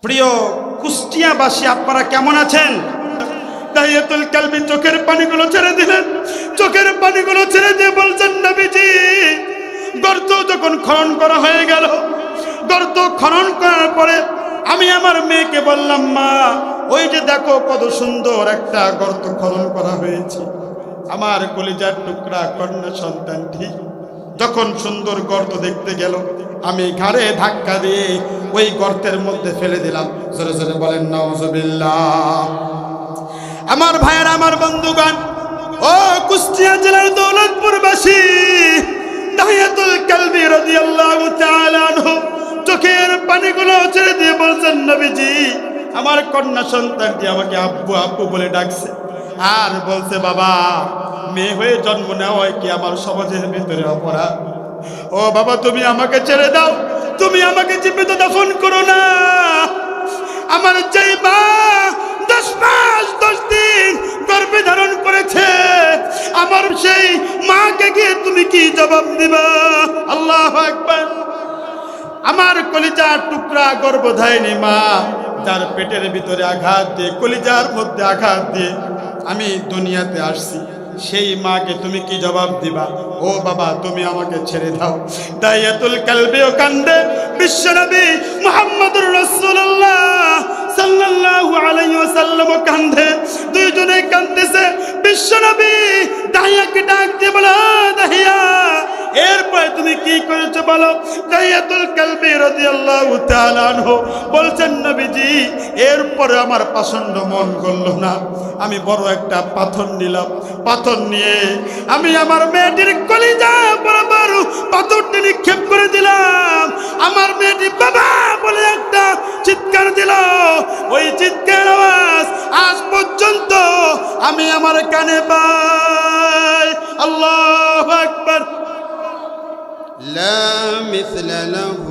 প্রিয় কুষ্টিয়াবাসী, আপনারা কেমন আছেন? দাহিয়াতুল কালবি চোখের পানিগুলো ছেড়ে দিলেন। চোখের পানিগুলো ছেড়ে দিয়ে বলছেন, নবীজি, গর্ত যখন খনন করা হয়ে গেল, গর্ত খনন করার পরে আমি আমার মেয়েকে বললাম, মা, ওই যে দেখো কত সুন্দর একটা গর্ত খনন করা হয়েছে। আমার কলিজার টুকরা কন্যা সন্তানটি যখন সুন্দর গর্ত দেখতে গেল, আমি ঘাড়ে ধাক্কা দিয়ে ওই গর্তের মধ্যে ফেলে দিলাম। জোরে জোরে বলেন নাউজুবিল্লাহ। আমার ভাইয়ের, আমার বন্ধুগণ, ও কুষ্টিয়া জেলার দৌলতপুরবাসী, দাহিয়াতুল কালবি রাদিয়াল্লাহু তাআলা আনহু চোখের পানিগুলো ছেড়ে দিয়ে বলছেন, নবীজি, আমার কন্যা সন্তানটি আমাকে আব্বু আব্বু বলে ডাকছে আর বলছে, বাবা, মেয়ে হয়ে জন্ম নেওয়া কি আমার সমাজের ভিতরে অপরাধ? ও বাবা, তুমি আমাকে ছেড়ে দাও, তুমি আমাকে জীবিত দাফন করো না। আমার যেই মা 10 মাস 10 দিন গর্ভে ধারণ করেছে, আমার সেই মাকে গিয়ে তুমি কি জবাব দিবা? আল্লাহু আকবার। আমার কলিজার টুকরা গর্ভধারিণী মা, যার পেটের ভিতরে আঘাত দিয়ে, কলিজার মধ্যে আঘাত দিয়ে আমি দুনিয়াতে আসছি, সেই মাকে তুমি কি জবাব দিবা? ও বাবা, তুমি আমাকে ছেড়ে দাও। দাহিয়াতুল কালবিও কান্দে, বিশ্বনবী মুহাম্মদুর রাসূলুল্লাহ সাল্লাল্লাহু আলাইহি ওয়াসাল্লাম কান্দে, দুইজনে কাঁদতেছে। বিশ্বনবী দাহিয়াকে ডাক দিয়ে বলে, দাহিয়া, এরপরে তুমি কি করেছো বলো? দাহিয়াতুল কালবি রাদিয়াল্লাহু তাআলা আনহু বলছেন, নবীজি, এরপরে আমার প্রচন্ড মন গলল না, আমি বড় একটা পাথর নিলাম। পাথর নিয়ে আমি আমার মেয়েটির কলিজা বরাবর পাথরটি নিক্ষেপ করে দিলাম। আমার মেয়েটি বাবা বলে একটা চিৎকার দিল। ওই চিৎকার আওয়াজ আজ পর্যন্ত আমি আমার কানে পাই। আল্লাহু আকবার। لا مثل له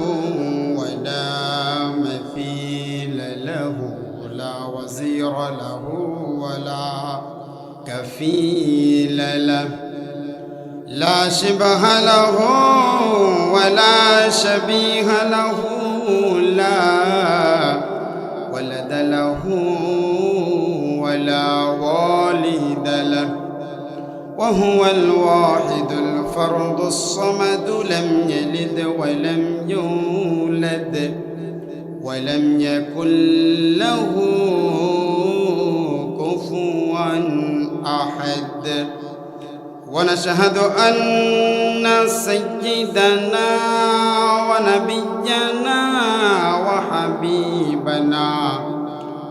ولا مثيل له لا وزير له ولا كفيل له لا شبه له ولا شبيه له لا ولد له ولا والد له وهو الواحد الفرد الصمد لم يلد ولم يولد ولم يكن له كفوا أحد ونشهد أن سيدنا ونبينا وحبيبنا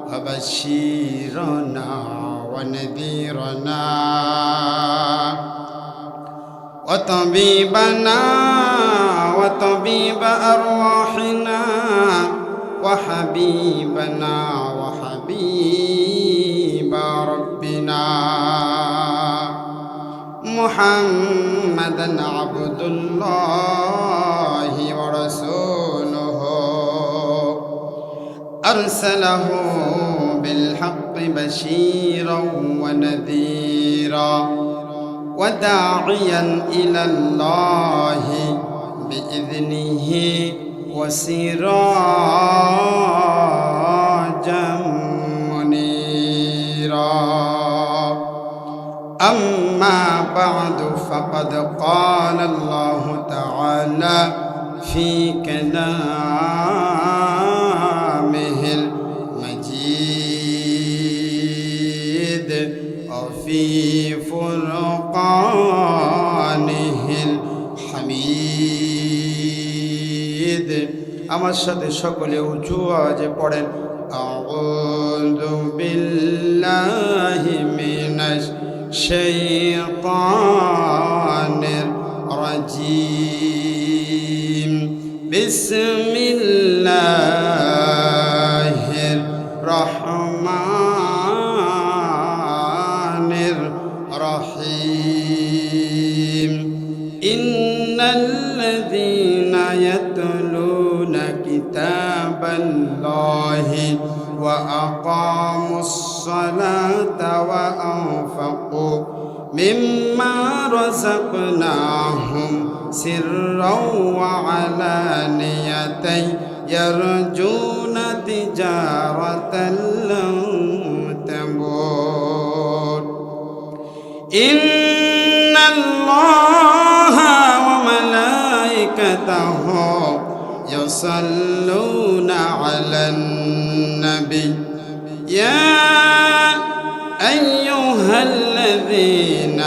وبشيرنا ونذيرنا وطبيبنا وطبيب أرواحنا وحبيبنا وحبيب ربنا محمدا عبد الله ورسوله أرسله بالحق بشيرا ونذيرا وداعيا إلى الله بإذنه وسراجا منيرا أما بعد فقد قال الله تعالى في كلامه المجيد وفي فرقانه الحميد আমার সাথে সকলে উঁচু আওয়াজে পড়েন, আউযু বিল্লাহি মিনাশ শাইতানির রাজীম বিসমিল্লাহির রহমানির রহিম ইন্নাল্লাযীনা ইয়াতলুনা কিতাবাল্লাহি ওয়া আকামুস সালাতা ওয়া আনফাকু মিম্মা রাযাকনাহুম সিররাও ওয়া আলানিয়াতাই يرجون تجارة لن تبور إن الله وملائكته يصلون على النبي يا أيها الذين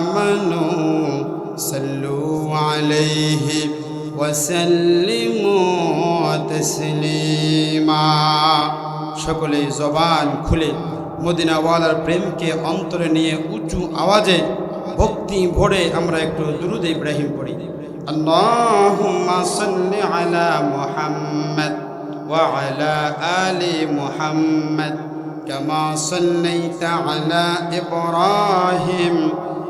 آمنوا صلوا عليه وسلموا تسليما সকলে জবান খুলে মদিনাওয়ালার প্রেমকে অন্তরে নিয়ে উঁচু আওয়াজে ভক্তি ভরে আমরা একটু দুরূদ ইব্রাহিম পড়ি আল্লাহুম্মা সাল্লি আলা মুহাম্মদ ওয়া আলা আলি মুহাম্মদ কামা সাল্লাইতা আলা ইব্রাহিম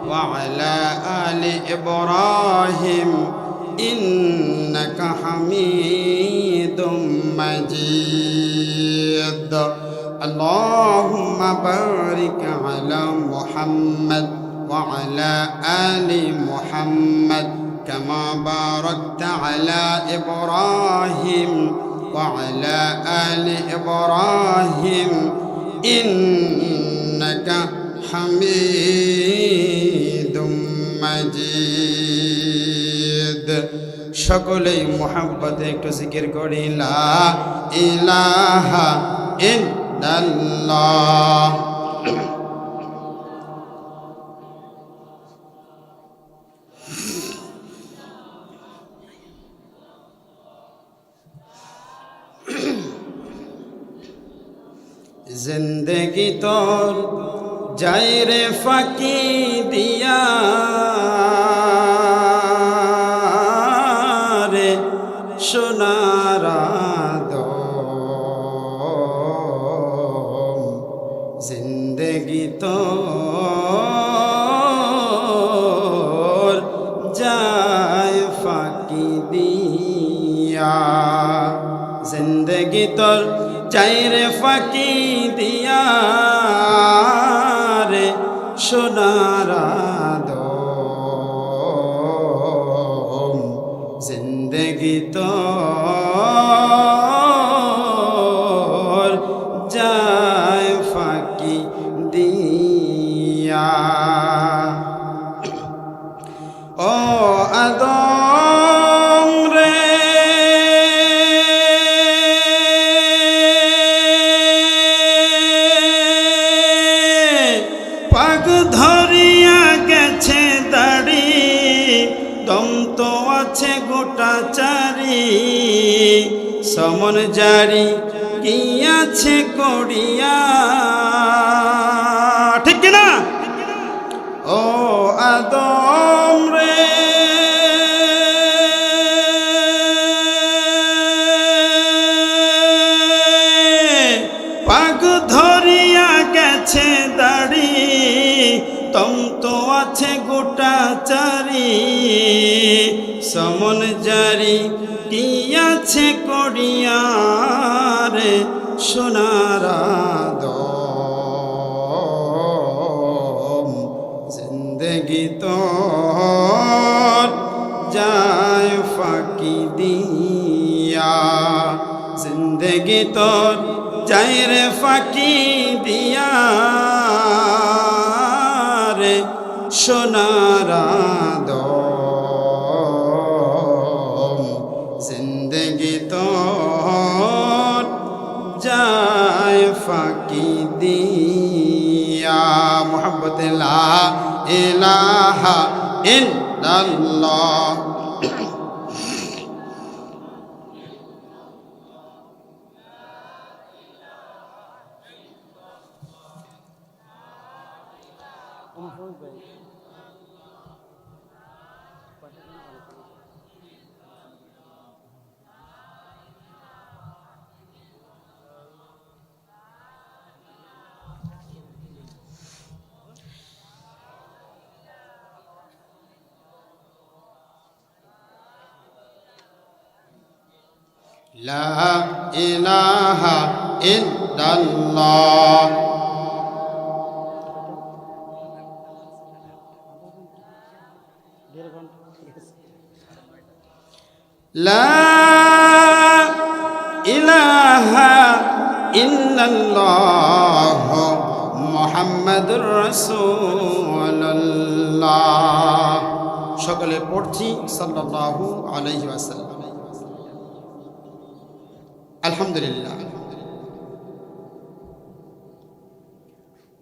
ওয়া আলা আলি ইব্রাহিম ইন্নাকা হামিদুম মাজিদ اللهم بارك على محمد وعلى آل محمد كما باركت على إبراهيم وعلى آل إبراهيم إنك حميد مجيد সকলেই মোহাব্বতে একটু জিকির করি লা ইলাহা ইল্লাল্লাহ জিন্দগি তোর যায় রে ফাঁকি দিয়া রে সোনার আদম জিন্দগি তোর যায় ফাঁকি দিয়া জিন্দগি তোর চাইরে ফাঁকি দিয়া রে সোনার আদম জিন্দগি তোর যায় ফাঁকি দিয়া ও আদম রে পাগ ধরিয়া গেছে দাড়ি দম তো আছে গোটা চারি সমন জারি গিয়াছে করিয়া ঠিক কিনা ও আদম রে পাগ ধরিয়া গেছে দাড়ি তম তো আছে গোটা চারি সমন জারি কি আছে করিয়া রে সোনার আদম জিন্দগি তোর যায় ফাঁকি দিয়া জিন্দগি তোর যায় রে ফাঁকি দিয়া রে সোনার আদম জিন্দগি তোর যায় ফাঁকি দিয়া মোহাব্বতে লা ইলাহা ইল্লাল্লাহ লা ইলাহা ইল্লাল্লাহ লা ইলাহা ইল্লাল্লাহ মুহাম্মাদুর রাসূলুল্লাহ। সকলে পড়ছি সাল্লাল্লাহু আলাইহি ওয়াসাল্লাম। আলহামদুলিল্লাহ।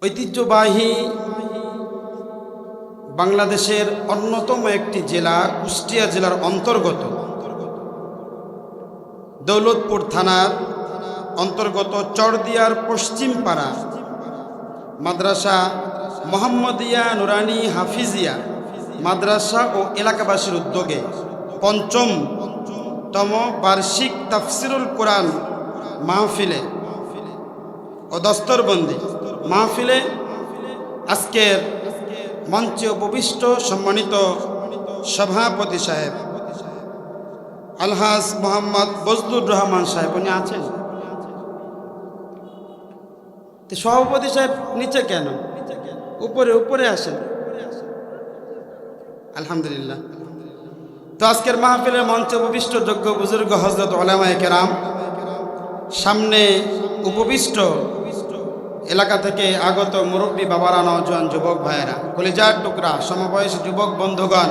ঐতিহ্যবাহী বাংলাদেশের অন্যতম একটি জেলা কুষ্টিয়া জেলার অন্তর্গত দৌলতপুর থানার অন্তর্গত চরদিয়ার পশ্চিম পাড়া মাদ্রাসা মোহাম্মদিয়া নুরানি হাফিজিয়া মাদ্রাসা ও এলাকাবাসীর উদ্যোগে পঞ্চমতম বার্ষিক তাফসিরুল কোরআন মাহফিলে ও দস্তরবন্দি মাহফিলে আজকের মঞ্চে উপবিষ্ট সম্মানিত সভাপতি সাহেব আলহাজ মোহাম্মদ বজলুর রহমান সাহেব, উনি আছেন? সভাপতি সাহেব নিচে কেন? উপরে উপরে আসেন। আলহামদুলিল্লাহ। তো আজকের মাহফিলের মঞ্চে উপবিষ্ট যোগ্য বুজুর্গ হযরত উলামায়ে কেরাম, সামনে উপবিষ্ট এলাকা থেকে আগত মুরব্বী বাবারা, নওজোয়ান যুবক ভাইয়েরা, কলিজার টুকরা সমবয়সী যুবক বন্ধুগণ,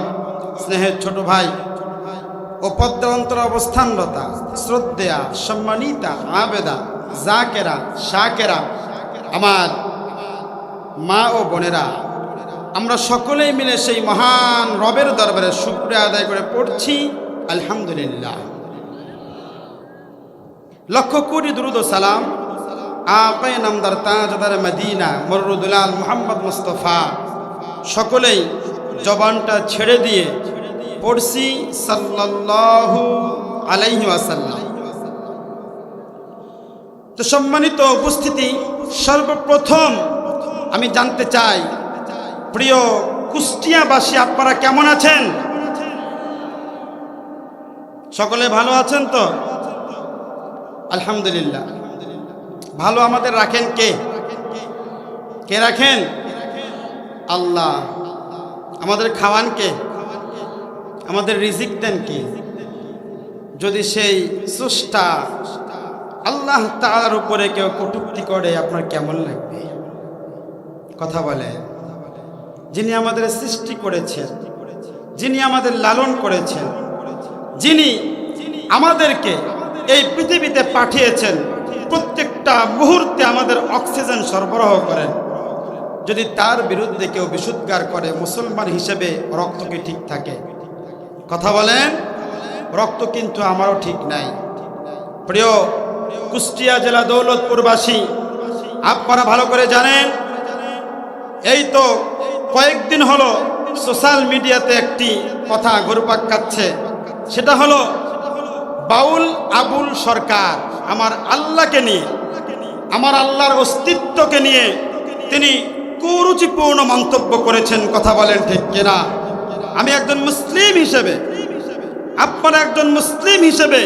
স্নেহের ছোট ভাই ও পদ্মান্তর অবস্থানরতা শ্রদ্ধেয়া সম্মানিতা আবেদা জাকেরা শাকেরা আমার মা ও বোনেরা, আমরা সকলেই মিলে সেই মহান রবের দরবারে শুকরিয়া আদায় করে পড়ছি আলহামদুলিল্লাহ। লক্ষ কোটি দুরুদ ও সালাম আকায়ে নামদার তাজদার মদিনা মররুদুলাল মুহাম্মদ মুস্তাফা, সকলেই জবানটা ছেড়ে দিয়ে পড়ছি সাল্লাল্লাহু আলাইহি ওয়াসাল্লাম। তো সম্মানিত উপস্থিতি, সর্বপ্রথম আমি জানতে চাই, প্রিয় কুষ্টিয়াবাসী আপনারা কেমন আছেন? সকলে ভালো আছেন তো? আলহামদুলিল্লাহ। ভালো আমাদের রাখেন কে? কে রাখেন? আল্লাহ। আমাদের খাওয়ান কে? আমাদের রিজিক দেন কে? যদি সেই স্রষ্টা আল্লাহ তাআলার উপরে কেউ কটূক্তি করে আপনার কেমন লাগবে? কথা বলে। যিনি আমাদের সৃষ্টি করেছেন, যিনি আমাদের লালন করেছেন, যিনি আমাদেরকে এই পৃথিবীতে পাঠিয়েছেন, প্রত্যেকটা মুহূর্তে আমাদের অক্সিজেন সরবরাহ করেন, যদি তার বিরুদ্ধে কেউ বিশুদ্ধার করে, মুসলমান হিসেবে রক্ত কি ঠিক থাকে? কথা বলেন। রক্ত কিন্তু আমারও ঠিক নাই। প্রিয় কুষ্টিয়া জেলা দৌলতপুরবাসী, আপনারা ভালো করে জানেন, এই তো কয়েকদিন হলো সোশ্যাল মিডিয়াতে একটি কথা ঘুরপাক খাচ্ছে, সেটা হলো বাউল আবুল সরকার আমার আল্লাহকে নিয়ে, আমার আল্লাহর অস্তিত্বকে নিয়ে তিনি কুরুচিপূর্ণ মন্তব্য করেছেন। কথা বলেন ঠিক কিনা? আমি একজন মুসলিম হিসেবে, আপনারা একজন মুসলিম হিসেবে,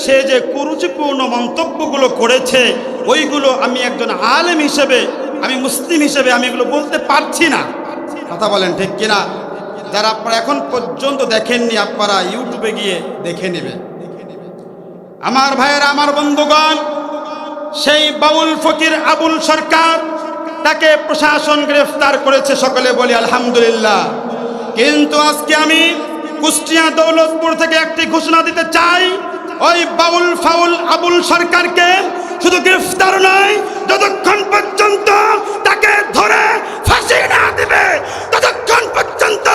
সে যে কুরুচিপূর্ণ মন্তব্যগুলো করেছে ওইগুলো আমি একজন আলেম হিসেবে, আমি মুসলিম হিসেবে আমি এগুলো বলতে পারছি না। কথা বলেন ঠিক কিনা? যারা আপনারা এখন পর্যন্ত দেখেননি, আপনারা ইউটিউবে গিয়ে দেখে নেবেন। আমার ভাইয়েরা, আমার বন্ধুগণ, সেই বাউল ফকির আবুল সরকার, তাকে প্রশাসন গ্রেফতার করেছে, সকলে বলি আলহামদুলিল্লাহ। কিন্তু আজকে আমি কুষ্টিয়া দৌলতপুর থেকে একটি ঘোষণা দিতে চাই, ওই বাউল ফাউল আবুল সরকারকে শুধু গ্রেফতার নয়, যতক্ষণ পর্যন্ত তাকে ধরে ফাঁসি না দিবে ততক্ষণ পর্যন্ত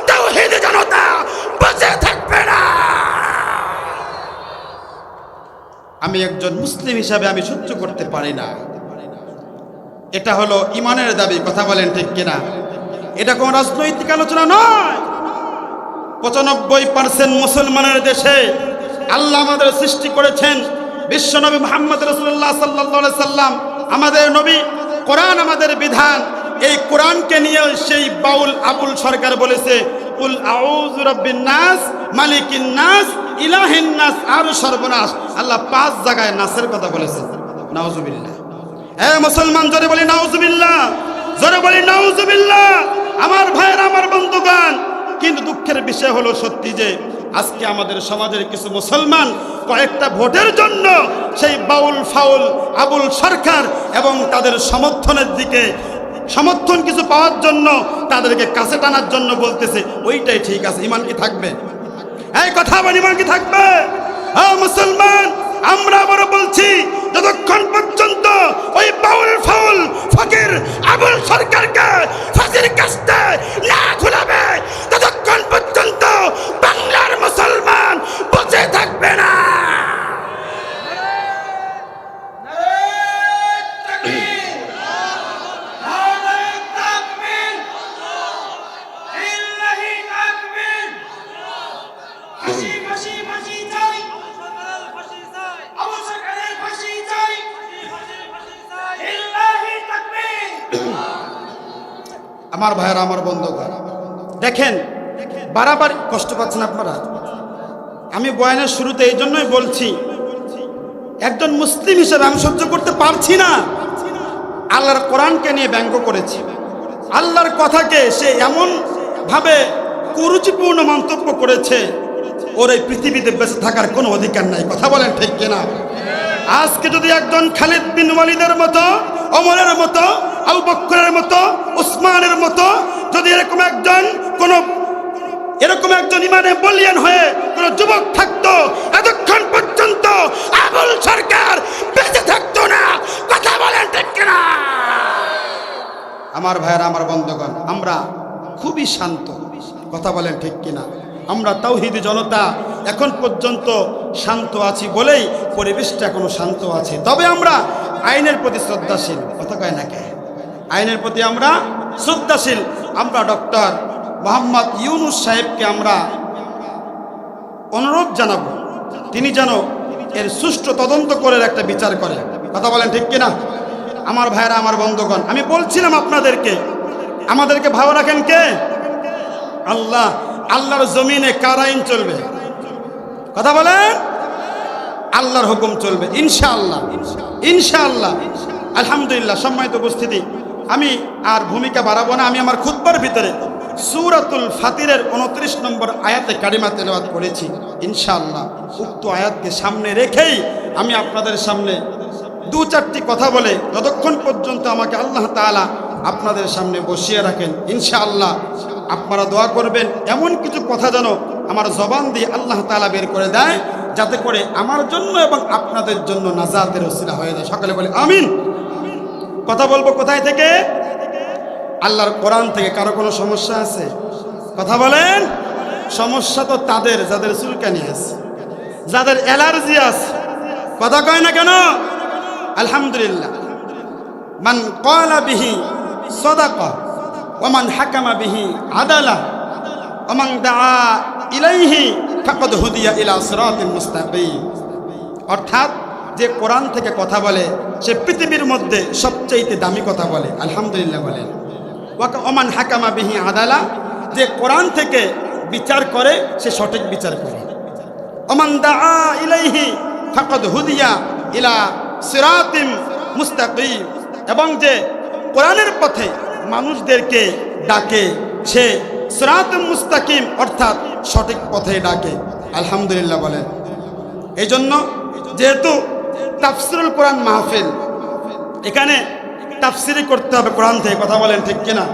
তাওহীদি জনতা বসে থাকবে না। আমি একজন মুসলিম হিসাবে আমি সহ্য করতে পারি না। এটা হলো ইমানের দাবি। কথা বলেন ঠিক কিনা? এটা কোনো রাজনৈতিক আলোচনা নয়। 95% মুসলমানের দেশে আল্লাহ আমাদের সৃষ্টি করেছেন। বিশ্বনবী মুহাম্মদ রাসূলুল্লাহ সাল্লাল্লাহু আলাইহি সাল্লাম আমাদের নবী, কোরআন আমাদের বিধান। এই কোরআনকে নিয়ে সেই বাউল আবুল সরকার বলেছে, কুল আউযু রাব্বিন নাস মালিকিন নাস ইলাহিন নাস। আর সর্বনাশ, আল্লাহ 5 জায়গায় নাসের কথা বলেছে। নাউজুবিল্লাহ। মুসলমান জোরে বলি নাউজুবিল্লাহ, জোরে বলি নাউজুবিল্লাহ। আমার ভাইয়েরা, আমার বন্ধুগণ, কিন্তু দুঃখের বিষয় হলো সত্যি যে আজকে আমাদের সমাজের কিছু মুসলমান কয়েকটা ভোটের জন্য সেই বাউল ফাউল আবুল সরকার এবং তাদের সমর্থনের দিকে সমর্থন কিছু পাওয়ার জন্য তাদেরকে কাছে টানার জন্য বলতেছে, ওইটাই ঠিক আছে। ইমান কি থাকবে? এই কথা বল, ইমান কি থাকবে? হ্যাঁ মুসলমান, আমরা আবারও বলছি, যতক্ষণ পর্যন্ত ওই বাউল ফাউল ফকির আবুল সরকারকে ফাঁসির কাস্তে না ঝুলাবে, ততক্ষণ পর্যন্ত বাংলার মুসলমান বসে থাকবে না। আমার ভাইয়েরা, আমার বন্ধুগণ, দেখেন বারবার কষ্ট পাচ্ছেন আপনারা। আমি বয়ানের শুরুতে এই জন্যই বলছি, একজন মুসলিম হিসেবে আমি সহ্য করতে পারছি না। আল্লাহর কোরআনকে নিয়ে ব্যঙ্গ করেছি, আল্লাহর কথাকে সে এমন ভাবে কুরুচিপূর্ণ মন্তব্য করেছে, ওর এই পৃথিবীতে বেঁচে থাকার কোনো অধিকার নাই। কথা বলেন ঠিক কিনা? আজকে যদি একজন খালিদ বিন ওয়ালিদের মতো, ওমরের মতো, আবু বকরের মতো, উসমানের মতো যদি এরকম একজন ইমানে বলিয়ান হয়ে কোন যুবক থাকতো, এতক্ষণ পর্যন্ত আবুল সরকার বেঁচে থাকতো না। কথা বলেন ঠিক কিনা? আমার ভাইয়েরা, আমার বন্ধুগণ, আমরা খুবই শান্ত। কথা বলেন ঠিক কিনা? আমরা তাওহীদি জনতা এখন পর্যন্ত শান্ত আছি বলেই পরিবেশটা এখনো শান্ত আছে। তবে আমরা আইনের প্রতি শ্রদ্ধাশীল। কথা কয় না কে? আইনের প্রতি আমরা শ্রদ্ধাশীল। আমরা ডক্টর মোহাম্মদ ইউনুস সাহেবকে আমরা অনুরোধ জানাবো, তিনি যেন এর সুষ্ঠু তদন্ত করে একটা বিচার করে। কথা বলেন ঠিক কিনা? আমার ভাইরা, আমার বন্ধুগণ, আমি বলছিলাম আপনাদেরকে, আমাদেরকে ভালো রাখেন কে? আল্লাহ। আল্লাহর জমিনে কার আইন চলবে? কথা বলেন। আল্লাহর হুকুম চলবে ইনশাআল্লাহ, ইনশাআল্লাহ। আলহামদুলিল্লাহ। সম্মানিত উপস্থিতি, আমি আর ভূমিকা বাড়াবো না। আমি আমার খুতবার ভিতরে সূরাতুল ফাতিরের 29 নম্বর আয়াতে কারিমা তেলাওয়াত করেছি। ইনশাআল্লাহ উক্ত আয়াতকে সামনে রেখেই আমি আপনাদের সামনে দু চারটি কথা বলে যতক্ষণ পর্যন্ত আমাকে আল্লাহ তাআলা আপনাদের সামনে বসিয়ে রাখেন, ইনশাআল্লাহ আপনারা দোয়া করবেন এমন কিছু কথা যেন আমার জবান দিয়ে আল্লাহ তাআলা বের করে দেয়, যাতে করে আমার জন্য এবং আপনাদের জন্য নাজাতের ওসিলা হয়ে যায়। সকলে বলে আমিন। কথা বলবো কোথায় থেকে? আল্লাহর কোরআন থেকে। কারো কোনো সমস্যা আছে? কথা বলেন। সমস্যা তো তাদের যাদের চুলকানি আছে, যাদের অ্যালার্জি আছে। কথা কয় না কেন? আলহামদুলিল্লাহ। মান ক্বালা বিহি সাদাকা ওয়া মান হাকামা বিহি আদালা ওয়া মান দাআ ইলাইহি ফাকাদ হুদিয়া ইলা সিরাতিল মুস্তাকিম। অর্থাৎ যে কোরআন থেকে কথা বলে সে পৃথিবীর মধ্যে সবচেয়ে দামি কথা বলে। আলহামদুলিল্লাহ বলেন। ওয়া মান হাকামা বিহি আদালা, যে কোরআন থেকে বিচার করে সে সঠিক বিচার করে। ওয়া মান দাআ ইলাইহি ফাকাদ হুদিয়া ইলা সিরাতিম মুস্তাকিম, এবং যে কোরআনের পথে মানুষদেরকে ডাকে সে সিরাতুল মুস্তাকিম অর্থাৎ সঠিক পথে ডাকে। আলহামদুলিল্লাহ বলেন। এই জন্য যেহেতু তাফসিরুল কোরআন মাহফিল, এখানে তাফসিরি করতে হবে কোরআন থেকে। কথা বলেন ঠিক কিনা?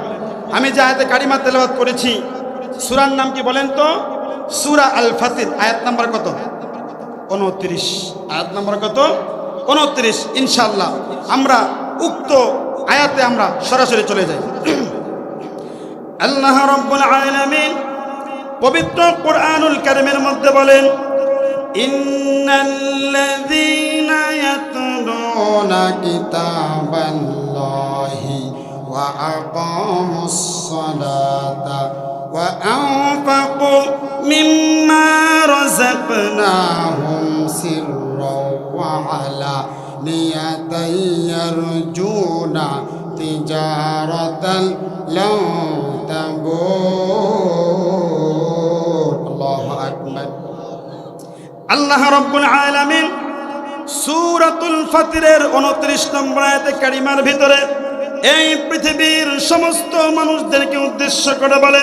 আমি যে আয়াতে কারিমা তেলাওয়াত করেছি, সূরার নাম কি বলেন তো? সূরা আল ফাতির। আয়াত নাম্বার কত? 29। আয়াত নাম্বার কত? 29। ইনশাআল্লাহ আমরা উক্ত আয়াতে আমরা সরাসরি চলে যাই। আল্লাহ রাব্বুল আলামিন পবিত্র কোরআনুল কারীমের মধ্যে বলেন, ইন্নাল্লাযীনা ইয়াতলুনা কিতাবাল্লাহি ওয়া আকামুস সালাতা ওয়া আনফাকু মিম্মা রাযাকনাহুম সিররাও ওয়া আলানিয়াতান ইয়ারজুনা তিজারাতান লান তাবুর। আল্লাহু আকবার। আল্লাহ রাব্বুল আলামিন সূরাতুল ফাতিরের 29 নম্বর আয়াতে কারিমার ভিতরে এই পৃথিবীর সমস্ত মানুষদেরকে উদ্দেশ্য করে বলে,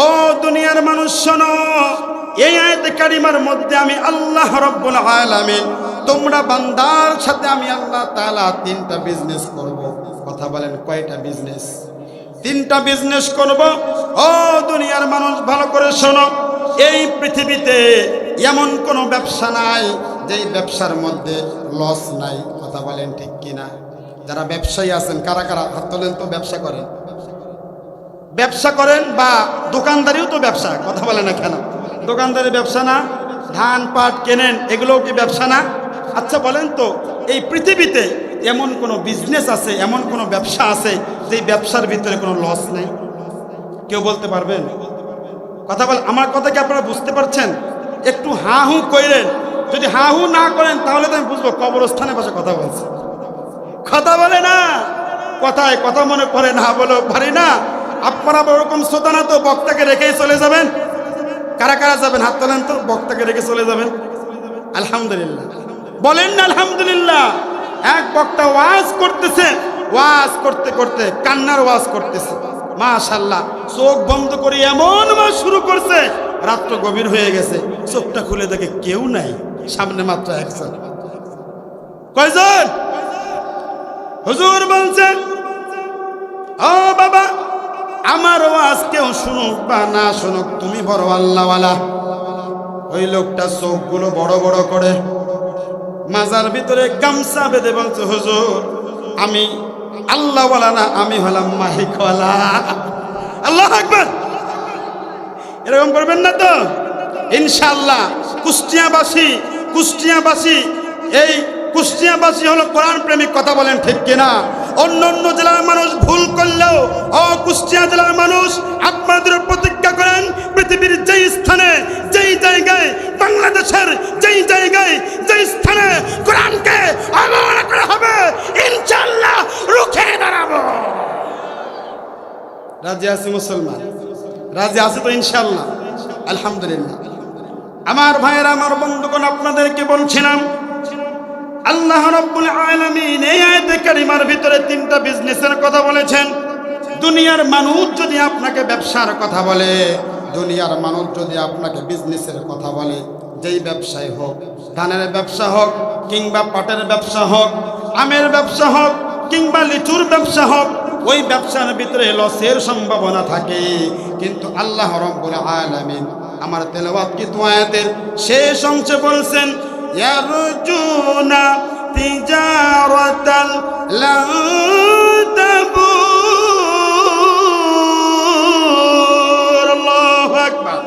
ও দুনিয়ার মানুষ শোনো, এই আয়াতে কারিমার মধ্যে আমি আল্লাহ রাব্বুল আলামিন তোমরা বান্দার সাথে আমি আল্লাহ তাআলা তিনটা বিজনেস করব। কথা বলেন কয়টা বিজনেস? তিনটা বিজনেস করব। ও দুনিয়ার মানুষ ভালো করে শোনো, এই পৃথিবীতে এমন কোনো ব্যবসা নাই যেই ব্যবসার মধ্যে লস নাই। কথা বলেন ঠিক কিনা? যারা ব্যবসায়ী আছেন কারা কারা হাত তোলেন তো? ব্যবসা করেন, ব্যবসা করেন বা দোকানদারিও তো ব্যবসা। কথা বলে না কেন? দোকানদারি ব্যবসা না? ধান পাট কেনেন, এগুলোও কি ব্যবসা না? আচ্ছা বলেন তো, এই পৃথিবীতে এমন কোনো বিজনেস আছে, এমন কোনো ব্যবসা আছে যে ব্যবসার ভিতরে কোনো লস নেই? কেউ বলতে পারবেন? কথা বল, আমার কথা কি আপনারা বুঝতে পারছেন? একটু হা হু কইলেন। যদি হা হু না করেন তাহলে তো আমি বুঝবো কবরস্থানে বসে কথা বলছে। কথা বলে না, কথায় কথা মনে পড়ে না, বলেও পারি না। আপনারা ওরকম শ্রোতা না তো বক্তাকে রেখেই চলে যাবেন? কারা কারা যাবেন হাত তোলেন তো? বক্তাকে রেখে চলে যাবেন? আলহামদুলিল্লাহ বলেন না আলহামদুলিল্লাহ। এক বক্তা ওয়াজ করতেছে, ওয়াজ করতে করতে কান্নার ওয়াজ করতেছে, মাশাআল্লাহ। চোখ বন্ধ করে এমন ওয়াজ শুরু করছে, রাত্র গভীর হয়ে গেছে, চোখটা খুলে দেখে কেউ নাই, সামনে মাত্র একজন। কয়জন? হুজুর বলছেন, ও বাবা, আমার ওয়াজ কেউ শুনুক বা না শুনুক, তুমি বড় আল্লাহওয়ালা। ওই লোকটা চোখগুলো বড় বড় করে মাজার ভিতরে গামছা বেঁধে বলছে, হুজুর আমি আল্লাহওয়ালা না, আমি হলাম মাহিকওয়ালা। আল্লাহু আকবার। এরকম করবেন না তো ইনশাআল্লাহ। কুষ্টিয়াবাসী এই কুষ্টিয়াবাসী হলো কোরআন প্রেমিক। কথা বলেন ঠিক কিনা? অন্য অন্য জেলার মানুষ ভুল করলেও কুষ্টিয়া জেলার মানুষ আপনাদের প্রতিজ্ঞা করেন, পৃথিবীর যেই স্থানে, যেই জায়গায়, বাংলাদেশের যেই জায়গায়, যেই স্থানে কোরআনকে অবমাননা করা হবে, ইনশাআল্লাহ রুখে দাঁড়াবো। রাজি আছি মুসলমান? রাজি আছে তো ইনশাআল্লাহ? আলহামদুলিল্লাহ। আমার ভাইয়েরা, আমার বন্ধুগণ, আপনাদেরকে বলছিলাম আল্লাহ রাব্বুল আলামিন এই আয়াতে কারিমার ভিতরে তিনটা বিজনেসের কথা বলেছেন। দুনিয়ার মানুষ যদি আপনাকে ব্যবসার কথা বলে, দুনিয়ার মানুষ যদি আপনাকে বিজনেসের কথা বলে, যেই ব্যবসায় হোক, ধানের ব্যবসা হোক কিংবা পাটের ব্যবসা হোক, আমের ব্যবসা হোক কিংবা লিচুর ব্যবসা হোক, ওই ব্যবসার ভিতরে লসের সম্ভাবনা থাকে। কিন্তু আল্লাহ রাব্বুল আলামিন আমার তেলাওয়াতকৃত আয়াতের শেষ অংশে বলছেন, ইয়ারজুনা তিজারাতান লান তাবুর। আল্লাহু আকবার।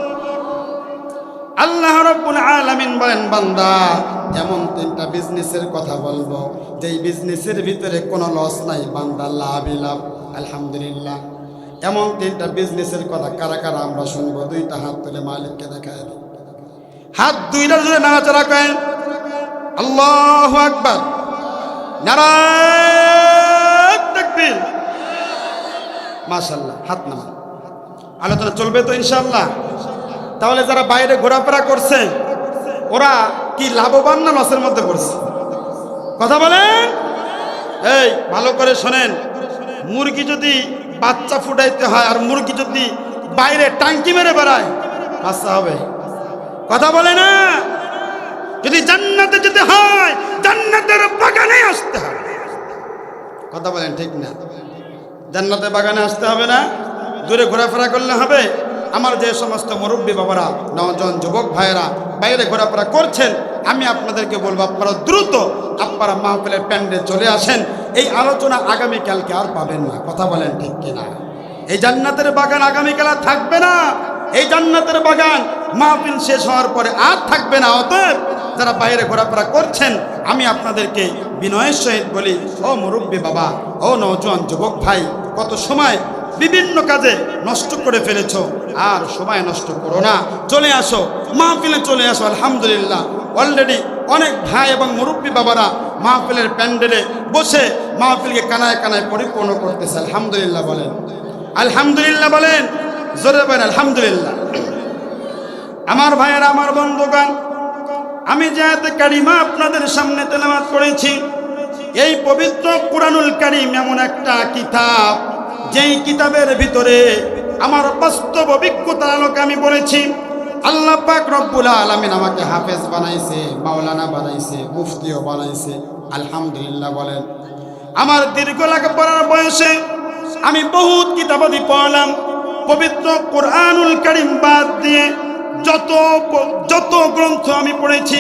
আল্লাহ রাব্বুল আলামিন বলেন, বান্দা এমন তিনটা বিজনেসের কথা বলবো যেই বিজনেসের ভিতরে কোনো লস নাই, বান্দা লাভই লাভ। আলহামদুলিল্লাহ। এমন তিনটা বিজনেসের কথা কারা কারা আমরা শুনবো? দুইটা হাত তুলে মালিককে দেখায় দিই। হাত দুইটার জন্য নাড়াচাড়া করেন। আল্লাহু আকবার। নারায়ে তাকবীর। মাশাআল্লাহ। হাত নামান। আলোচনা চলবে তো ইনশাআল্লাহ? তাহলে যারা বাইরে ঘোরাফেরা করছে ওরা কি লাভবান না লসের মধ্যে পড়ছে? কথা বলেন। এই ভালো করে শোনেন, মুরগি যদি বাচ্চা ফুটাইতে হয় আর মুরগি যদি বাইরে টাঙ্কি মেরে বেড়ায়, বাচ্চা হবে? কথা বলে না? যদি জান্নাতে যেতে হয় জান্নাতের বাগানে আসতে হবে। কথা বলেন ঠিক না? জান্নাতের বাগানে আসতে হবে না? দূরে ঘোরাফেরা করলে হবে? আমার যে সমস্ত মুরব্বী বাবারা, নওজোয়ান যুবক ভাইয়েরা বাইরে ঘোরাফেরা করছেন, আমি আপনাদেরকে বলবো আপনারা দ্রুত আপনারা মাহফিলের প্যান্ডে চলে আসেন। এই আলোচনা আগামীকালকে আর পাবেন না। কথা বলেন ঠিক কিনা? এই জান্নাতের বাগান আগামীকাল আর থাকবে না। এই জান্নাতের বাগান মাহফিল শেষ হওয়ার পরে আর থাকবে না। অতএব যারা বাইরে ঘোরাফেরা করছেন, আমি আপনাদেরকে বিনয়ের সহিত বলি, ও মুরব্বী বাবা, ও নওজোয়ান যুবক ভাই, কত সময় বিভিন্ন কাজে নষ্ট করে ফেলেছো, আর সময় নষ্ট করো না। চলে আসো মাহফিলে, চলে আসো। আলহামদুলিল্লাহ, অলরেডি অনেক ভাই এবং মুরব্বী বাবারা মাহফিলের প্যান্ডেলে বসে মাহফিলকে কানায় কানায় পরিপূর্ণ করতেছে। আলহামদুলিল্লাহ বলেন, আলহামদুলিল্লাহ বলেন, জোরে বলেন আলহামদুলিল্লাহ। আমার ভাইয়েরা, আমার বন্ধুগণ, আমি যে আয়াতে কারিমা আপনাদের সামনে তেলাওয়াত করেছি, এই পবিত্র কুরআনুল কারীম এমন একটা কিতাব, যেই কিতাবের ভিতরে আমার বাস্তব অভিজ্ঞতার আলোকে আমি বলেছি, আল্লাহ পাক রব্বুল আলামিন আমাকে হাফেজ বানাইছে, মাওলানা বানাইছে, মুফতিও বানাইছে। আলহামদুলিল্লাহ বলেন। আমার দীর্ঘ লেখাপড়ার বয়সে আমি বহুত কিতাবাদি পড়লাম। পবিত্র কোরআনুল কারীম বাদ দিয়ে যত গ্রন্থ আমি পড়েছি,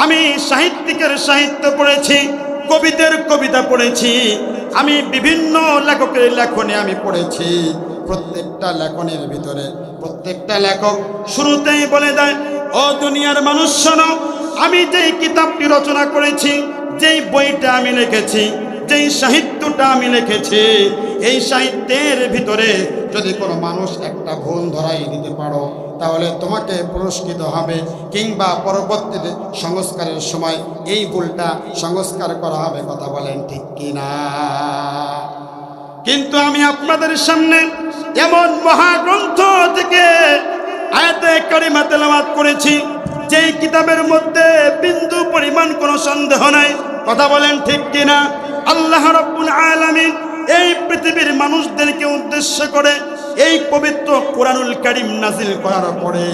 আমি সাহিত্যিকের সাহিত্য পড়েছি, কবিদের কবিতা পড়েছি, আমি বিভিন্ন লেখকের লেখনী আমি পড়েছি। প্রত্যেকটা লেখনের ভিতরে প্রত্যেকটা লেখক শুরুতেই বলে দেয়, ও দুনিয়ার মানুষ শোনো, আমি যেই কিতাবটি রচনা করেছি, যেই বইটা আমি লিখেছি, যেই সাহিত্যটা আমি লিখেছি, এই সাহিত্যের ভিতরে যদি কোনো মানুষ একটা ভুল ধরাই দিতে পারো, তাহলে তোমাকে পুরস্কৃত হবে, কিংবা পরবর্তীতে সংস্কারের সময় এই ভুলটা সংস্কার করা হবে। কথা বলেন ঠিক কিনা? কিন্তু আমি আপনাদের সামনে এমন মহাগ্রন্থ থেকে আয়াতে কারিমা তেলাওয়াত করেছি, যেই কিতাবের মধ্যে বিন্দু পরিমাণ কোনো সন্দেহ নাই। কথা বলেন ঠিক কিনা? আল্লাহ রাব্বুল আলামিন এই পৃথিবীর মানুষদেরকে উদ্দেশ্য করে এই পবিত্র কোরআনুল কারীম নাজিল করার পরে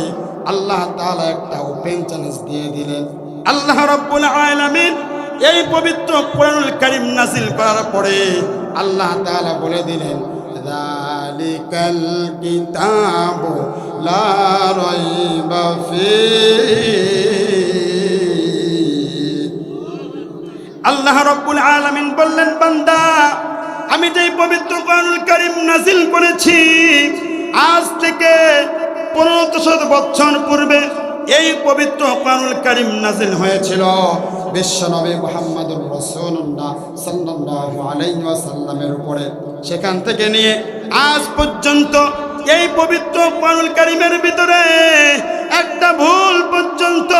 আল্লাহ তাআলা একটা ওপেন চ্যালেঞ্জ দিয়ে দিলেন। আল্লাহ রাব্বুল আলামিন এই পবিত্র কোরআনুল কারীম নাজিল করার পরে আল্লাহ তাআলা বলে দিলেন, যালিকাল কিতাবু লা রাইবা ফীহি। আল্লাহ রাব্বুল আলামিন বললেন, বান্দা, আমি যেই পবিত্র কোরআনুল কারীম নাজিল করেছি, আজ থেকে 1500 বছর পূর্বে এই পবিত্র কোরআনুল কারীম নাজিল হয়েছিল বিশ্বনবী মুহাম্মদুর রাসূলুল্লাহ সাল্লাল্লাহু আলাইহি ওয়াসাল্লামের উপরে। সেখান থেকে নিয়ে আজ পর্যন্ত এই পবিত্র কোরআনুল কারীমের ভিতরে একটা ভুল পর্যন্ত,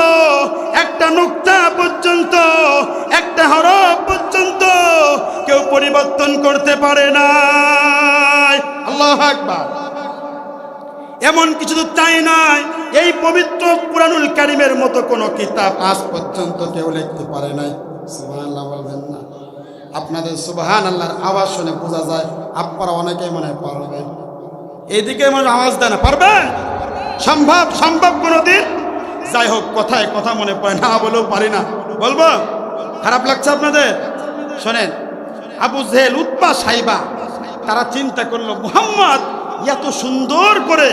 একটা নুকতা পর্যন্ত, একটা হরফ পর্যন্ত কেউ পরিবর্তন করতে পারে না। আল্লাহু আকবার। এমন কিছু তো তাই নয়, এই পবিত্র কোরআনুল কারীমের মতো কোনো কিতাব আজ পর্যন্ত কেউ লিখতে পারে নাই। সুবহানাল্লাহ বলবেন না? আপনাদের সুবহানাল্লাহর আওয়াজ শুনে বোঝা যায় আপনারা অনেকেই মনে হয় পারবেন। এইদিকে মনে আওয়াজ দেয় না, পারবেন? সম্ভব কোনোদিন? যাই হোক, কথায় কথা মনে পড়ে না বলেও পারি না। বলবো? খারাপ লাগছে আপনাদের? শোনেন, আবু জেহেল, উতবা, সাইবা তারা চিন্তা করলো, মুহাম্মদ এত সুন্দর করে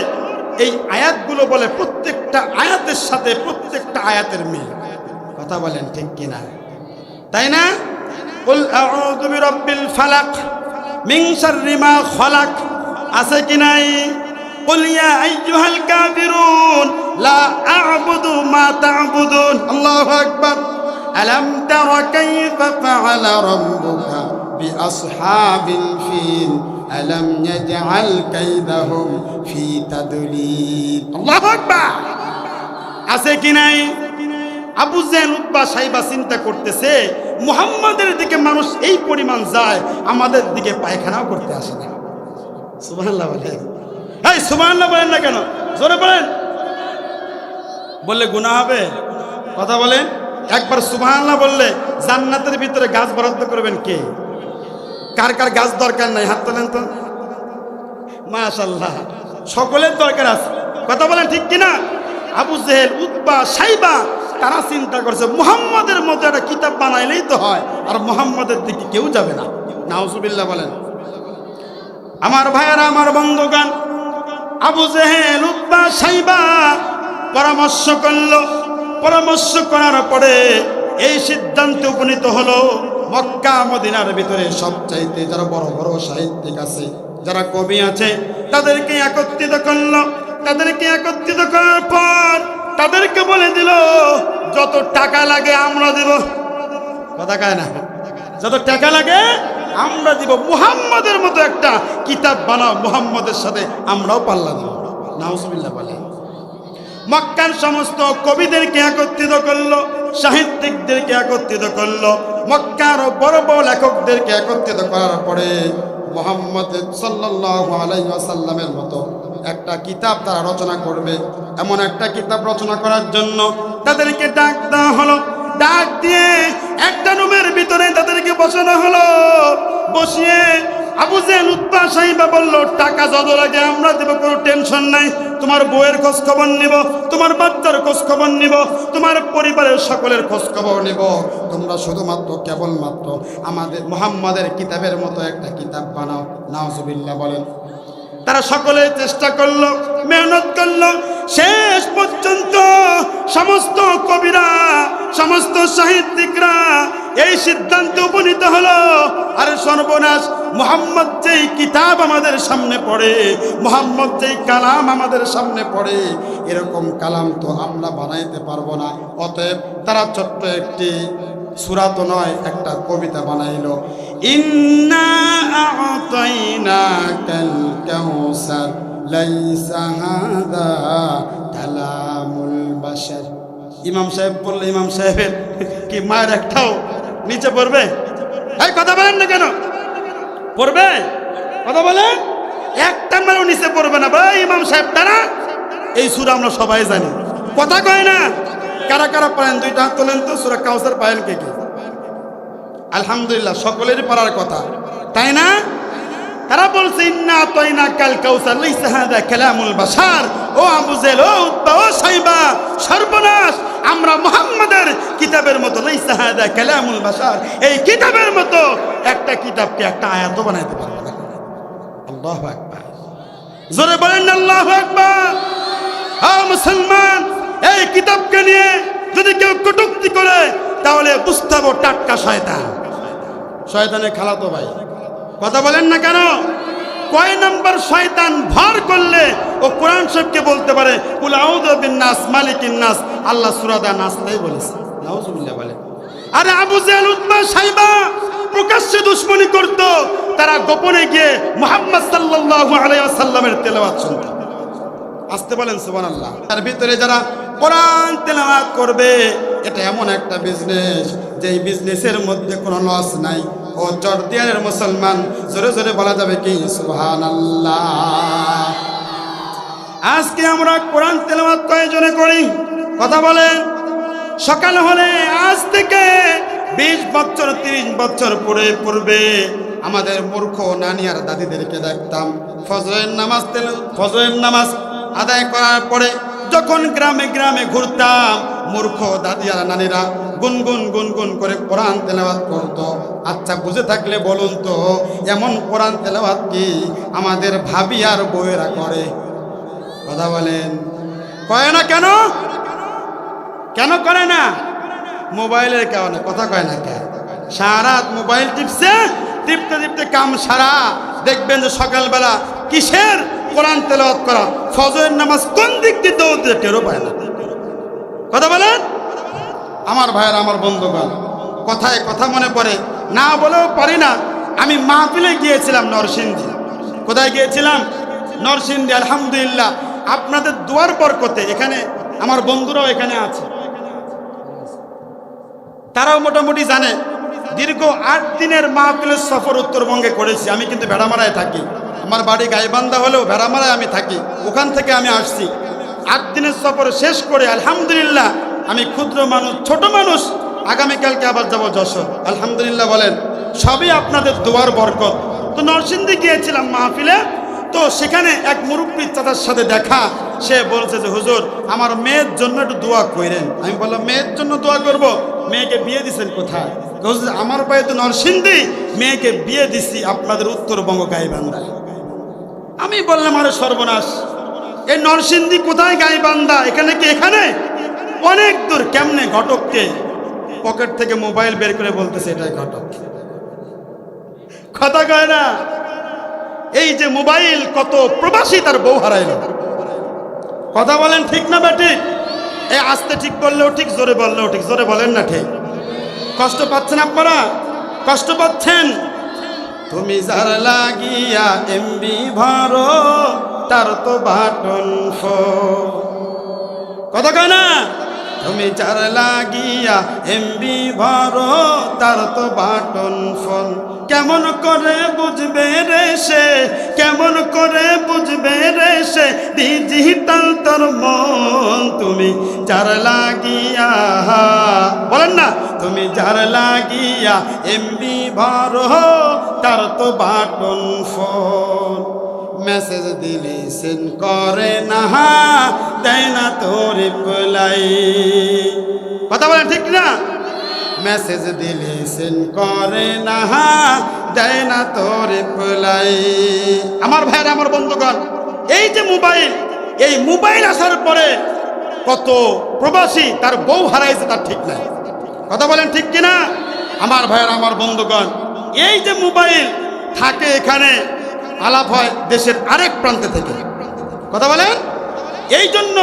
এই আয়াতগুলো বলে, প্রত্যেকটা আয়াতের সাথে প্রত্যেকটা আয়াতের মিল। কথা বলেন ঠিক কিনা? তাই না? কুল আউযু বিরাব্বিল ফালাক মিন শাররি মা খালাক আছে কি নাই? কুল ইয়া আইয়ুহাল কাফিরুন লা আ'বুদু মা তা'বুদুন। আল্লাহু আকবার। আলাম তারা কাইফা ফাআলা রাব্বুকা বিআসহাবিল ফিল আলাম ইয়াজআল কাইদাহুম ফি তাদলিল। আল্লাহু আকবার। আছে কি নাই? আবু জেহেল, উতবা, সাইবা চিন্তা করতেছে, মুহাম্মাদের দিকে মানুষ এই পরিমাণ যায়, আমাদের দিকে পায়খানাও করতে আসে না। সুবহানাল্লাহ বলেন। এই সুবহানাল্লাহ বলেন না কেন? জোরে বলেন। বললে গুনাহ হবে? কথা বলেন। একবার সুবহানাল্লাহ বললে জান্নাতের ভিতরে গাছ বরাদ্দ করবেন কে? কার কার গাছ দরকার নাই হাত তোলেন তো। মাশাআল্লাহ, সকলের দরকার আছে। কথা বলেন ঠিক কিনা? আবু জেহেল, উতবা, সাইবা তারা চিন্তা করছে, মুহাম্মাদের মতো একটা কিতাব বানাইলেই তো হয়, আর মুহাম্মাদের দিকে কেউ যাবে না। নাউজুবিল্লাহ বলেন। আমার ভাইয়েরা, আমার বন্ধুগণ, আবু জেহেল, উতবা, সাইবা পরামর্শ করলো। পরামর্শ করার পরে এই সিদ্ধান্তে উপনীত হলো, মক্কা মদিনার ভিতরে সবচাইতে যারা বড় বড় সাহিত্যিক আছে, যারা কবি আছে, তাদেরকে একত্রিত করলো। তাদেরকে একত্রিত করার পর তাদেরকে বলে দিল, যত টাকা লাগে আমরা দেব। কথা কয় না? যত টাকা লাগে আমরা দিব। মুহাম্মাদের মতো একটা কিতাব বানাও, মুহাম্মাদের সাথে আমরাও পাল্লা দেব। নাউজুবিল্লাহ বলে। মক্কার সমস্ত কবিদেরকে একত্রিত করলো, সাহিত্যিকদেরকে একত্রিত করলো, মক্কার বড় বড় লেখকদেরকে একত্রিত করার পরে মুহাম্মদ সাল্লাল্লাহু আলাইহি ওয়াসাল্লামের মতো একটা কিতাব তারা রচনা করবে, এমন একটা কিতাব রচনা করার জন্য তাদেরকে ডাক দেওয়া হলো। ডাক দিয়ে একটা রুমের ভিতরে তাদেরকে বসানো হলো। বসিয়ে আবু জেহেল উতবা সাইবা বলল, টাকা যত লাগে আমরা দেব, কোনো টেনশন নাই। তোমার বউয়ের খোঁজ খবর নিব, তোমার বাচ্চার খোঁজ খবর নিব, তোমার পরিবারের সকলের খোঁজ খবর নিব। তোমরা শুধুমাত্র কেবলমাত্র আমাদের মুহাম্মাদের কিতাবের মতো একটা কিতাব বানাও। নাউজুবিল্লাহ বলেন। তারা সকলে চেষ্টা করলো, মেহনত করলো, শেষ পর্যন্ত সমস্ত কবিরা, সমস্ত সাহিত্যিকরা এই সিদ্ধান্তে উপনীত হলো, আরে সর্বনাশ, মুহাম্মদ যেই কিতাব আমাদের সামনে পড়ে, মুহাম্মদ যেই কালাম আমাদের সামনে পড়ে, এরকম কালাম তো আমরা বানাইতে পারবো না। অতএব তারা ছোট্ট একটি সূরা তো নয়, একটা কবিতা বানাইলো। ইন্না আ'তাইনাকাল কাউসার লাইসা হাযা কালামুল বাশার। ইমাম সাহেব বললে, ইমাম সাহেবের কি মায়ের একটাও নিচে পড়বে? এই কথা বলেন না কেন? পড়বে? কথা বলেন, একটা মারও নিচে পড়বে না। ভাই ইমাম সাহেব তারা এই সূরা আমরা সবাই জানি, কথা কয় না। কারা কারা পারেন দুইটা হাত তোলেন তো। সূরা কাউসার পারেন কে কে? আলহামদুলিল্লাহ, সকলেরই পারার কথা, তাই না? তারা বলছে ইন্না আ'তাইনাকাল কাউসার লাইসা হাযা কালামুল বাশার। ও আবু জেহেল, ও উতবা, ও সাইবা, সর্বনাশ, আমরা মুহাম্মাদের কিতাবের মতো, লাইসা হাযা কালামুল বাশার, এই কিতাবের মতো একটা কিতাবকে একটা আয়াত বানাইতে পারবো না। আল্লাহু আকবার, জোরে বলেন না আল্লাহু আকবার। হ্যাঁ মুসলমান, এই কিতাবকে নিয়ে যদি কেউ কটূক্তি করে তাহলে বুঝতে হবে টাটকা শয়তান, শয়তানের খালাতো ভাই। কথা বলেন না কেন? কয় নাম্বার শয়তান ভর করলে ও কোরআন শরীফকে বলতে পারে কুল আউযু বিন্নাস মালিকিন নাস। আল্লাহ সূরা নাস তাই বলেছে। নাউজুবিল্লাহ বলে। আরে আবু জেহেল, উতবা, সাইবা প্রকাশ্যে দুশমনি করত, তারা গোপনে গিয়ে মুহাম্মদ সাল্লাল্লাহু আলাইহি ওয়াসাল্লামের তেলাওয়াত শুনত। আসতে বলেন সুবহানাল্লাহ। তার ভিতরে যারা কোরআন তেলাওয়াত করবে, এটা এমন একটা বিজনেস যেই বিজনেসের মধ্যে কোনো লস নাই। ও জর্দিয়ানের মুসলমান, জোরে জোরে বলা যাবে কি সুবহানাল্লাহ। আজকে আমরা কোরআন তেলাওয়াত কয়জনে করি? কথা বলেন। সকাল হলে আজ থেকে 20 বছর 30 বছর পূর্বে আমাদের মূর্খ নানি আর দাদিদেরকে দেখতাম ফজরের নামাজ আদায় করার পরে যখন গ্রামে গ্রামে ঘুরতাম, মূর্খ দাদি আর নানিরা গুনগুন গুনগুন করে কোরআন তেলাওয়াত করতো। আচ্ছা, বুঝে থাকলে বলুন তো, এমন কোরআন তেলাওয়াত কি আমাদের ভাবি আর বউয়েরা করে? কথা বলেন। কয় না কেন? কেন করে না? মোবাইলের কারণে। কথা কয় না কেন? সারা রাত মোবাইল টিপছে, টিপতে টিপতে কাম সারা। দেখবেন যে সকালবেলা কিসের কোরআন তেলাওয়াত করা, ফজরের নামাজ কোন দিক দিয়ে দৌড়তে টেরও পায় না। কথা বলেন। আমার ভাইয়ের, আমার বন্ধুগণ, কথায় কথা মনে পড়ে, না বলেও পারি না। আমি মাহফিলে গিয়েছিলাম নরসিংদী। কোথায় গিয়েছিলাম? নরসিংদী। আলহামদুলিল্লাহ, আপনাদের দুয়ার বরকতে এখানে আমার বন্ধুরাও এখানে আছে, তারাও মোটামুটি জানে। দীর্ঘ 8 দিনের মাহফিলের সফর উত্তরবঙ্গে করেছি। আমি কিন্তু ভেড়ামারায় থাকি, আমার বাড়ি গাইবান্ধা হলেও ভেড়ামারায় আমি থাকি, ওখান থেকে আমি আসছি। 8 দিনের সফর শেষ করে আলহামদুলিল্লাহ, আমি ক্ষুদ্র মানুষ, ছোট মানুষ, আগামীকালকে আবার যাব যশোর। আলহামদুলিল্লাহ বলেন, সবই আপনাদের দোয়ার বরকত। তো নরসিংদী গিয়েছিলাম মাহফিলে। তো সেখানে এক মুরব্বী চাচার সাথে দেখা। সে বলছে যে হুজুর, আমার মেয়ের জন্য একটু দোয়া করেন। আমি বললাম, মেয়ের জন্য দোয়া করব? মেয়েকে বিয়ে দিয়েছেন কোথায়? হুজুর, আমার বাড়ি তো নরসিংদী, মেয়েকে বিয়ে দিছি আপনাদের উত্তরবঙ্গ গাইবান্ধায়। আমি বললাম, আরে সর্বনাশ, এই নরসিংদী কোথায় গাইবান্ধা? এখানে কি? এখানে অনেক দূর। কেমনে? ঘটককে পকেট থেকে মোবাইল বের করে বলতেছে এটাই ঘটক। কথা কয় না? এই যে মোবাইল, কত প্রবাসী তার বউ হারাইল। কথা বলেন, ঠিক না বেটি? এই আস্তে ঠিক বললেও ঠিক, জোরে বললেও ঠিক। জোরে বলেন না ঠিক? কষ্ট পাচ্ছেন আপনারা? কষ্ট পাচ্ছেন? তুমি যার লাগিয়া এমবি ভরো, তার তো বাটন ফো। কথা কয় না? তুমি যার লাগিয়া এমবি ভরো তার তো বাটন ফোন। কেমন করে বুঝবে রে সে, কেমন করে বুঝবে রে সে ডিজিটাল তোর মন। তুমি যার লাগিয়া, বলেন না, তুমি যার লাগিয়া এমবি ভরো তার তো বাটন ফোন। মেসেজ দিলি সেন্ড করে না, দেয় না তোর রিপ্লাই। কথা বলেন ঠিক না? মেসেজ দিলি সেন্ড করে না, দেয় না তোর রিপ্লাই। আমার ভাইরা, আমার বন্ধুগণ, এই যে মোবাইল, এই মোবাইল আসার পরে কত প্রবাসী তার বউ হারাইছে তার ঠিক নাই। কথা বলেন ঠিক কিনা? আমার ভাইরা, আমার বন্ধুগণ, এই যে মোবাইল থাকে, এখানে আলাপ হয় দেশের আরেক প্রান্তে থেকে। কথা বলেন। এই জন্য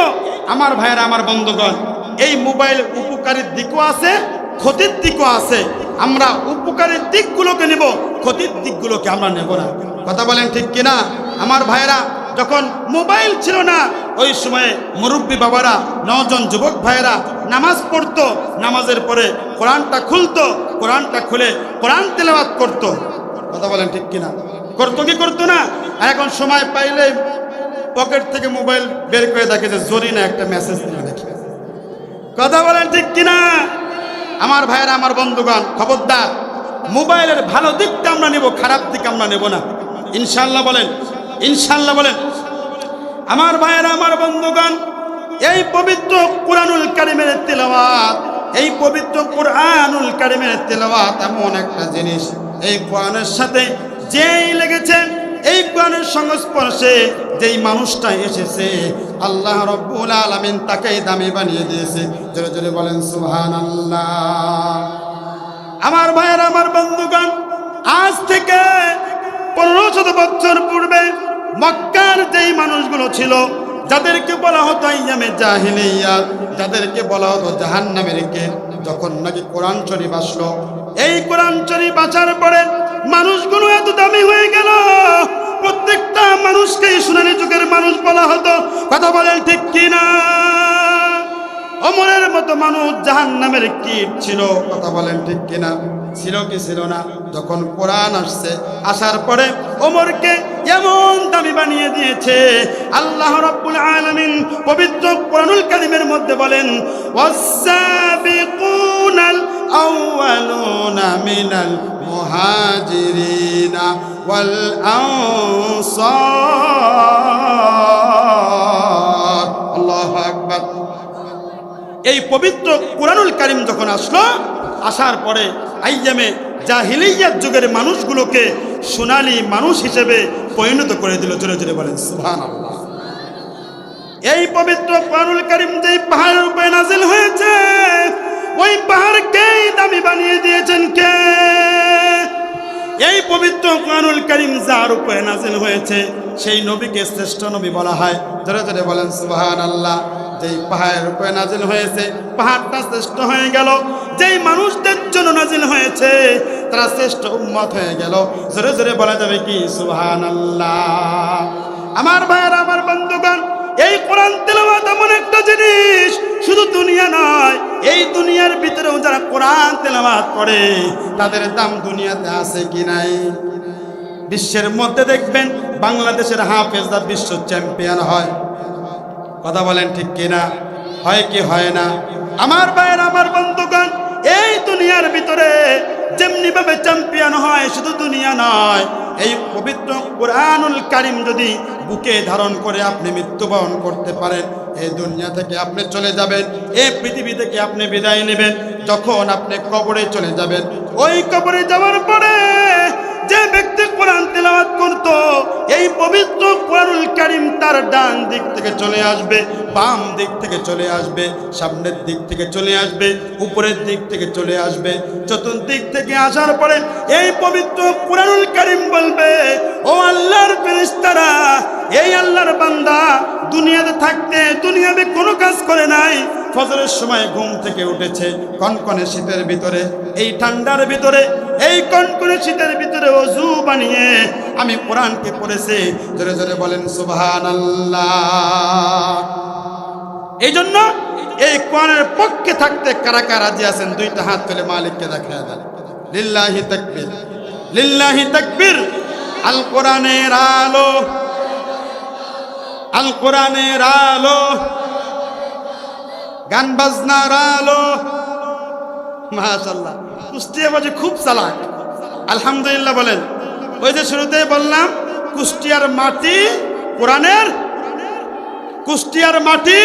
আমার ভাইয়েরা, আমার বন্ধুগণ, এই মোবাইল উপকারীর দিকও আছে, ক্ষতির দিকও আছে। আমরা উপকারীর দিকগুলোকে নেব, ক্ষতির দিকগুলোকে আমরা নেব না। কথা বলেন ঠিক কিনা? আমার ভাইয়েরা, যখন মোবাইল ছিল না, ওই সময়ে মুরব্বী বাবারা, 9 জন যুবক ভাইয়েরা নামাজ পড়তো, নামাজের পরে কোরআনটা খুলতো, কোরআনটা খুলে কোরআন তেলাওয়াত করতো। কথা বলেন ঠিক কিনা? করতো কি করতো না? আর এখন সময় পাইলে পকেট থেকে মোবাইল বের করে দেখে যে জরিনা একটা মেসেজ দিল দেখি। কথা বলেন ঠিক কিনা? আমার ভাইয়েরা, আমার বন্ধুগণ, খবরদার, মোবাইলের ভালো দিকটা আমরা নেব, খারাপ দিক আমরা নেব না। ইনশাল্লাহ বলেন, ইনশাল্লাহ বলেন। আমার ভাইয়েরা, আমার বন্ধুগণ, এই পবিত্র কুরআনুল কারীমের তেলাওয়াত, এই পবিত্র কুরআনুল কারীমের তেলাওয়াত এমন একটা জিনিস, এই কোরআনের সাথে যেই লেগেছে, এই কোরআনের সংস্পর্শে যেই মানুষটা এসেছে, আল্লাহ রাব্বুল আলামিন তাকেই দামি বানিয়ে দিয়েছে। জোরে জোরে বলেন সুবহানাল্লাহ। আমার ভাইয়েরা, আমার বন্ধুগণ, আজ থেকে 1500 বছর পূর্বে মক্কার যেই মানুষগুলো ছিল, যাদেরকে বলা হতো আইয়ামে জাহিলিয়া, যাদেরকে বলা হতো জাহান্নামের গেট, যখন নাকি কোরআন শরীফ আসলো, এই কোরআন শরীফ আসার পরে মানুষগুলো এত দামি হয়ে গেল, প্রত্যেকটা মানুষকে সোনালী যুগের মানুষ বলা হতো। কথা বলেন ঠিক কিনা? ওমরের মতো মানুষ জাহান্নামের কীট ছিল। কথা বলেন ঠিক কিনা? ছিল কি ছিল না? যখন কোরআন আসছে, আসার পরে ওমরকে এমন দামি বানিয়ে দিয়েছে, আল্লাহ রাব্বুল আলামিন পবিত্র কোরআনুল কারীমের মধ্যে বলেন, ওয়াস-সাবিকুনাল আউয়ালুনা মিনাল মুহাজিরিনা ওয়াল আনসার। আল্লাহু আকবার। এই পবিত্র কুরআনুল কারীম যখন আসলো, আসার পরে আইয়ামে জাহিলিয়াত যুগের মানুষগুলোকে সোনালী মানুষ হিসেবে পরিণত করে দিল। জোরে জোরে বলেন সুবহানাল্লাহ। এই পবিত্র কুরআনুল কারীম যেই পাহাড়ের উপরে নাজিল হয়েছে, ওই পাহাড়কেই দামি বানিয়ে দিয়েছেন কে? এই পবিত্র কুরআনুল কারীম যার উপরে নাজিল হয়েছে, সেই নবীকে শ্রেষ্ঠ নবী বলা হয়। জোরে জোরে বলেন সুবহানাল্লাহ। যেই পাহাড়ের উপরে নাজিল হয়েছে, পাহাড়টা শ্রেষ্ঠ হয়ে গেল। যেই মানুষদের জন্য নাজিল হয়েছে, তারা শ্রেষ্ঠ উম্মত হয়ে গেল। জোরে জোরে বলা যাবে কি সুবহানাল্লাহ। আমার ভাইয়েরা, আমার বন্ধুগণ, এই কোরআন তেলাওয়াত এমন একটা জিনিস, শুধু দুনিয়া নয়, এই দুনিয়ার ভিতরেও যারা কোরআন তেলাওয়াত করে, তাদের দাম দুনিয়াতে আছে কি নাই? বিশ্বের মধ্যে দেখবেন বাংলাদেশের হাফেজরা বিশ্ব চ্যাম্পিয়ন হয়। কথা বলেন ঠিক কিনা? হয় কি হয় না? আমার ভাইয়েরা, আমার বন্ধুগণ, এই দুনিয়ার ভিতরে যেমনি ভাবে চ্যাম্পিয়ন হয়, শুধু দুনিয়া নয়, এই পবিত্র কুরআনুল কারীম যদি বুকে ধারণ করে আপনি মৃত্যুবরণ করতে পারেন, এই দুনিয়া থেকে আপনি চলে যাবেন, এই পৃথিবী থেকে আপনি বিদায় নেবেন। যখন আপনি কবরে চলে যাবেন, ওই কবরে যাওয়ার পরে যে ব্যক্তি কোরআন তেলাওয়াত করত, এই পবিত্র কোরআনুল কারীম তার ডান দিক থেকে চলে আসবে, বাম দিক থেকে চলে আসবে, সামনের দিক থেকে চলে আসবে, উপরের দিক থেকে চলে আসবে, চতুর্দিক থেকে আসার পরে এই পবিত্র কোরআনুল কারীম বলবে, ও আল্লাহর ফেরেশতারা, এই আল্লাহর বান্দা দুনিয়াতে থাকতে দুনিয়াতে কোনো কাজ করে নাই, ফজরের সময় ঘুম থেকে উঠেছে, কনকনে শীতের ভিতরে, এই ঠান্ডার ভিতরে, এই কনকনে শীতের ভিতরে ওযু বানিয়ে আমি কোরআনকে পড়েছে। জোরে জোরে বলেন সুবহানাল্লাহ। এই জন্য এই কোরআনের পক্ষে থাকতে কারা কারা রাজি আছেন দুইটা হাত তুলে মালিককে দেখায় দেন। লিল্লাহি তাকবীর, লিল্লাহি তাকবীর। আল কোরআনের আলো, আল কোরআনের আলো, গান বাজনার আলো। মাশাআল্লাহ, কুষ্টিয়া বাজে খুব চালাক। আলহামদুলিল্লাহ বলেন। ওই যে শুরুতেই বললাম কুষ্টিয়ার মাটি কোরআনের, কুষ্টিয়ার মাটি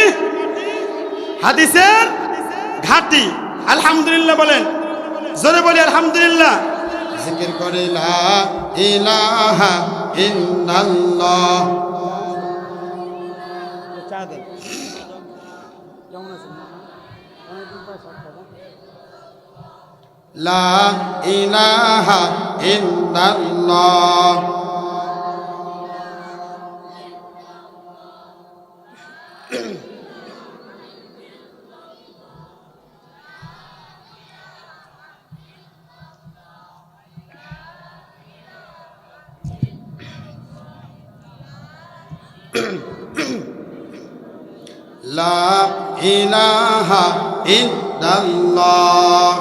হাদিসের ঘাটি। আলহামদুলিল্লাহ বলেন, জোরে বলি আলহামদুলিল্লাহ। জিকির করে লা ইলাহা ইল্লাল্লাহ। লা ইলাহা ইল্লাল্লাহ। লা ইলাহা ইল্লাল্লাহ।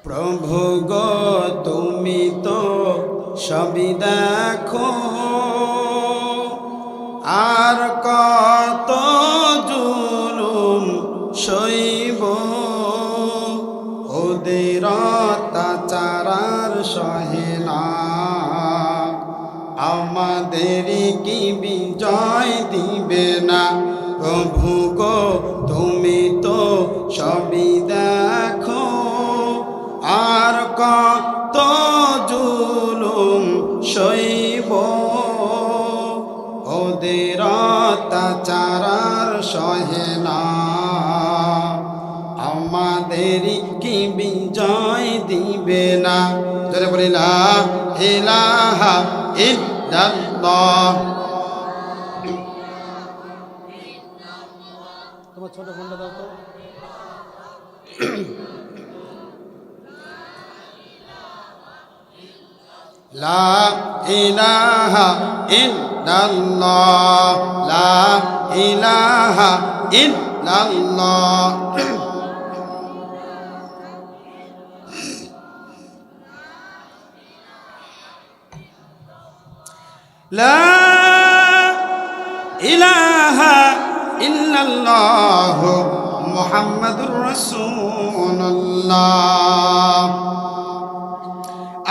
প্রভু গো তুমি তো সবই দেখো, আর কত জুলুম সইব, ওদের অত্যাচার সহে না, আমাদের কি বিজয় দিবে না। প্রভু গো তুমি তো সবই দেখো, আর কত জুলুম সইব, ওদের অত্যাচার সহে না, আমাদের কি বিজয় দিবে না। জোরে বলি লা ইলাহা ইল্লাল্লাহ। তোমার ছোট ফোনটা দাও তো। লা ইলাহা ইল্লাল্লাহ, লা ইলাহা ইল্লাল্লাহ। লা ইলাহা ইল্লাল্লাহ মুহাম্মাদুর রাসূলুল্লাহ।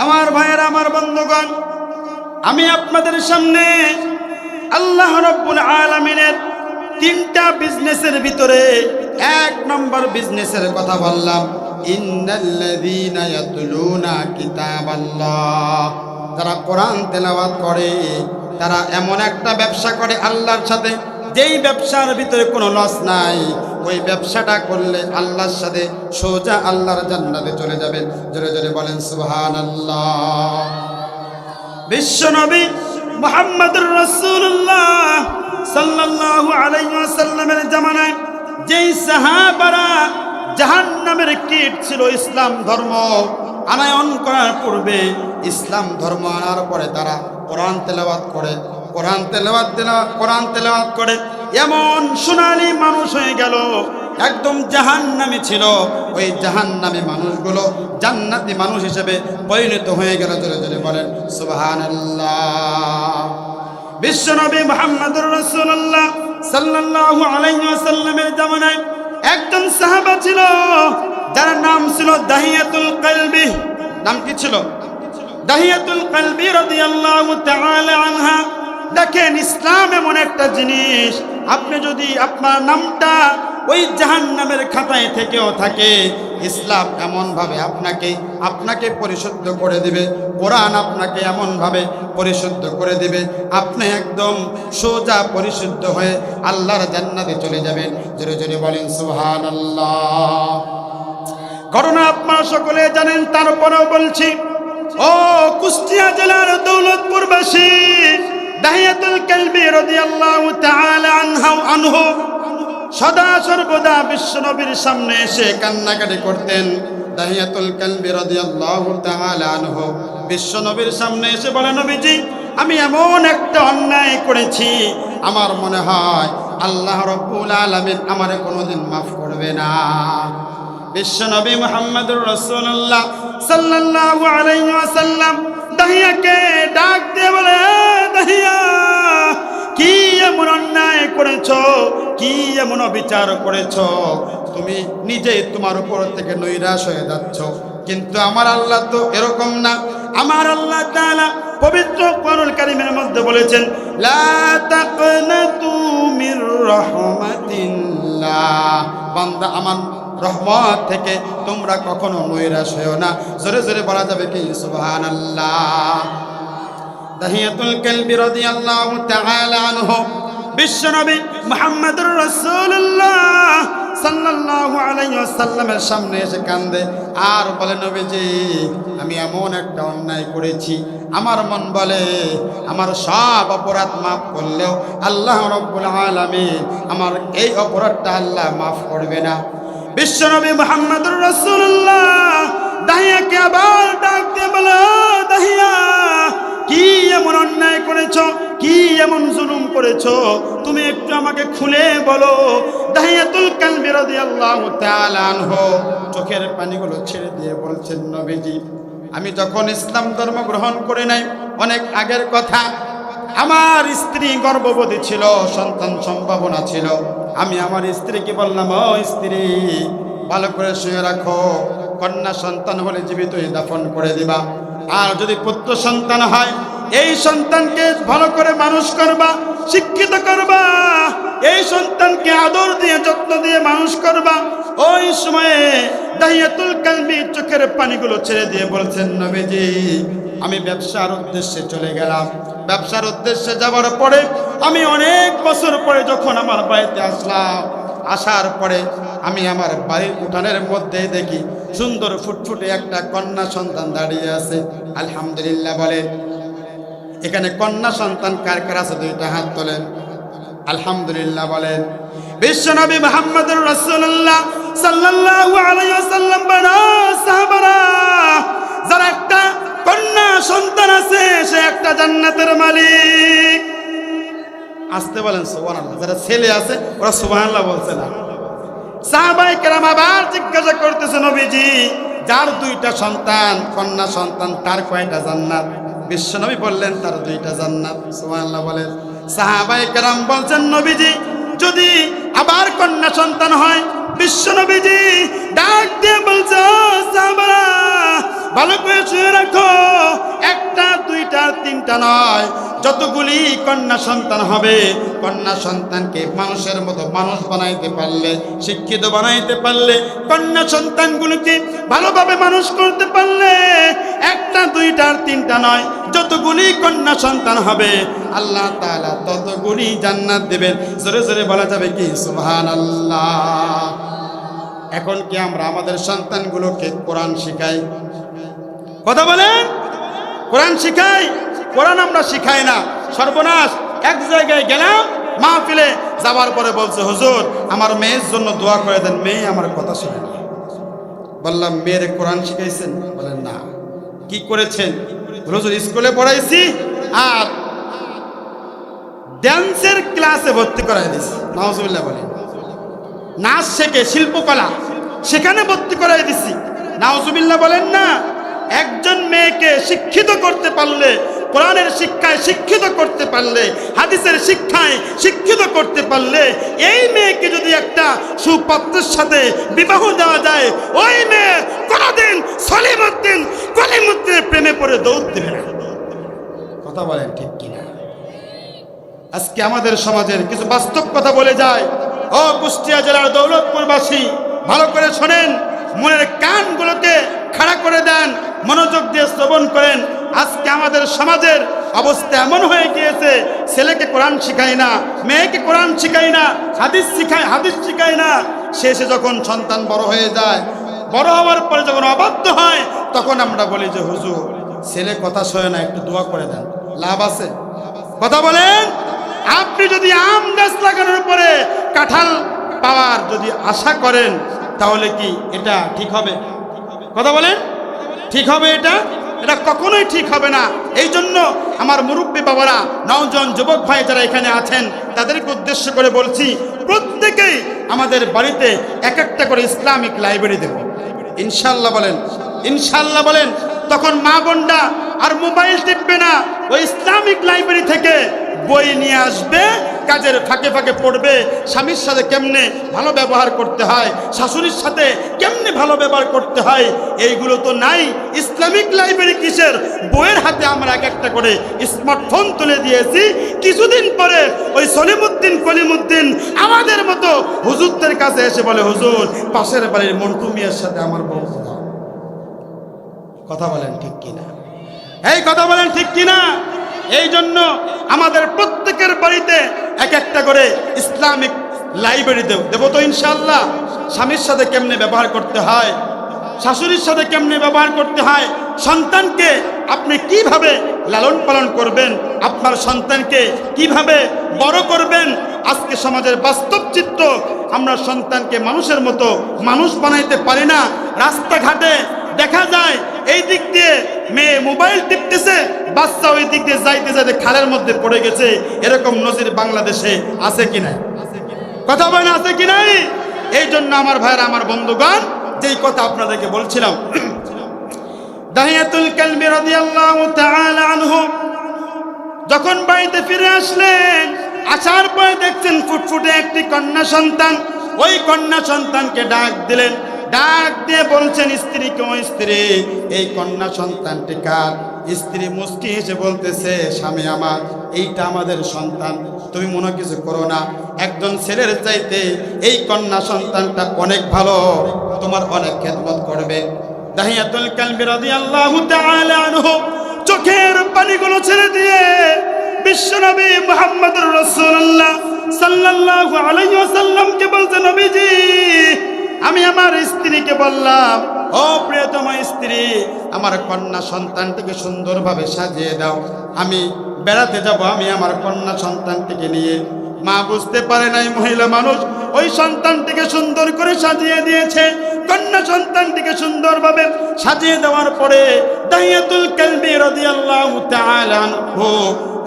আমার ভাইয়েরা, আমার বন্ধুগণ, আমি আপনাদের সামনে আল্লাহ রাব্বুল আলামিনের তিনটা বিজনেসের ভিতরে এক নম্বর বিজনেসের কথা বললাম। ইন্নাল্লাযীনা ইয়াতলুনা কিতাবাল্লাহ, যারা কোরআন তেলাওয়াত করে তারা এমন একটা ব্যবসা করে আল্লাহর সাথে, যেই ব্যবসার ভিতরে কোনো লস নাই। ওই ব্যবসাটা করলে আল্লাহর সাথে সোজা আল্লাহর জান্নাতে চলে যাবেন। জোরে জোরে বলেন সুবহানাল্লাহ। বিশ্বনবী মুহাম্মদুর রাসূলুল্লাহ সাল্লাল্লাহু আলাইহি ওয়াসাল্লামের জামানায় যেই সাহাবারা জাহান্নামের কীট ছিল ইসলাম ধর্ম আনয়ন করার পূর্বে, ইসলাম ধর্ম আনার পরে তারা কোরআন তেলাওয়াত করে, কোরআন তেলাওয়াত করে এমন সোনালী মানুষ হয়ে গেল, একদম জাহান্নামী ছিল। ওই জাহান্নামী মানুষগুলো জান্নাতি মানুষ হিসেবে পরিণত হয়ে গেল। জোরে জোরে বলেন সুবহানাল্লাহ। বিশ্বনবী মুহাম্মদুর রাসূলুল্লাহ সাল্লাল্লাহু আলাইহি ওয়াসাল্লামের জামানায় একজন সাহাবা ছিল যার নাম ছিল দাহিয়াতুল কলবি। নাম কি ছিল? দাহিয়াতুল কলবি রাদিয়াল্লাহু তাআলা আনহা। দেখেন, ইসলাম এমন একটা জিনিস, আপনি যদি আপনার নামটা ওই জাহান্নামের খাতায় থেকেও থাকে, ইসলাম এমনভাবে আপনাকে পরিশুদ্ধ করে দিবে, কোরআন আপনাকে এমনভাবে পরিশুদ্ধ করে দিবে, আপনি একদম সোজা পরিশুদ্ধ হয়ে আল্লাহর জান্নাতে চলে যাবেন। জোরে জোরে বলেন সুবহানাল্লাহ। ঘটনা আপনারা সকলে জানেন, তারপরেও বলছি। ও কুষ্টিয়া জেলার দৌলতপুরবাসী দাহিয়াতুল কলবি রাদিয়াল্লাহু তাআলা আনহু সদা সর্বদা বিশ্বনবীর সামনে এসে কান্নাকাটি করতেন। দাহিয়াতুল কালবি রাদিয়াল্লাহু তাআলা আনহু বিশ্ব নবীর সামনে এসে বলে, নবীজি আমি এমন একটা অন্যায় করেছি, আমার মনে হয় আল্লাহ রাব্বুল আলামিন আমারে কোনোদিন মাফ করবে না। বিশ্ব নবী মুহাম্মদুর রাসূলুল্লাহ সাল্লাল্লাহু আলাইহি ওয়াসাল্লাম দাহিয়াকে ডাক দিয়ে বলে, দাহিয়া কি এমন অন্যায় করেছো, কি এমন অবিচার করেছো, তুমি নিজেই তোমার উপর থেকে নৈরাশ হয়ে যাচ্ছ, কিন্তু আমার আল্লাহ তো এরকম না। আমার আল্লাহ তাআলা পবিত্র কোরআনুল কারীমের মধ্যে বলেছেন, লা তাকনাতু মির রাহমাতিল্লাহ, বান্দা আমার রহমত থেকে তোমরা কখনো নৈরাশ হও না। জোরে জোরে বলা যাবে কি সুবহানাল্লাহ। দাহিয়াতুল কালবি রাদিয়াল্লাহু তাআলা আনহু বিশ্বনবী মুহাম্মদুর রাসূলুল্লাহ সাল্লাল্লাহু আলাইহি ওয়াসাল্লামের সামনে এসে কান্দে আর বলে, নবীজি আমি এমন একটা অন্যায় করেছি, আমার মন বলে আমার সব অপরাধ মাফ করলেও আল্লাহ রাব্বুল আলামিন আমার এই অপরাধটা আল্লাহ মাফ করবে না। বিশ্বনবী মুহাম্মদুর রাসূলুল্লাহ দাহিয়াকে আবার ডাক দিয়ে বলে, দাহিয়া কি এমন অন্যায় করেছো, কি এমন জুলুম করেছো, তুমি একটু আমাকে খুলে বলো। দাহিয়াতুল কালবি রাদিয়াল্লাহু তাআলা আনহু চোখের পানিগুলো ছেড়ে দিয়ে বলছেন, নবীজি আমি যখন ইসলাম ধর্ম গ্রহণ করে নাই অনেক আগের কথা, আমার স্ত্রী গর্ভবতী ছিল, সন্তান সম্ভাবনা ছিল। আমি আমার স্ত্রীকে বললাম, ও স্ত্রী ভালো করে শুয়ে রাখো, কন্যা সন্তান হলে জীবিতই দাফন করে দিবা, আর যদি পুত্র সন্তান হয় এই সন্তানকে ভালো করে মানুষ করবা, শিক্ষিত করবা, এই সন্তানকে আদর দিয়ে যত্ন দিয়ে মানুষ করবা। ওই সময়ে দাহিয়াতুল কালবি চোখের পানিগুলো ছেড়ে দিয়ে বলছেন, নবীজি আমি ব্যবসার উদ্দেশ্যে চলে গেলাম, ব্যবসার উদ্দেশ্যে যাওয়ার পরে আমি অনেক বছর পরে যখন আমার বাড়িতে আসলাম, আসার পরে আমি আমার বাড়ির উঠানের মধ্যে দেখি সুন্দর ফুটফুটে একটা কন্যা সন্তান দাঁড়িয়ে আছে। আলহামদুলিল্লাহ বলে, এখানে কন্যা সন্তান কার কার আছে দুইটা হাত তোলেন, আলহামদুলিল্লাহ বলেন। বিশ্বনবী মুহাম্মদুর রাসূলুল্লাহ সাল্লাল্লাহু আলাইহি ওয়াসাল্লাম বলেন, সাহাবারা যারা একটা কন্যা সন্তান আছে সে একটা জান্নাতের মালিক। আসতে বলেন সুবহানাল্লাহ। যারা ছেলে আছে ওরা সুবহানাল্লাহ বলছে না। সাহাবায়ে কেরাম আবার জিজ্ঞাসা করতেছে, নবীজি যার দুইটা সন্তান কন্যা সন্তান তার কয়টা জান্নাত? বিশ্বনবী বললেন তার দুইটা জান্নাত। সুবহানাল্লাহ বলেন। সাহাবায়ে কেরাম বলছেন, নবীজি যদি আবার কন্যা সন্তান হয়? বিশ্বনবীজি ডাক দিয়ে বলছে, ও সাহাবারা ভালো করে শুনে রাখো, একটা দুইটা তিনটা নয়, যতগুলি কন্যা সন্তান হবে, কন্যা সন্তানকে মানুষের মতো মানুষ বানাইতে পারলে, শিক্ষিত বানাইতে পারলে, কন্যা সন্তানগুলোকে ভালোভাবে মানুষ করতে পারলে, একটা দুইটা আর তিনটা নয়, যতগুলি কন্যা সন্তান হবে আল্লাহ তাআলা ততগুলি জান্নাত দেবেন। জোরে জোরে বলা যাবে কি সুবহানাল্লাহ। এখন কি আমরা আমাদের সন্তানগুলোকে কোরআন শিখাই? কথা বলেন, কোরআন শিখাই? কোরআন আমরা শিখাই না। সর্বনাশ, এক জায়গায় গেলাম মাহফিলে, যাওয়ার পরে বলছে, হুজুর আমার মেয়ের জন্য দোয়া করে দেন, মেয়ে আমার কথা শোনে না। বললাম, মেয়ের কোরআন শিখাইছেন? বলেন না। কি করেছেন? হুজুর স্কুলে পড়াইছি আর ড্যান্সের ক্লাসে ভর্তি করাই দিছি। নাউজুবিল্লাহ বলেন। নাচ শেখে, শিল্পকলা, সেখানে ভর্তি করাই দিছি। নাউজুবিল্লাহ বলেন না। একজন মেয়েকে শিক্ষিত করতে পারলে, কোরআনের শিক্ষায় শিক্ষিত করতে পারলে, হাদিসের শিক্ষায় শিক্ষিত করতে পারলে, এই মেয়েকে যদি একটা সুপাত্রের সাথে বিবাহ দেওয়া যায়, ওই মেয়ে কোনদিন সলিমুদ্দিন কলিমুদ্দিনের প্রেমে পড়ে দৌড় দেবে না। কথা বলেন ঠিক কিনা? আজকে আমাদের সমাজের কিছু বাস্তব কথা বলে যায়। ও কুষ্টিয়া জেলার দৌলতপুরবাসী, ভালো করে শোনেন, মনের কানগুলোকে খাড়া করে দেন, মনোযোগ দিয়ে শ্রবণ করেন। আজকে আমাদের সমাজের অবস্থা এমন হয়ে গিয়েছে, ছেলেকে কোরআন শিখায় না, মেয়েকে কোরআন শিখায় না, হাদিস শিখায় না। শেষে যখন সন্তান বড় হয়ে যায়, বড় হওয়ার পরে যখন অবাধ্য হয়, তখন আমরা বলি যে হুজুর ছেলে কথা শোনে না, একটু দোয়া করে দেন। লাভ আছে? কথা বলেন। আপনি যদি আম গাছ লাগানোর পরে কাঁঠাল পাওয়ার যদি আশা করেন, তাহলে কি এটা ঠিক হবে? কথা বলেন, ঠিক হবে এটা? এটা কখনোই ঠিক হবে না। এই জন্য আমার মুরব্বী বাবারা, নওজোয়ান যুবক ভাই যারা এখানে আছেন, তাদেরকে উদ্দেশ্য করে বলছি, প্রত্যেকেই আমাদের বাড়িতে এক একটা করে ইসলামিক লাইব্রেরি দেব ইনশাল্লাহ। বলেন ইনশাল্লাহ বলেন। তখন মা বোনরা আর মোবাইল টিপবে না, ওই ইসলামিক লাইব্রেরি থেকে বই নিয়ে আসবে, কাজের ফাঁকে ফাঁকে পড়বে, স্বামীর সাথে কেমনে ভালো ব্যবহার করতে হয়, শাশুড়ির সাথে কেমনে ভালো ব্যবহার করতে হয়, এইগুলো তো নাই। ইসলামিক লাইব্রেরি কিসের? বইয়ের হাতে আমরা এক একটা করে স্মার্টফোন তুলে দিয়েছি। কিছুদিন পরে ওই সলিমুদ্দিন কলিমুদ্দিন আমাদের মতো হুজুরদের কাছে এসে বলে, হুজুর পাশের বাড়ির মন্টু মিয়ার সাথে আমার বউ। কথা বলেন ঠিক কিনা? এই কথা বলেন ঠিক কিনা? এই জন্য আমাদের প্রত্যেকের বাড়িতে এক একটা করে ইসলামিক লাইব্রেরি দেব তো ইনশাআল্লাহ। স্বামীর সাথে কেমনে ব্যবহার করতে হয়, শাশুড়ির সাথে কেমনে ব্যবহার করতে হয়, সন্তানকে আপনি কিভাবে লালন পালন করবেন, আপনার সন্তানকে কিভাবে বড় করবেন। আজকে সমাজের বাস্তব চিত্র, আমরা সন্তানকে মানুষের মতো মানুষ বানাইতে পারি না। রাস্তাঘাটে দেখা যায় এই দিক দিয়ে মেয়ে মোবাইল টিপতেছে, বাচ্চা ওই দিক দিয়ে যাইতে যাইতে খালের মধ্যে পড়ে গেছে। এরকম নজির বাংলাদেশে আছে কি নাই? কথা বলেন, আছে কি নাই? এই জন্য আমার ভাইরা, আমার বন্ধুগণ, যেই কথা আপনাদেরকে বলছিলাম, দাহিয়াতুল কালবি রাদিয়াল্লাহু তাআলা আনহু যখন বাড়িতে ফিরে আসলেন, আসার পরে দেখছেন ফুটফুটে একটি কন্যা সন্তান। ওই কন্যা সন্তানকে ডাক দিলেন, ডাক দিয়ে বলছেন স্ত্রীকে, ও স্ত্রী, এই কন্যা সন্তানটি কার? স্ত্রী মুস্কি হেসে বলতেছে, স্বামী আমার, এইটা আমাদের সন্তান, তুমি মনে কিছু করো না। একজন ছেলের চাইতে এই কন্যা সন্তানটা অনেক ভালো, তোমার অনেক খেদমত করবে। দাহিয়াতুল কালবি রাদিয়াল্লাহু তাআলা আনহু চোখের পানিগুলো ছেড়ে দিয়ে বিশ্বনবী মুহাম্মদুর রাসূলুল্লাহ সাল্লাল্লাহু আলাইহি ওয়াসাল্লামকে বলছেন, নবীজি, আমি আমার স্ত্রীকে বললাম, ও প্রিয়তমা স্ত্রী, আমার কন্যা সন্তানটিকে সুন্দরভাবে সাজিয়ে দাও, আমি বেড়াতে যাব, আমি আমার কন্যা সন্তানটিকে নিয়ে। মা বুঝতে পারে নাই মহিলা মানুষ ওই সন্তানটিকে সুন্দর করে সাজিয়ে দিয়েছে। কন্যা সন্তানটিকে সুন্দরভাবে সাজিয়ে দেওয়ার পরে দাহিয়াতুল কালবি রাদিয়াল্লাহু তাআলা আনহু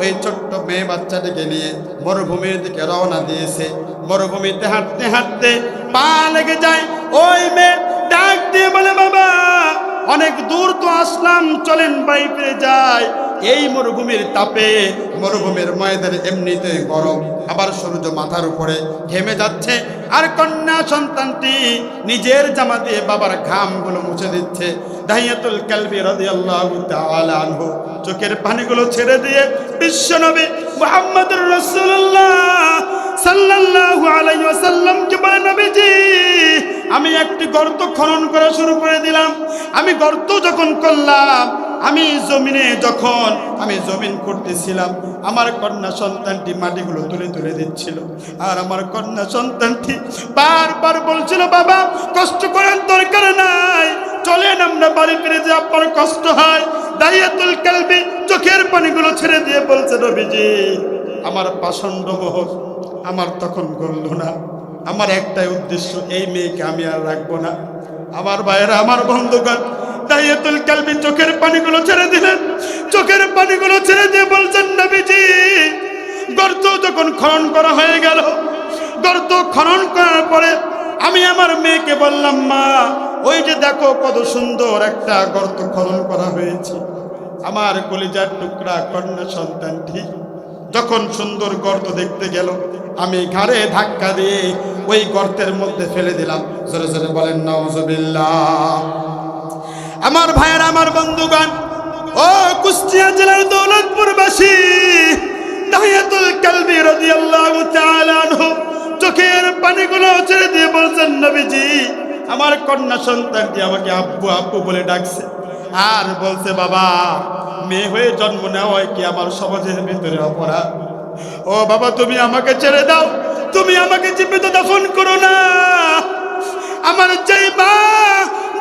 ওই ছোট্ট মেয়ে বাচ্চাটিকে নিয়ে মরুভূমির দিকে রওনা দিয়েছে। মরুভূমিতে হাঁটতে হাঁটতে পা লেগে যায়। ওই মেয়ে ডাক দিয়ে বলে, বাবা, অনেক দূর তো আসলাম, চলেন বাড়ি ফিরে যাই। এই মরুভূমির তাপে, মরুভূমির ময়দানে এমনিতেই গরম, আবার সূর্য মাথার উপরে ঘেমে যাচ্ছে, আর কন্যা সন্তানটি নিজের জামা দিয়ে বাবার ঘামগুলো মুছে দিচ্ছে। দাহিয়াতুল কালবি রাদিয়াল্লাহু তাআলা আনহু চোখের পানিগুলো ছেড়ে দিয়ে বিশ্বনবী মুহাম্মদুর রাসূলুল্লাহ সাল্লাল্লাহু আলাইহি ওয়াসাল্লামকে বলে, নবীজি, আমি একটি গর্ত খনন করা শুরু করে দিলাম। আমি গর্ত যখন করলাম, আমি জমিন করতেছিলাম, আমার কন্যা সন্তানটি মাটিগুলো তুলে তুলে দিচ্ছিল। আর আমার কন্যা সন্তানটি বারবার বলছিল, বাবা, কষ্ট করার দরকার নাই, চলেন আমরা বাড়ি ফিরে যে আপনার কষ্ট হয়। দাহিয়াতুল কালবি চোখের পানিগুলো ছেড়ে দিয়ে বলছে, নবীজি, আমার পাষণ্ড মোহ আমার তখন গলল না। আমার একটাই উদ্দেশ্য, এই মেয়েকে আমি আর রাখবো না। আমার ভাইয়েরা, আমার বন্ধুগণ, দাহিয়াতুল কালবি চোখের পানিগুলো ছেড়ে দিলেন। চোখের পানিগুলো ছেড়ে দিয়ে বলছেন, নবীজি, গর্ত যখন খনন করা হয়ে গেল, গর্ত খনন করার পরে আমি আমার মেয়েকে বললাম, মা, ওই যে দেখো কত সুন্দর একটা গর্ত খনন করা হয়েছে। আমার কলিজার টুকরা কন্যা সন্তানটি যখন সুন্দর গর্ত দেখতে গেল, আমি ঘাড়ে ধাক্কা দিয়ে ওই গর্তের মধ্যে ফেলে দিলাম। জোরে জোরে বলেন নাউজুবিল্লাহ। আমার ভাইয়েরা, আমার বন্ধুগণ, ও কুষ্টিয়া জেলার দৌলতপুরবাসী, দাহিয়াতুল কালবি রাদিয়াল্লাহু তাআলা আনহু চোখের পানিগুলো ছেড়ে দিয়ে বলছেন, নবীজি, আমার কন্যা সন্তানটি আমাকে আব্বু আব্বু বলে ডাকছে, আর বলছে, বাবা, মেয়ে হয়ে জন্ম নেওয়া হয় কি আমার সমাজের ভিতরে অপরাধ? ও বাবা, তুমি আমাকে ছেড়ে দাও, তুমি আমাকে জীবিত দাফন করো না। আমার যেই মা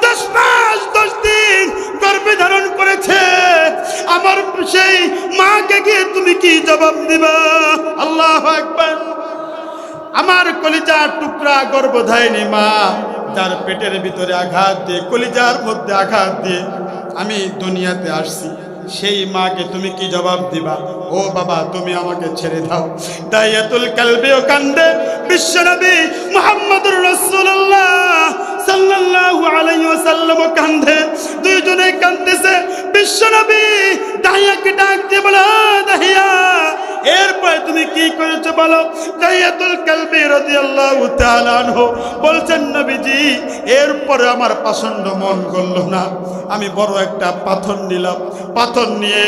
10 মাস 10 দিন গর্ভে ধারণ করেছে, আমার সেই মাকে গিয়ে তুমি কি জবাব দিবা? আল্লাহু আকবার। আমার কলিজার টুকরা গর্ভধারিণী মা যার পেটের ভিতরে আঘাত দিয়ে কলিজার মধ্যে আঘাত দিয়ে আমি দুনিয়াতে আসছি, সেই মাকে তুমি কি জবাব দিবা? ও বাবা, তুমি আমাকে ছেড়ে দাও। দাইয়াতুল কালবিও কান্দে, বিশ্বনবী মুহাম্মদুর রাসূলুল্লাহ সাল্লাল্লাহু আলাইহি ওয়াসাল্লাম কান্দে, দুইজনে কাঁদতেছে। বিশ্বনবী দাইয়াকে ডাক দিয়ে বলে, দাইয়া এরপরে তুমি কি করেছো বলো? দাইয়াতুল কালবি রাদিয়াল্লাহু তাআলা আনহু বলছেন, নবীজি এরপরে আমার প্রচন্ড মন গলল না, আমি বড় একটা পাথর নিলাম। পাথর নিয়ে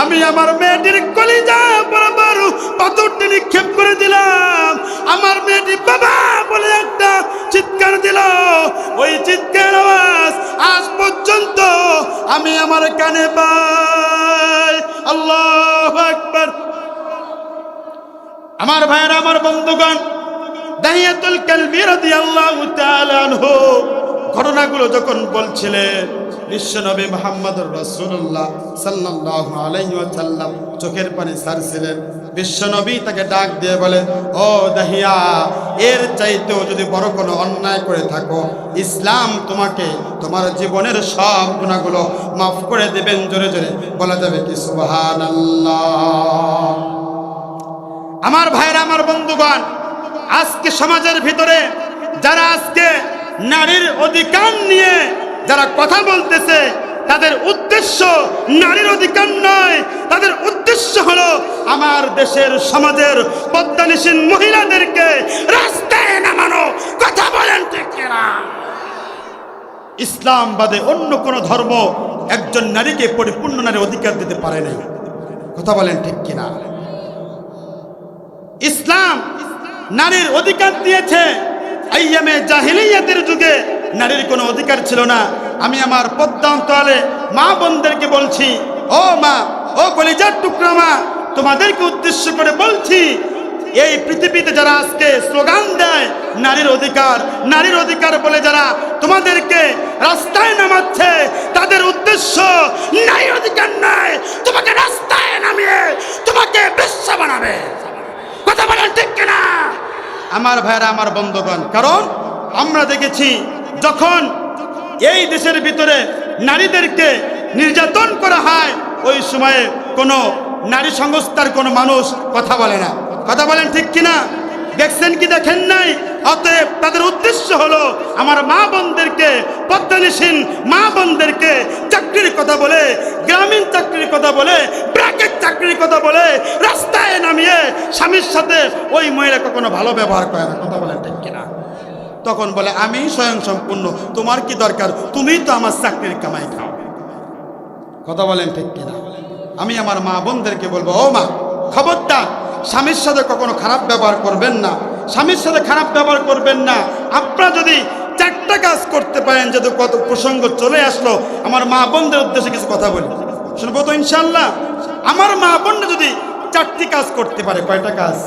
আমি আমার মেয়েটির কলিজা বরাবর পাথরটি নিক্ষেপ করে দিলাম। আমার মেয়েটি বাবা বলে একটা চিৎকার দিল। ওই চিৎকার আওয়াজ আজ পর্যন্ত আমি আমার কানে পাই। আল্লাহু আকবার। আমার ভাইরা, আমার বন্ধুগণ, দাইয়াতুল কালবি রাদিয়াল্লাহু তাআলা আনহু ঘটনাগুলো যখন বলছিলেন, বিশ্বনবী মুহাম্মদুর রাসূলুল্লাহ সাল্লাল্লাহু আলাইহি ওয়াসাল্লাম চোখের পানি ছাড়ছিলেন। বিশ্বনবী তাকে ডাক দিয়ে বলে, ও দাহিয়া, এর চাইতেও যদি বড় কোনো অন্যায় করে থাকো, ইসলাম তোমাকে তোমার জীবনের সব গুনাহগুলো মাফ করে দেবেন। জোরে জোরে বলা যাবে কি সুবহানাল্লাহ। আমার ভাইরা, আমার বন্ধুগণ, আজকে সমাজের ভিতরে যারা আজকে নারীর অধিকার নিয়ে যারা কথা বলতেছে, তাদের উদ্দেশ্য নারীর অধিকার নয়, তাদের উদ্দেশ্য হলো আমার দেশের সমাজের পদ্মানিসীন মহিলাদেরকে রাস্তায় নামানো। কথা বলেন ঠিক কিনা? ইসলাম বাদে অন্য কোন ধর্ম একজন নারীকে পরিপূর্ণ নারীর অধিকার দিতে পারে নাই। কথা বলেন ঠিক কিনা? ইসলাম নারীর অধিকার দিয়েছে। আইয়ামে জাহিলিয়াতের যুগে নারীর কোনো অধিকার ছিল না। আমি আমার পদ্মা অঞ্চলে মা বোনদেরকে বলছি, ও মা, ও কলিজার টুকরা মা, তোমাদেরকে উদ্দেশ্য করে বলছি, এই পৃথিবীতে যারা আজকে স্লোগান দেয় নারীর অধিকার, নারীর অধিকার বলে যারা তোমাদেরকে রাস্তায় নামাচ্ছে, তাদের উদ্দেশ্য নারীর অধিকার নয়, তোমাকে রাস্তায় নামিয়ে তোমাকে বেশ্যা বানাবে। কথা বলেন ঠিক কিনা? আমার ভাইরা, আমার বন্ধুগণ, কারণ আমরা দেখেছি যখন এই দেশের ভিতরে নারীদেরকে নির্যাতন করা হয়, ওই সময়ে কোনো নারী সংস্থার কোনো মানুষ কথা বলে না। কথা বলেন ঠিক কিনা? দেখছেন কি দেখেন নাই? অতএব তাদের উদ্দেশ্য হলো আমার মা বোনদেরকে, পদ্মানিসীন মা বোনদেরকে চাকরির কথা বলে, গ্রামীণ চাকরির কথা বলে, ব্র্যাকেট চাকরির কথা বলে রাস্তায় নামিয়ে স্বামীর সাথে ওই মহিলা কখনো ভালো ব্যবহার করে না। কথা বলেন ঠিক কিনা? তখন বলে, আমি স্বয়ং সম্পূর্ণ, তোমার কি দরকার? তুমিই তো আমার চাকরির কামাই খাও। কথা বলেন ঠিক কিনা? আমি আমার মা বোনদেরকে বলবো, ও মা, খবরদার স্বামীর সাথে কখনো খারাপ ব্যবহার করবেন না, স্বামীর সাথে খারাপ ব্যবহার করবেন না। আপনারা যদি চারটা কাজ করতে পারেন, যেহেতু কত প্রসঙ্গ চলে আসলো, আমার মা বোনদের উদ্দেশ্যে কিছু কথা বলি, শুনবো তো ইনশাল্লাহ? আমার মা বোনরা যদি চারটি কাজ করতে পারে, কয়টা কাজ?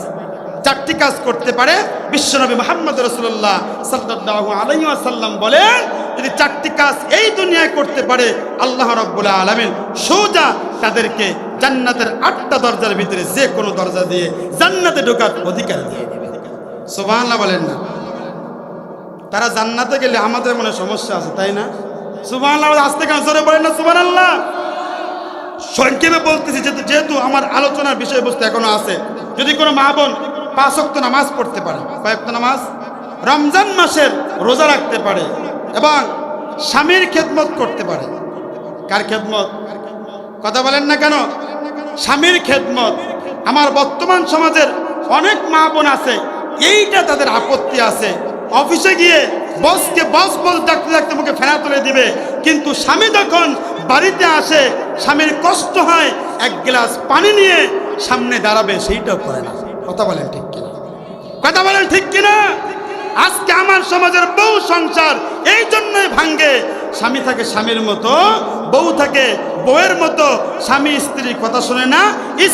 চারটি কাজ করতে পারে। বিশ্বনবী মুহাম্মদ রাসূলুল্লাহ সাল্লাল্লাহু আলাইহি ওয়াসাল্লাম বলেন, যদি চারটি কাজ এই দুনিয়ায় করতে পারে, আল্লাহ রাব্বুল আলামিন সোজা তাদেরকে জান্নাতের 8টা দরজার ভিতরে যে কোনো দরজা দিয়ে জান্নাতে ঢোকার অধিকার দিয়ে দেবে। সুবহানাল্লাহ বলেন না? তারা জান্নাতে গেলে আমাদের মনে সমস্যা আছে, তাই না? সুবহানাল্লাহ আসতে কেন জোরে বলেন না সুবহানাল্লাহ? সংক্ষেপে বলতেছি, যেহেতু আমার আলোচনার বিষয়বস্তু এখনো আছে। যদি কোনো মা বোন 5 ওয়াক্ত নামাজ পড়তে পারে, কয় ওয়াক্ত নামাজ? রমজান মাসের রোজা রাখতে পারে এবং স্বামীর খেদমত করতে পারে। কার খেদমত? কথা বলেন না কেন? স্বামীর খেদমত। আমার বর্তমান সমাজের অনেক মা বোন আছে, এইটা তাদের আপত্তি আছে। অফিসে গিয়ে বসকে বস বস ডাকতে ডাকতে মুখে ফেনা তুলে দিবে, কিন্তু স্বামী যখন বাড়িতে আসে, স্বামীর কষ্ট হয়, 1 গ্লাস পানি নিয়ে সামনে দাঁড়াবে, সেইটাও করে না। কথা বলেন ঠিক কিনা? কথা বলেন ঠিক কিনা? আজকে আমার সমাজের বউ সংসার এই জন্যই ভাঙ্গে, স্বামী থাকে স্বামীর মতো, বউ থাকে বউয়ের মতো। স্বামী স্ত্রীর কথা শোনে না,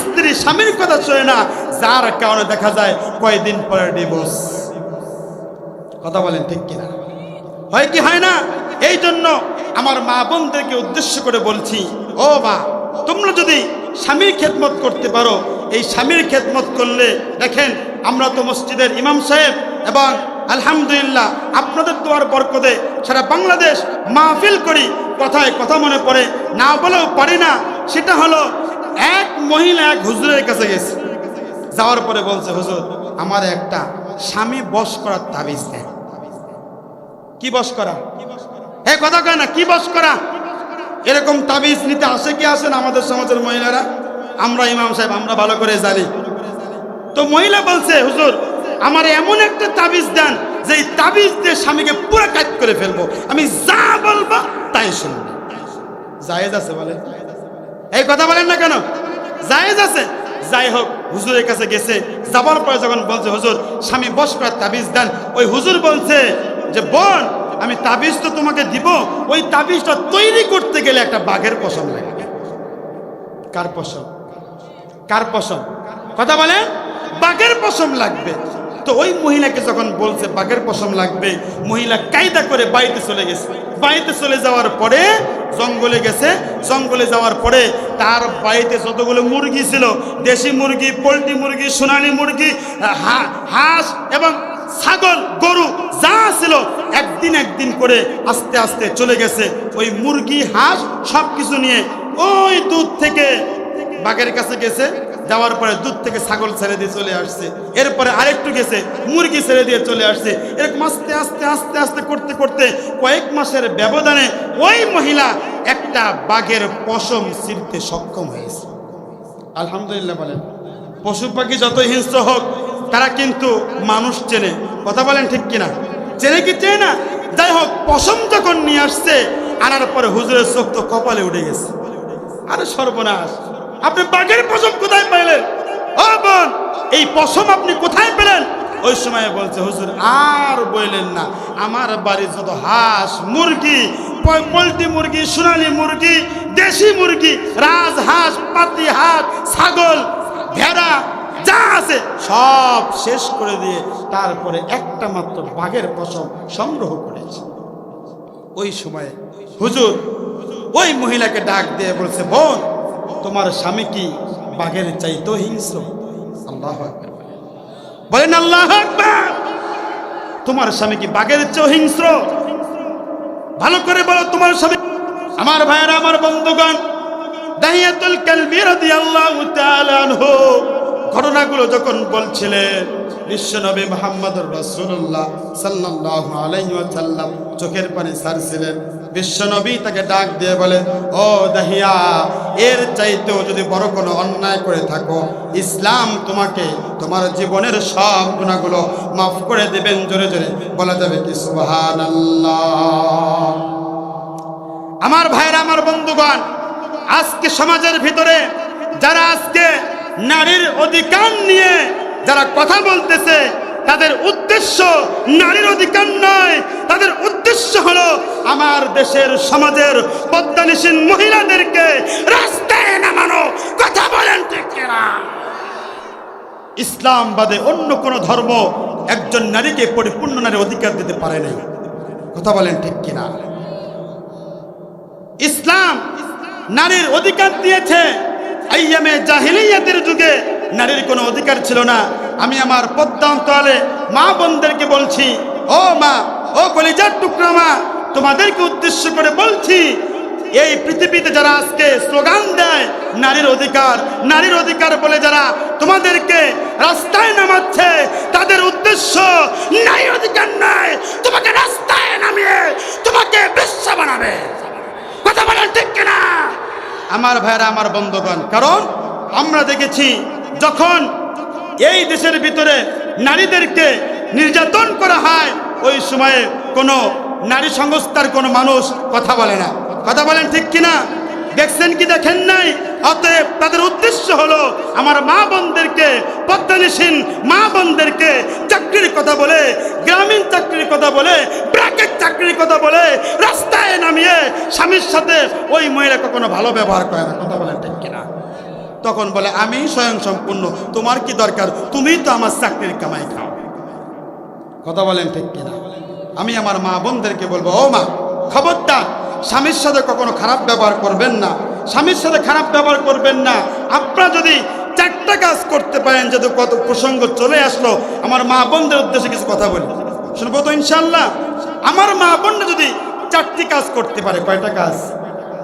স্ত্রী স্বামীর কথা শোনে না, যার কারণে দেখা যায় কয়েকদিন পরে ডিভোর্স। কথা বলেন ঠিক কিনা? হয় কি হয় না? এই জন্য আমার মা বোনদেরকে উদ্দেশ্য করে বলছি, ও মা, তোমরা যদি স্বামীর খেদমত করতে পারো, এই স্বামীর খেদমত করলে, দেখেন আমরা তো মসজিদের ইমাম সাহেব এবং আলহামদুলিল্লাহ আপনাদের দোয়ার বরকতে সারা বাংলাদেশ মাহফিল করি, কথায় কথা মনে পড়ে, না বলেও পারি না। সেটা হলো এক মহিলা এক হুজুরের কাছে গেছে, যাওয়ার পরে বলছে, হুজুর আমার একটা স্বামী বশ করার তাবিজ দেন। কি বশ করা? হ্যাঁ কথা কয় না, কি বশ করা? এরকম তাবিজ নিতে আসে কি আসেন আমাদের সমাজের মহিলারা? আমরা ইমাম সাহেব আমরা ভালো করে জানি। তো মহিলা বলছে, হুজুর আমার এমন একটা তাবিজ দেন যে এই তাবিজ দিয়ে স্বামীকে পুরো কাজ করে ফেলবো, আমি যা বলবো তাই শুনবো। জায়েজ আছে বলেন? এই কথা বলেন না কেন? জায়েজ আছে। যাই হোক, হুজুরের কাছে গেছে, যাবার পরে যখন বলছে হুজুর স্বামী বশ করার তাবিজ দেন, ওই হুজুর বলছে যে বোন আমি তাবিজ তো তোমাকে দিব, ওই তাবিজটা তৈরি করতে গেলে একটা বাঘের পশম লাগবে। কার পশম? কার পশম? কথা বলেন, বাঘের পশম লাগবে। তো ওই মহিলাকে যখন বলছে বাঘের পশম লাগবে, মহিলা কায়দা করে বাড়িতে চলে গেছে। বাড়িতে চলে যাওয়ার পরে জঙ্গলে গেছে। জঙ্গলে যাওয়ার পরে তার বাড়িতে যতগুলো মুরগি ছিল, দেশি মুরগি, পোলট্রি মুরগি, সোনালী মুরগি, হাঁস এবং ছাগল, গরু যা ছিল একদিন একদিন করে আস্তে আস্তে চলে গেছে। ওই মুরগি, হাঁস সব কিছু নিয়ে ওই দুধ থেকে বাঘের কাছে গেছে। যাওয়ার পরে দুধ থেকে ছাগল ছেড়ে দিয়ে চলে আসছে। এরপরে আরেকটু গেছে, মুরগি ছেড়ে দিয়ে চলে আসছে। এরকম আস্তে আস্তে আস্তে আস্তে করতে করতে কয়েক মাসের ব্যবধানে ওই মহিলা একটা বাঘের পশম ছিঁড়তে সক্ষম হয়েছে। আলহামদুলিল্লাহ বলেন। পশু পাখি যত হিংস্র হোক তারা কিন্তু মানুষ চেনে। কথা বলেন ঠিক কিনা? চেনে কি চেনে না? যাই হোক, পশম যখন নিয়ে আসছে, আনার পরে হুজুরের চোখ তো কপালে উঠে গেছে। আরে সর্বনাশ, আপনি বাঘের পশম কোথায় পাইলেন? ও বোন, এই পশম আপনি কোথায় পেলেন? ওই সময় বলছে, হুজুর আর বললেন না, আমার বাড়ি যত হাঁস, মুরগি, পোলট্রি মুরগি, সোনালী মুরগি, দেশি মুরগি, রাজ হাঁস, পাতি হাঁস, ছাগল, ভেড়া যা আছে সব শেষ করে দিয়ে তারপরে একটা মাত্র বাঘের পশম সংগ্রহ করেছে। ওই সময়ে হুজুর ওই মহিলাকে ডাক দিয়ে বলছে, বোন তোমার স্বামী কি বাঘের চাইতো হিংস্র? আল্লাহু আকবার বলেন, আল্লাহু আকবার। তোমার স্বামী কি বাঘের চেয়েও হিংস্র? ভালো করে বলো তোমার স্বামী। আমার ভাইয়েরা, আমার বন্ধুগণ, দাহিয়াতুল কালবি রাদিয়াল্লাহু তাআলা আনহু ঘটনাগুলো যখন বলছিলেন, বিশ্বনবী মুহাম্মদুর রাসূলুল্লাহ সাল্লাল্লাহু আলাইহি ওয়াসাল্লাম চোখের পানি ছাড়ছিলেন। বিশ্বনবী তাকে ডাক দিয়ে বলে, ও দাহিয়া, এর চাইতেও যদি বড় কোনো অন্যায় করে থাকো, ইসলাম তোমাকে তোমার জীবনের সব গুনাহগুলো মাফ করে দেবেন। জোরে জোরে বলা যাবে কি সুবহানাল্লাহ? আমার ভাইরা, আমার বন্ধুগণ, আজকে সমাজের ভিতরে যারা আজকে নারীর অধিকার নিয়ে যারা কথা বলতেছে, তাদের উদ্দেশ্য নারীর অধিকার নয়, তাদের উদ্দেশ্য হলো আমার দেশের সমাজের পদ্মানিসীন মহিলাদেরকে রাস্তায় নামানো। কথা বলেন ঠিক কিনা? ইসলাম বাদে অন্য কোন ধর্ম একজন নারীকে পরিপূর্ণ নারীর অধিকার দিতে পারে নাই। কথা বলেন ঠিক কিনা? ইসলাম নারীর অধিকার দিয়েছে। আইয়ামে জাহিলিয়াতের যুগে নারীর কোনো অধিকার ছিল না। আমি আমার পদ্মা অঞ্চলে মা বোনদেরকে বলছি, ও মা, ও কলিজার টুকরা মা, তোমাদেরকে উদ্দেশ্য করে বলছি, এই পৃথিবীতে যারা আজকে স্লোগান দেয় নারীর অধিকার, নারীর অধিকার বলে যারা তোমাদেরকে রাস্তায় নামাচ্ছে, তাদের উদ্দেশ্য নারীর অধিকার নয়, তোমাকে রাস্তায় নামিয়ে তোমাকে বেশ্যা বানাবে। কথা বলেন ঠিক কিনা? আমার ভাইরা, আমার বন্ধুগণ, কারণ আমরা দেখেছি যখন এই দেশের ভিতরে নারীদেরকে নির্যাতন করা হয়, ওই সময়ে কোনো নারী সংস্থার কোনো মানুষ কথা বলে না। কথা বলেন ঠিক কিনা? দেখছেন কি দেখেন নাই? অতএব তাদের উদ্দেশ্য হলো আমার মা বোনদেরকে, পদ্মানিসীন মা বোনদেরকে চাকরির কথা বলে, গ্রামীণ চাকরির কথা বলে, ব্র্যাকেট চাকরির কথা বলে রাস্তায় নামিয়ে স্বামীর সাথে ওই মহিলা কখনো ভালো ব্যবহার করে না। কথা বলেন ঠিক কিনা? তখন বলে, আমি স্বয়ং সম্পূর্ণ, তোমার কি দরকার? তুমিই তো আমার চাকরির কামাই খাও। কথা বলেন ঠিক কিনা? আমি আমার মা বোনদেরকে বলবো, ও মা, খবরদার স্বামীর সাথে কখনো খারাপ ব্যবহার করবেন না, স্বামীর সাথে খারাপ ব্যবহার করবেন না। আপনারা যদি চারটা কাজ করতে পারেন, যদি কত প্রসঙ্গ চলে আসলো, আমার মা বোনদের উদ্দেশ্যে কিছু কথা বলি। শুনবো তো ইনশাআল্লাহ। আমার মা বোনরা যদি 4টি কাজ করতে পারে, কয়টা কাজ?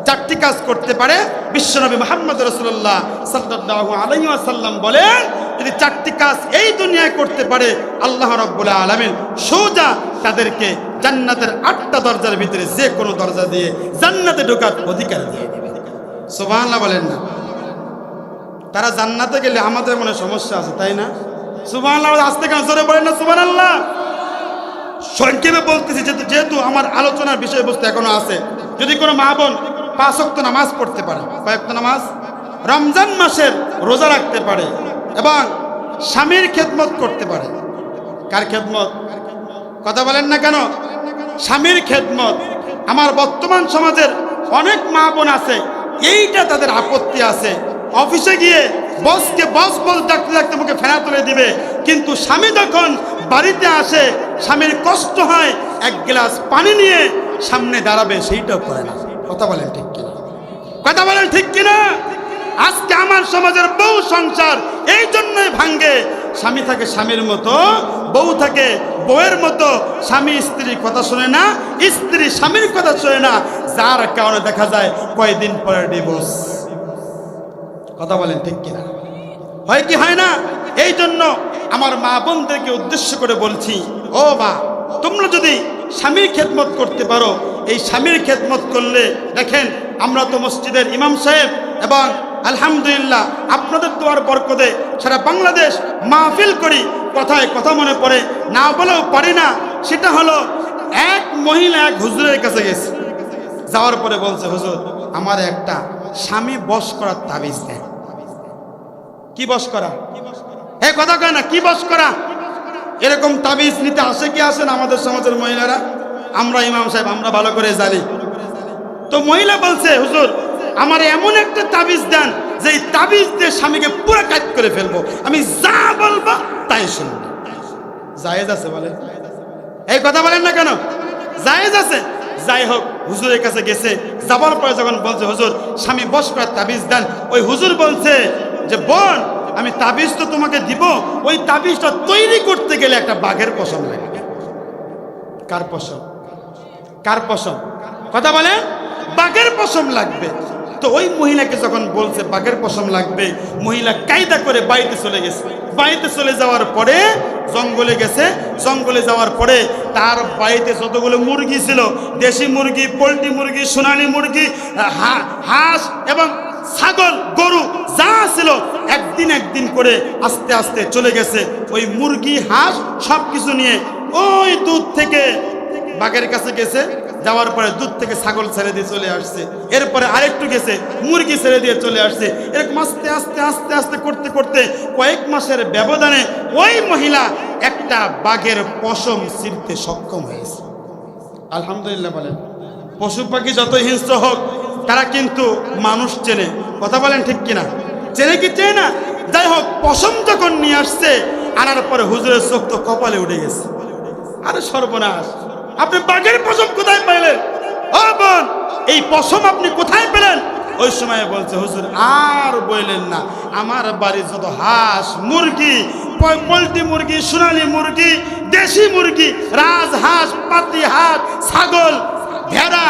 4টি কাজ করতে পারে। বিশ্বনবী মুহাম্মদ রাসূলুল্লাহ সাল্লাল্লাহু আলাইহি ওয়াসাল্লাম বলেন, যদি 4টি কাজ এই দুনিয়ায় করতে পারে, আল্লাহ রাব্বুল আলামিন সোজা তাদেরকে জান্নাতের 8টা দরজার ভিতরে যে কোনো দরজা দিয়ে জান্নাতে ঢোকার অধিকার দিয়ে দেবে। সুবহানাল্লাহ বলেন না? তারা জান্নাতে গেলে আমাদের মনে সমস্যা আছে, তাই না? সুবহানাল্লাহ আস্তে কেন জোরে বলেন না সুবহানাল্লাহ? সংক্ষেপে বলতেছি, যেহেতু আমার আলোচনার বিষয়বস্তু এখনো আছে। যদি কোনো মা বোন 5 ওয়াক্ত নামাজ পড়তে পারে, কয় ওয়াক্ত নামাজ? রমজান মাসের রোজা রাখতে পারে এবং স্বামীর খেদমত করতে পারে। কার খেদমত? কথা বলেন না কেন? স্বামীর খেদমত। আমার বর্তমান সমাজের অনেক মা বোন আছে, এইটা তাদের আপত্তি আছে। অফিসে গিয়ে বসকে বস ডাকতে ডাকতে মুখে ফেনা তুলে দিবে, কিন্তু স্বামী যখন বাড়িতে আসে স্বামীর কষ্ট হয়, 1 গ্লাস পানি নিয়ে সামনে দাঁড়াবে, সেইটাও করে না। কথা বলেন ঠিক কিনা? কথা বলেন ঠিক কিনা? আজকে আমার সমাজের বউ সংসার এই জন্যই ভাঙ্গে। স্বামী থাকে স্বামীর মতো, বউ থাকে বউয়ের মতো। স্বামী স্ত্রীর কথা শোনে না, স্ত্রী স্বামীর কথা শোনে না, যার কারণে দেখা যায় কয়েকদিন পরে ডিভোর্স। কথা বলেন ঠিক কিনা? হয় কি হয় না? এই জন্য আমার মা বোনদেরকে উদ্দেশ্য করে বলছি, ও মা, তোমরা যদি স্বামীর খেদমত করতে পারো, এই স্বামীর খেদমত করলে দেখেন, আমরা তো মসজিদের ইমাম সাহেব এবং আলহামদুলিল্লাহ আপনাদের দোয়ার বরকতে সারা বাংলাদেশ মাহফিল করি। কথায় কথা মনে পড়ে, না বলেও পারি না। সেটা হলো, এক মহিলা এক হুজুরের কাছে গেছে, যাওয়ার পরে বলছে, হুজুর আমার একটা স্বামী বশ করার তাবিজ দেন। কি বশ করা? এই কথা কয় না, কি বশ করা? এরকম তাবিজ নিতে আসে কি আসেন আমাদের সমাজের মহিলারা? আমরা ইমাম সাহেব আমরা ভালো করে জানি। তো মহিলা বলছে, হুজুর আমার এমন একটা তাবিজ দেন যে এই তাবিজ দিয়ে স্বামীকে পুরো কাজ করে ফেলবো, আমি যা বলবো তাই শুনবো। জায়েজ আছে বলে? এই কথা বলেন না কেন? জায়েজ আছে। যাই হোক, হুজুরের কাছে গেছে, যাবার পরে যখন বলছে, হুজুর স্বামী বশ করার তাবিজ দেন, ওই হুজুর বলছে যে, বোন আমি তাবিজ তো তোমাকে দিব, ওই তাবিজটা তৈরি করতে গেলে একটা বাঘের পশম লাগবে। কার পশম? কার পশম? কথা বলেন? বাঘের পশম লাগবে। তো ওই মহিলাকে যখন বলছে বাঘের পশম লাগবে, মহিলা কায়দা করে বাড়িতে চলে গেছে। বাড়িতে চলে যাওয়ার পরে জঙ্গলে গেছে। জঙ্গলে যাওয়ার পরে তার বাড়িতে যতগুলো মুরগি ছিল, দেশি মুরগি, পোলট্রি মুরগি, সোনালী মুরগি, হাঁস এবং ছাগল, গরু যা ছিল, একদিন করে আস্তে আস্তে চলে গেছে। ওই মুরগি, হাঁস সব কিছু নিয়ে ওই দুধ থেকে বাঘের কাছে গেছে। যাওয়ার পরে দুধ থেকে ছাগল ছেড়ে দিয়ে চলে আসছে। এরপরে আরেকটু গেছে, মুরগি ছেড়ে দিয়ে চলে আসছে। এরকম আস্তে আস্তে আস্তে আস্তে করতে করতে কয়েক মাসের ব্যবধানে ওই মহিলা একটা বাঘের পশম ছিঁড়তে সক্ষম হয়েছে। আলহামদুলিল্লাহ বলেন। পশু পাখি যত হিংস্র হোক, তারা কিন্তু মানুষ চেনে। কথা বলেন ঠিক কিনা? চেনে কি চেনে না? যাই হোক, পশম যখন নিয়ে আসছে, আনার পরে হুজুরের চোখ তো কপালে উঠে গেছে। আরে সর্বনাশ, আপনি বাঘের পশম কোথায় পাইলেন? ও বোন, এই পশম আপনি কোথায় পেলেন? ওই সময় বলছে, হুজুর আর বললেন না, আমার বাড়ি যত হাঁস, মুরগি, পোলট্রি মুরগি, সোনালী মুরগি, দেশি মুরগি, রাজ হাঁস, পাতি হাঁস, ছাগল, ভেড়া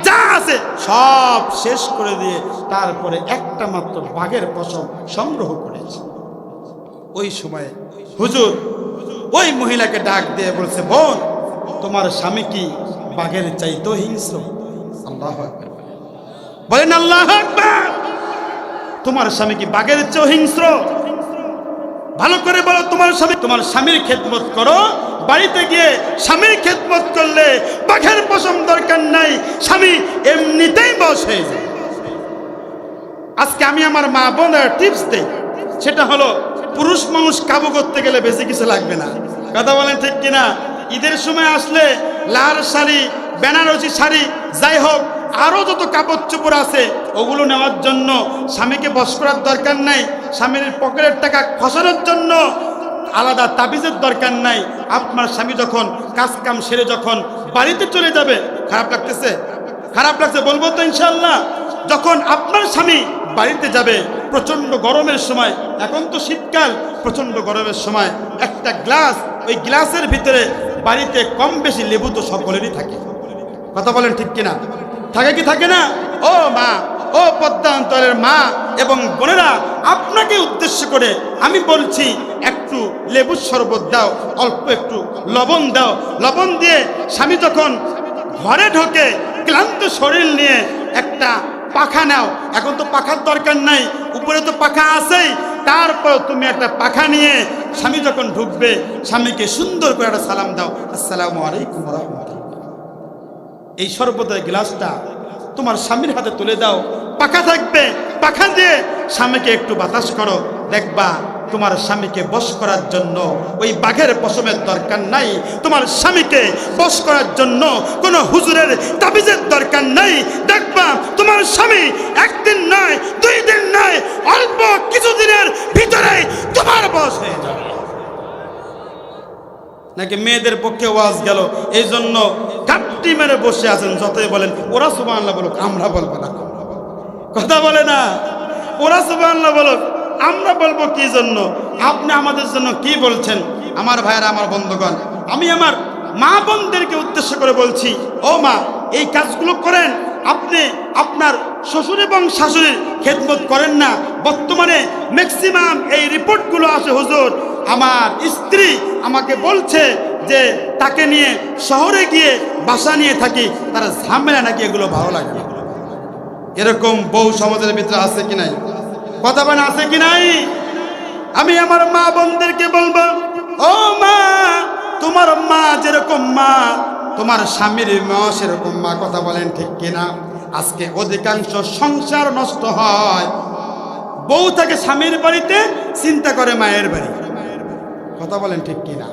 যা আছে সব শেষ করে দিয়ে তারপরে একটা মাত্র বাঘের পশম সংগ্রহ করেছে। ওই সময়ে হুজুর ওই মহিলাকে ডাক দিয়ে বলছে, বোন তোমার স্বামী কি বাঘের চাইতো হিংস্র? আল্লাহু আকবার বলেন, আল্লাহু আকবার। তোমার স্বামী কি বাঘের চেয়েও হিংস্র? ভালো করে বলো, তোমার স্বামীর খেদমত করো। বাড়িতে গিয়ে স্বামীর খেদমত করলে বাঘের পশম দরকার নাই, স্বামী এমনিতেই বশ হয়ে যায়। আজকে আমি আমার মা বোনের টিপস দেই, সেটা হলো পুরুষ মানুষ কাবু করতে গেলে বেশি কিছু লাগবে না। কথা বলেন ঠিক কিনা? ঈদের সময় আসলে লাল শাড়ি, বেনারসি শাড়ি, যাই হোক আরও যত কাপড় চোপড় আছে ওগুলো নেওয়ার জন্য স্বামীকে বশ করার দরকার নাই। স্বামীর পকেটের টাকা খসানোর জন্য আলাদা তাবিজের দরকার নাই। আপনার স্বামী যখন কাজ কাম সেরে যখন বাড়িতে চলে যাবে, খারাপ লাগতেছে? খারাপ লাগছে বলবো তো ইনশাল্লাহ। যখন আপনার স্বামী বাড়িতে যাবে, প্রচণ্ড গরমের সময়, এখন তো শীতকাল, প্রচণ্ড গরমের সময় একটা গ্লাস, ওই গ্লাসের ভিতরে বাড়িতে কম বেশি লেবু তো সকলেরই থাকে, কথা বলেন ঠিক কিনা? থাকে কি থাকে না? ও মা, ও পদ্মা অঞ্চলের মা এবং বোনেরা, আপনাকে উদ্দেশ্য করে আমি বলছি, একটু লেবুর শরবত দাও, অল্প একটু লবণ দাও। লবণ দিয়ে স্বামী যখন ঘরে ঢোকে ক্লান্ত শরীর নিয়ে একটা পাখা নাও। এখন তো পাখার দরকার নাই, উপরে তো পাখা আছেই। তারপর তুমি একটা পাখা নিয়ে স্বামী যখন ঢুকবে, স্বামীকে সুন্দর করে একটা সালাম দাও, আসসালামু আলাইকুম ওয়া রাহমাতুল্লাহ। এই শরবতের গ্লাসটা তোমার স্বামীর হাতে তুলে দাও, পাখা থাকবে, পাখা দিয়ে স্বামীকে একটু বাতাস করো। দেখবা তোমার স্বামীকে বশ করার জন্য ওই বাঘের পশমের দরকার নাই, তোমার স্বামীকে বশ করার জন্য কোনো হুজুরের তাবিজের দরকার নাই। দেখবা তোমার স্বামী একদিন নয়, 2 দিন নয়, অল্প কিছুদিনের ভিতরে তোমার বশ হয়ে যাবে। নাকি মেয়েদের পক্ষে ওয়াজ গেল, এই জন্য কাপটি মেরে বসে আছেন। যতই বলেন ওরা সুবহানাল্লাহ বলুক, আমরা বলবো না, কথা বলে না। ওরা সুবহানাল্লাহ বলুক, আমরা বলবো কি জন্য? আপনি আমাদের জন্য কি বলছেন? আমার ভাইয়েরা, আমার বন্ধুগণ, আমি আমার মা বোনদেরকে উদ্দেশ্য করে বলছি, ও মা, এই কাজগুলো করেন। আপনি আপনার শ্বশুর এবং শাশুড়ির খেদমত করেন না। বর্তমানে ম্যাক্সিমাম এই রিপোর্টগুলো আসে, হুজুর আমার স্ত্রী আমাকে বলছে যে তাকে নিয়ে শহরে গিয়ে বাসা নিয়ে থাকি, তার ঝামেলা নাকি, এগুলো ভালো লাগে না। এরকম বউ সমাজের ভিতরে আছে কি নাই? কথা বলেন, আছে কি নাই? আমি আমার মা বোনদেরকে বলবো, ও মা, তোমার মা যেরকম মা, তোমার স্বামীর মা সেরকম মা। কথা বলেন ঠিক কিনা? আজকে অধিকাংশ সংসার নষ্ট হয়, বউ থাকে স্বামীর বাড়িতে, চিন্তা করে মায়ের বাড়ি। কথা বলেন ঠিক কিনা?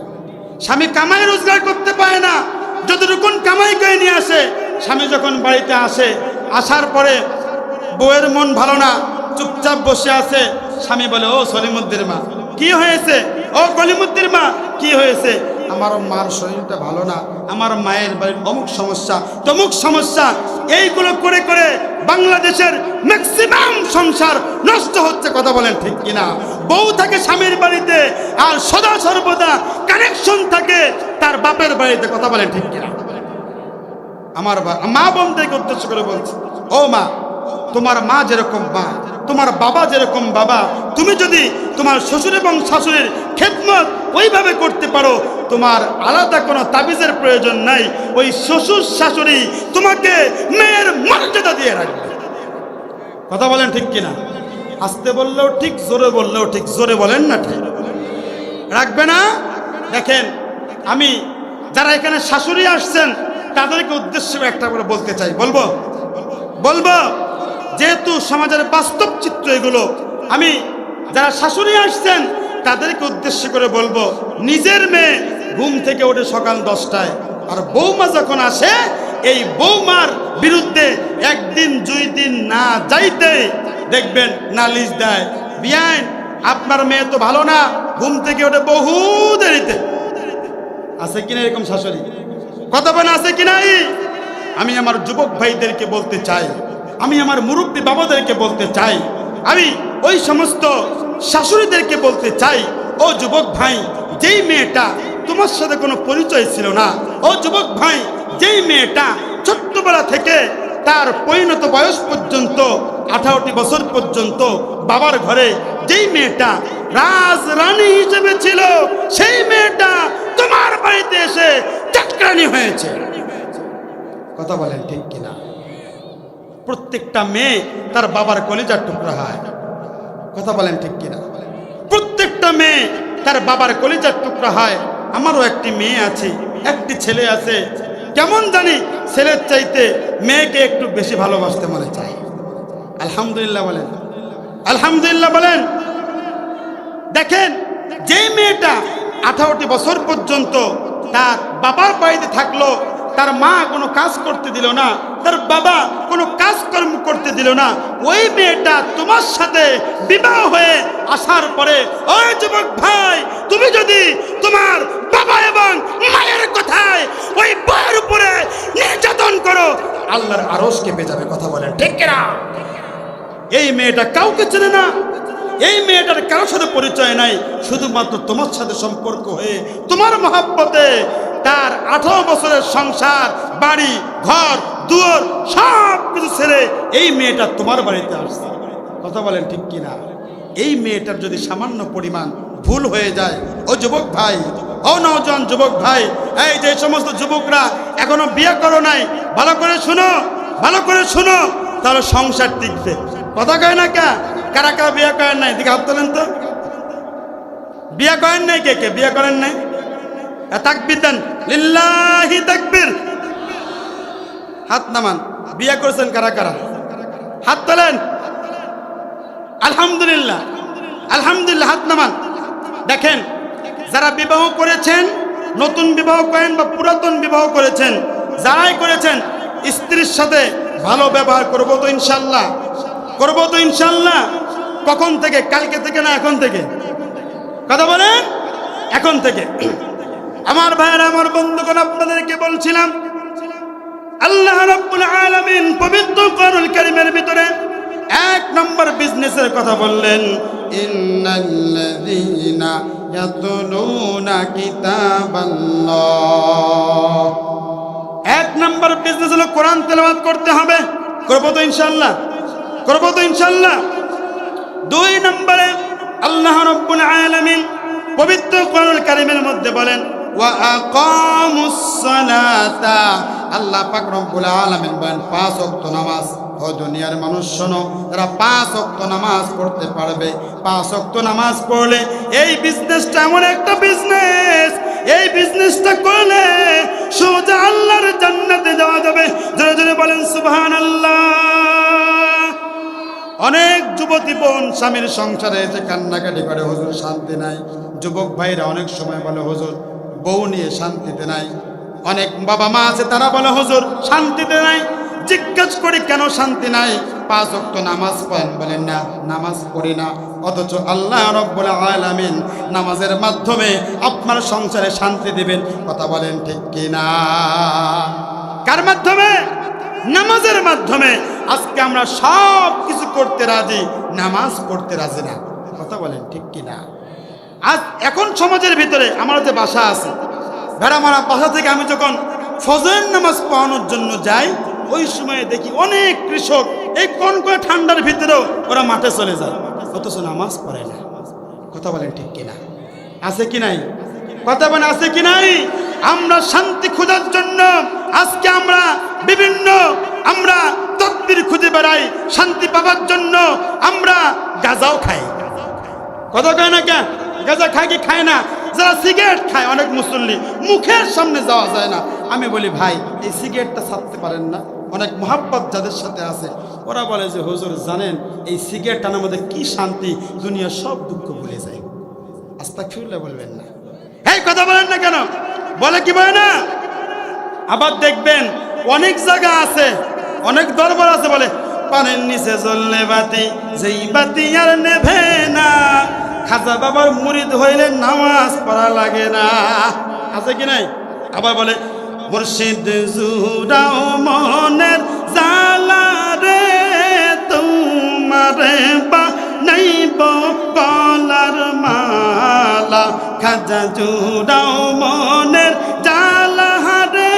স্বামী কামাই রোজগার করতে পারে না, যতটুকু কামাই করে নিয়ে আসে, স্বামী যখন বাড়িতে আসে, আসার পরে বউয়ের মন ভালো না, চুপচাপ বসে আছে। স্বামী বলে, ও সলিমুদ্দির মা, কি হয়েছে? ও কলিমুদ্দির মা, কি হয়েছে? আমার মার শরীরটা ভালো না, আমার মায়ের বাড়ির অমুক সমস্যা, তমুক সমস্যা। এইগুলো করে করে বাংলাদেশের ম্যাক্সিমাম সংসার নষ্ট হচ্ছে। কথা বলেন ঠিক কিনা? বউ থাকে স্বামীর বাড়িতে, আর সদা সর্বদা কানেকশন থাকে তার বাপের বাড়িতে। কথা বলেন ঠিক কিনা? আমার মা বোনদেরকে উদ্দেশ্য করে বলছি, ও মা, তোমার মা যেরকম মা, তোমার বাবা যেরকম বাবা, তুমি যদি তোমার শ্বশুর এবং শাশুড়ির খেদমত ওইভাবে করতে পারো, তোমার আলাদা কোনো তাবিজের প্রয়োজন নাই। ওই শ্বশুর শাশুড়ি তোমাকে মেয়ের মর্যাদা দিয়ে রাখবে। কথা বলেন ঠিক কিনা? আস্তে বললেও ঠিক, জোরে বললেও ঠিক। জোরে বলেন না, ঠিক রাখবে না? দেখেন, আমি যারা এখানে শাশুড়ি আসছেন তাদেরকে উদ্দেশ্য একটা করে বলতে চাই, বলবো যেহেতু সমাজের বাস্তব চিত্র এগুলো, আমি যারা শাশুড়ি আসছেন তাদেরকে উদ্দেশ্য করে বলবো, নিজের মেয়ে ঘুম থেকে ওঠে সকাল 10টায়, আর বৌমা যখন আসে, এই বৌমার বিরুদ্ধে 1 দিন 2 দিন না যাইতে দেখবেন নালিশ দেয়, বিয়ান আপনার মেয়ে তো ভালো না, ঘুম থেকে ওঠে বহু দেরিতে। আছে কিনা এরকম শাশুড়ি? কথা বলে আছে কি নাই? আমি আমার যুবক ভাইদেরকে বলতে চাই, আমি আমার মুরব্বী বাবাদেরকে বলতে চাই, আমি ওই সমস্ত শাশুড়িদেরকে বলতে চাই, ও যুবক ভাই, যেই মেয়েটা তোমার সাথে কোনো পরিচয় ছিল না, ও যুবক ভাই, যেই মেয়েটা ছোট্টবেলা থেকে তার পরিণত বয়স পর্যন্ত 18টি বছর পর্যন্ত বাবার ঘরে যেই মেয়েটা রাজরানী হিসেবে ছিল, সেই মেয়েটা তোমার বাড়িতে এসে চাকরানি হয়েছে। কথা বলেন ঠিক কিনা? প্রত্যেকটা মেয়ে তার বাবার কলিজার টুকরা হয়। কথা বলেন ঠিক কিনা? প্রত্যেকটা মেয়ে তার বাবার কলিজার টুকরা হয়। আমারও একটি মেয়ে আছে, একটি ছেলে আছে, কেমন জানি ছেলের চাইতে মেয়েকে একটু বেশি ভালোবাসতে মনে চাই। আলহামদুলিল্লাহ বলেন, আলহামদুলিল্লাহ বলেন। দেখেন, যে মেয়েটা 18টি বছর পর্যন্ত তার বাবার বাড়িতে থাকলো, তার মা কোনো কাজ করতে দিল না, তার বাবা কোনো কাজকর্ম করতে দিল না, ওই মেয়েটা তোমার সাথে বিবাহ হয়ে আসার পরে, ওই যুবক ভাই, তুমি যদি তোমার বাবা এবং মায়ের কথায় ওই বউয়ের উপরে নির্যাতন করো, আল্লাহর আরশ কেঁপে যাবে। কথা বলেন ঠিক কিনা? এই মেয়েটা কাউকে চেনে না, এই মেয়েটার কারোর সাথে পরিচয় নাই, শুধুমাত্র তোমার সাথে সম্পর্ক হয়ে তোমার মহব্বতে তার 18 বছরের সংসার, বাড়ি, ঘর, দুয়ার সব কিছু ছেড়ে এই মেয়েটা তোমার বাড়িতে আসছে। কথা বলেন ঠিক কিনা? এই মেয়েটার যদি সামান্য পরিমাণ ভুল হয়ে যায়, ও যুবক ভাই, ও নওজোয়ান যুবক ভাই, এই যে সমস্ত যুবকরা এখনো বিয়ে করো নাই, ভালো করে শুনো, ভালো করে শুনো, তাহলে সংসার টিকবে। কথা কয় না কে? কারা কারা বিয়ে করেন নাই দিকে হাত তোলেন তো। বিয়ে করেন নাই? কে কে বিয়ে করেন নাই? তাকবীর দেন, লিল্লাহি তাকবীর। হাত নামান। বিয়ে করেছেন কারা কারা? হাত তোলেন। আলহামদুলিল্লাহ, আলহামদুলিল্লাহ, হাত নামান। দেখেন, যারা বিবাহ করেছেন, নতুন বিবাহ করেন বা পুরাতন বিবাহ করেছেন, যারাই করেছেন, স্ত্রীর সাথে ভালো ব্যবহার করবো তো ইনশাল্লাহ, করবো তো ইনশাল্লাহ। কখন থেকে? কালকে থেকে না এখন থেকে? কথা বলেন, এখন থেকে। আমার ভাইয়েরা, আমার বন্ধুগণ, আপনাদেরকে বলছিলাম, আল্লাহ রাব্বুল আলামিন পবিত্র কোরআনুল কারীমের ভিতরে 1 নম্বর বিজনেসের কথা বললেন, ইন্নাল্লাযীনা ইয়াতলুনা কিতাবাল্লাহ। 1 নম্বর বিজনেস হলো কোরআন তেলাওয়াত করতে হবে। করবো তো ইনশাআল্লাহ, করবো তো ইনশাআল্লাহ। 2 নম্বরে আল্লাহ রাব্বুল আলামিন পবিত্র কোরআনুল কারীমের মধ্যে বলেন, ওয়া আকামুস সালাতা। আল্লাহ পাক রব্বুল আলামিন বলেন 5 ওয়াক্ত নামাজ। ও দুনিয়ার মানুষ শোনো, যারা 5 ওয়াক্ত নামাজ পড়তে পারবে, 5 ওয়াক্ত নামাজ পড়লে এই বিজনেসটা এমন একটা বিজনেস, এই বিজনেসটা করলে সোজা আল্লাহর জান্নাতে যাওয়া যাবে। জোরে জোরে বলেন সুবহানাল্লাহ। অনেক যুবতী বোন স্বামীর সংসারে এসে কান্নাকাটি করে, হুজুর শান্তি নাই। যুবক ভাইরা অনেক সময় বলে, হুজুর বউ নিয়ে শান্তিতে নাই। অনেক বাবা মা আছে, তারা বলে, হুজুর শান্তিতে নাই। জিজ্ঞেস করি কেন শান্তি নাই? 5 ওয়াক্ত নামাজ পড়েন, বলেন না নামাজ পড়ি না। অথচ আল্লাহ রাব্বুল আলামিন নামাজের মাধ্যমে আপনার সংসারে শান্তি দিবেন। কথা বলেন ঠিক কিনা? কার মাধ্যমে? নামাজের মাধ্যমে। আজকে আমরা সব কিছু করতে রাজি, নামাজ পড়তে রাজি না। কথা বলেন ঠিক কিনা? আজ এখন সমাজের ভিতরে আমার যে বাসা আছে, ভেড়ামারা বাসা থেকে আমি যখন ফজরের নামাজ পড়ানোর জন্য যাই, ওই সময় দেখি অনেক কৃষক এই কনকনে ঠান্ডার ভিতরেও ওরা মাঠে চলে যায়, অথচ নামাজ পড়ে না। কথা বলেন ঠিক কিনা? আছে কি নাই? কথা বলেন আছে কি নাই? আমরা শান্তি খোঁজার জন্য আজকে আমরা বিভিন্ন তদবির খুঁজে বেড়াই, শান্তি পাওয়ার জন্য আমরা গাঁজাও খাই। কথা কয় না কেন? গাঁজা খায় কি খায় না? যারা সিগারেট খায়, অনেক মুসল্লি, মুখের সামনে যাওয়া যায় না। আমি বলি, ভাই এই সিগারেটটা ছাড়তে পারেন না? অনেক মহাব্বত যাদের সাথে আছে, ওরা বলে যে হুজুর জানেন এই সিগারেট টানার মধ্যে কি শান্তি, দুনিয়ার সব দুঃখ ভুলে যায়। আস্তাগফিরুল্লাহ বলবেন না? এই কথা বলেন না কেন? বলে কি বলে না? আবার দেখবেন অনেক জায়গা আছে, অনেক দরবার আছে, বলে পানির নিচে জ্বললে বাতি, যেই বাতি আর নেভে না। খাজা বাবার মুরিদ হইলে নামাজ পড়া লাগে না। আছে কি নাই? আবার বলে মুর্শিদ জুড়াও মনের জালা রে, তোমারে বানাইব গলার মালা। খাজা জুড়াও মনের জালা রে,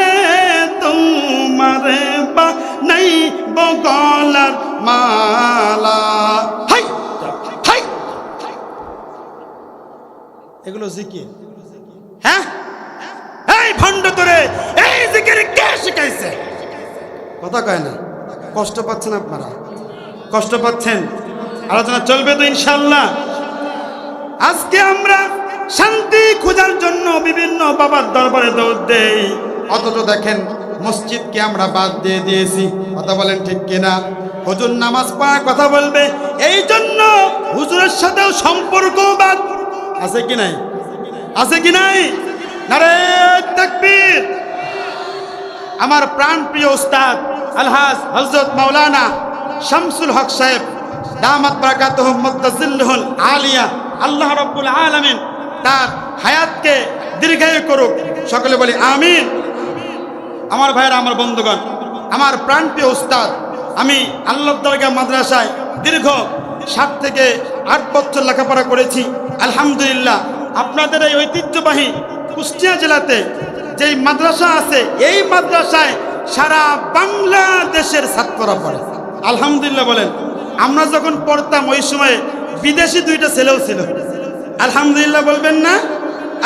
তোমারে বানাইব গলার মালা। হাই হাই, এগুলো জিকির। হ্যাঁ, এই ভণ্ড তোরে এই জিকির কে শিখাইছে? কথা কয় না? কষ্ট পাচ্ছেন আপনারা? কষ্ট পাচ্ছেন? আলোচনা চলবে তো ইনশাআল্লাহ। আজকে আমরা শান্তি খোঁজার জন্য বিভিন্ন বাবার দরবারে দৌড় দেই, অথচ দেখেন মসজিদকে আমরা বাদ দিয়ে দিয়েছি। কথা বলেন ঠিক কিনা? হুজুর নামাজ পড়ার কথা বলবে, এই জন্য হুজুরের সাথেও সম্পর্ক বাদ। আছে কি নাই? আছে কি নাই? নারে তাকবীর। আমার প্রাণ প্রিয় উস্তাদ আলহাজ হযরত মাওলানা শামসুল হক সাহেব দামাত বারাকাতুহুম মুত্তাজিল্লুল আলিয়া, আল্লাহ রাব্বুল আলামিন তার হায়াতকে দীর্ঘায়ু করুক। সকলে বলি আমিন। আমার ভাইয়েরা, আমার বন্ধুগণ, আমার প্রাণপ্রিয় উস্তাদ, আমি আল্লাহ দরগা মাদ্রাসায় দীর্ঘ 7 থেকে 8 বছর লেখাপড়া করেছি। আলহামদুলিল্লাহ, আপনাদের এই ঐতিহ্যবাহী কুষ্টিয়া জেলাতে যেই মাদ্রাসা আছে এই মাদ্রাসায় সারা বাংলাদেশের ছাত্ররা পড়ে। আলহামদুলিল্লাহ বলেন। আমরা যখন পড়তাম ওই সময় বিদেশি দুইটা ছেলেও ছিল। আলহামদুলিল্লাহ বলবেন না?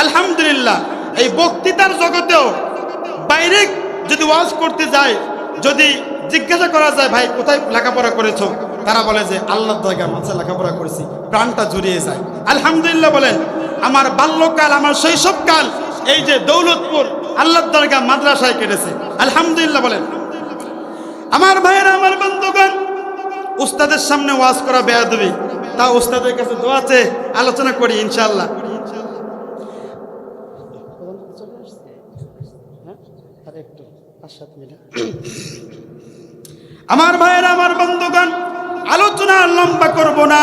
আলহামদুলিল্লাহ। এই বক্তৃতার জগতেও বাইরে যদি ওয়াজ করতে যায়, যদি জিজ্ঞাসা করা যায় ভাই কোথায় লেখাপড়া করেছো, তারা বলে যে আল্লাহর দরগায় মাদ্রাসায় লেখাপড়া করেছি, প্রাণটা জুড়িয়ে যায়। আলহামদুলিল্লাহ বলেন। আমার বাল্যকাল, আমার শৈশবকাল এই যে দৌলতপুর আল্লাহর দরগা মাদ্রাসায় কেটেছে। আলহামদুলিল্লাহ বলেন। আমার ভাইয়েরা, আমার বন্ধুগণ, উস্তাদের সামনে ওয়াজ করা বেয়াদবি, তা উস্তাদের কাছে দোয়া চেয়ে আলোচনা করি ইনশাআল্লাহ। আমার ভাইয়েরা, আমার বন্ধুগণ, আলোচনা লম্বা করব না।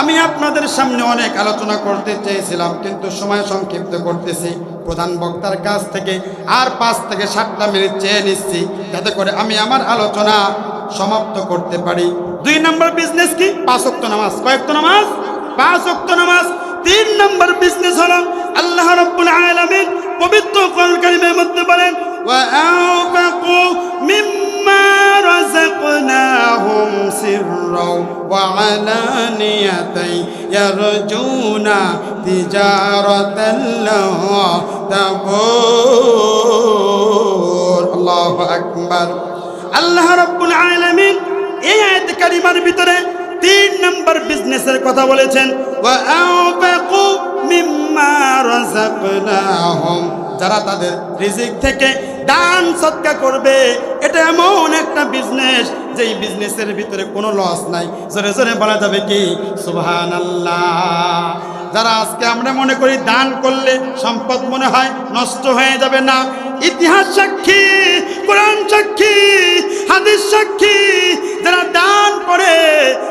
আমি আপনাদের সামনে অনেক আলোচনা করতে চেয়েছিলাম, কিন্তু সময় সংক্ষিপ্ত করতেছি। প্রধান বক্তার কাছ থেকে আর 5 থেকে 7টা মিনিট চেয়ে নিচ্ছি, যাতে করে আমি আমার আলোচনা সমাপ্ত করতে পারি। 2 নম্বর বিজনেস কি? 5 ওয়াক্ত নামাজ। কয় ওয়াক্ত নামাজ? 5 ওয়াক্ত নামাজ। 3 নম্বর বিজনেস হলো আল্লাহ রাব্বুল আলামিন পবিত্র কোরআন কারীমের মধ্যে বলেন, ওয়া আনফাকু মিম্মা রাযাকনাহুম সিররাও ওয়া আলানিয়াতাই ইয়ারজুনা তিজারাতান লান তাবুর। আল্লাহু আকবার। আল্লাহ রাব্বুল আলামিন এই আয়াত কারিমার ভিতরে 3 নম্বর বিজনেসের কথা বলেছেন, ওয়া আনফাকু মিম্মা রাযাকনাহুম, যারা তাদের রিজিক থেকে দান সদকা করবে। এটা এমন একটা বিজনেস যেই বিজনেসের ভিতরে কোনো লস নাই। জোরে জোরে বলা যাবে কি সুবহানাল্লাহ। যারা আজকে আমরা মনে করি দান করলে সম্পদ মনে হয় নষ্ট হয়ে যাবে, না, ইতিহাস সাক্ষী, কোরআন সাক্ষী, হাদিস সাক্ষী, যারা দান করে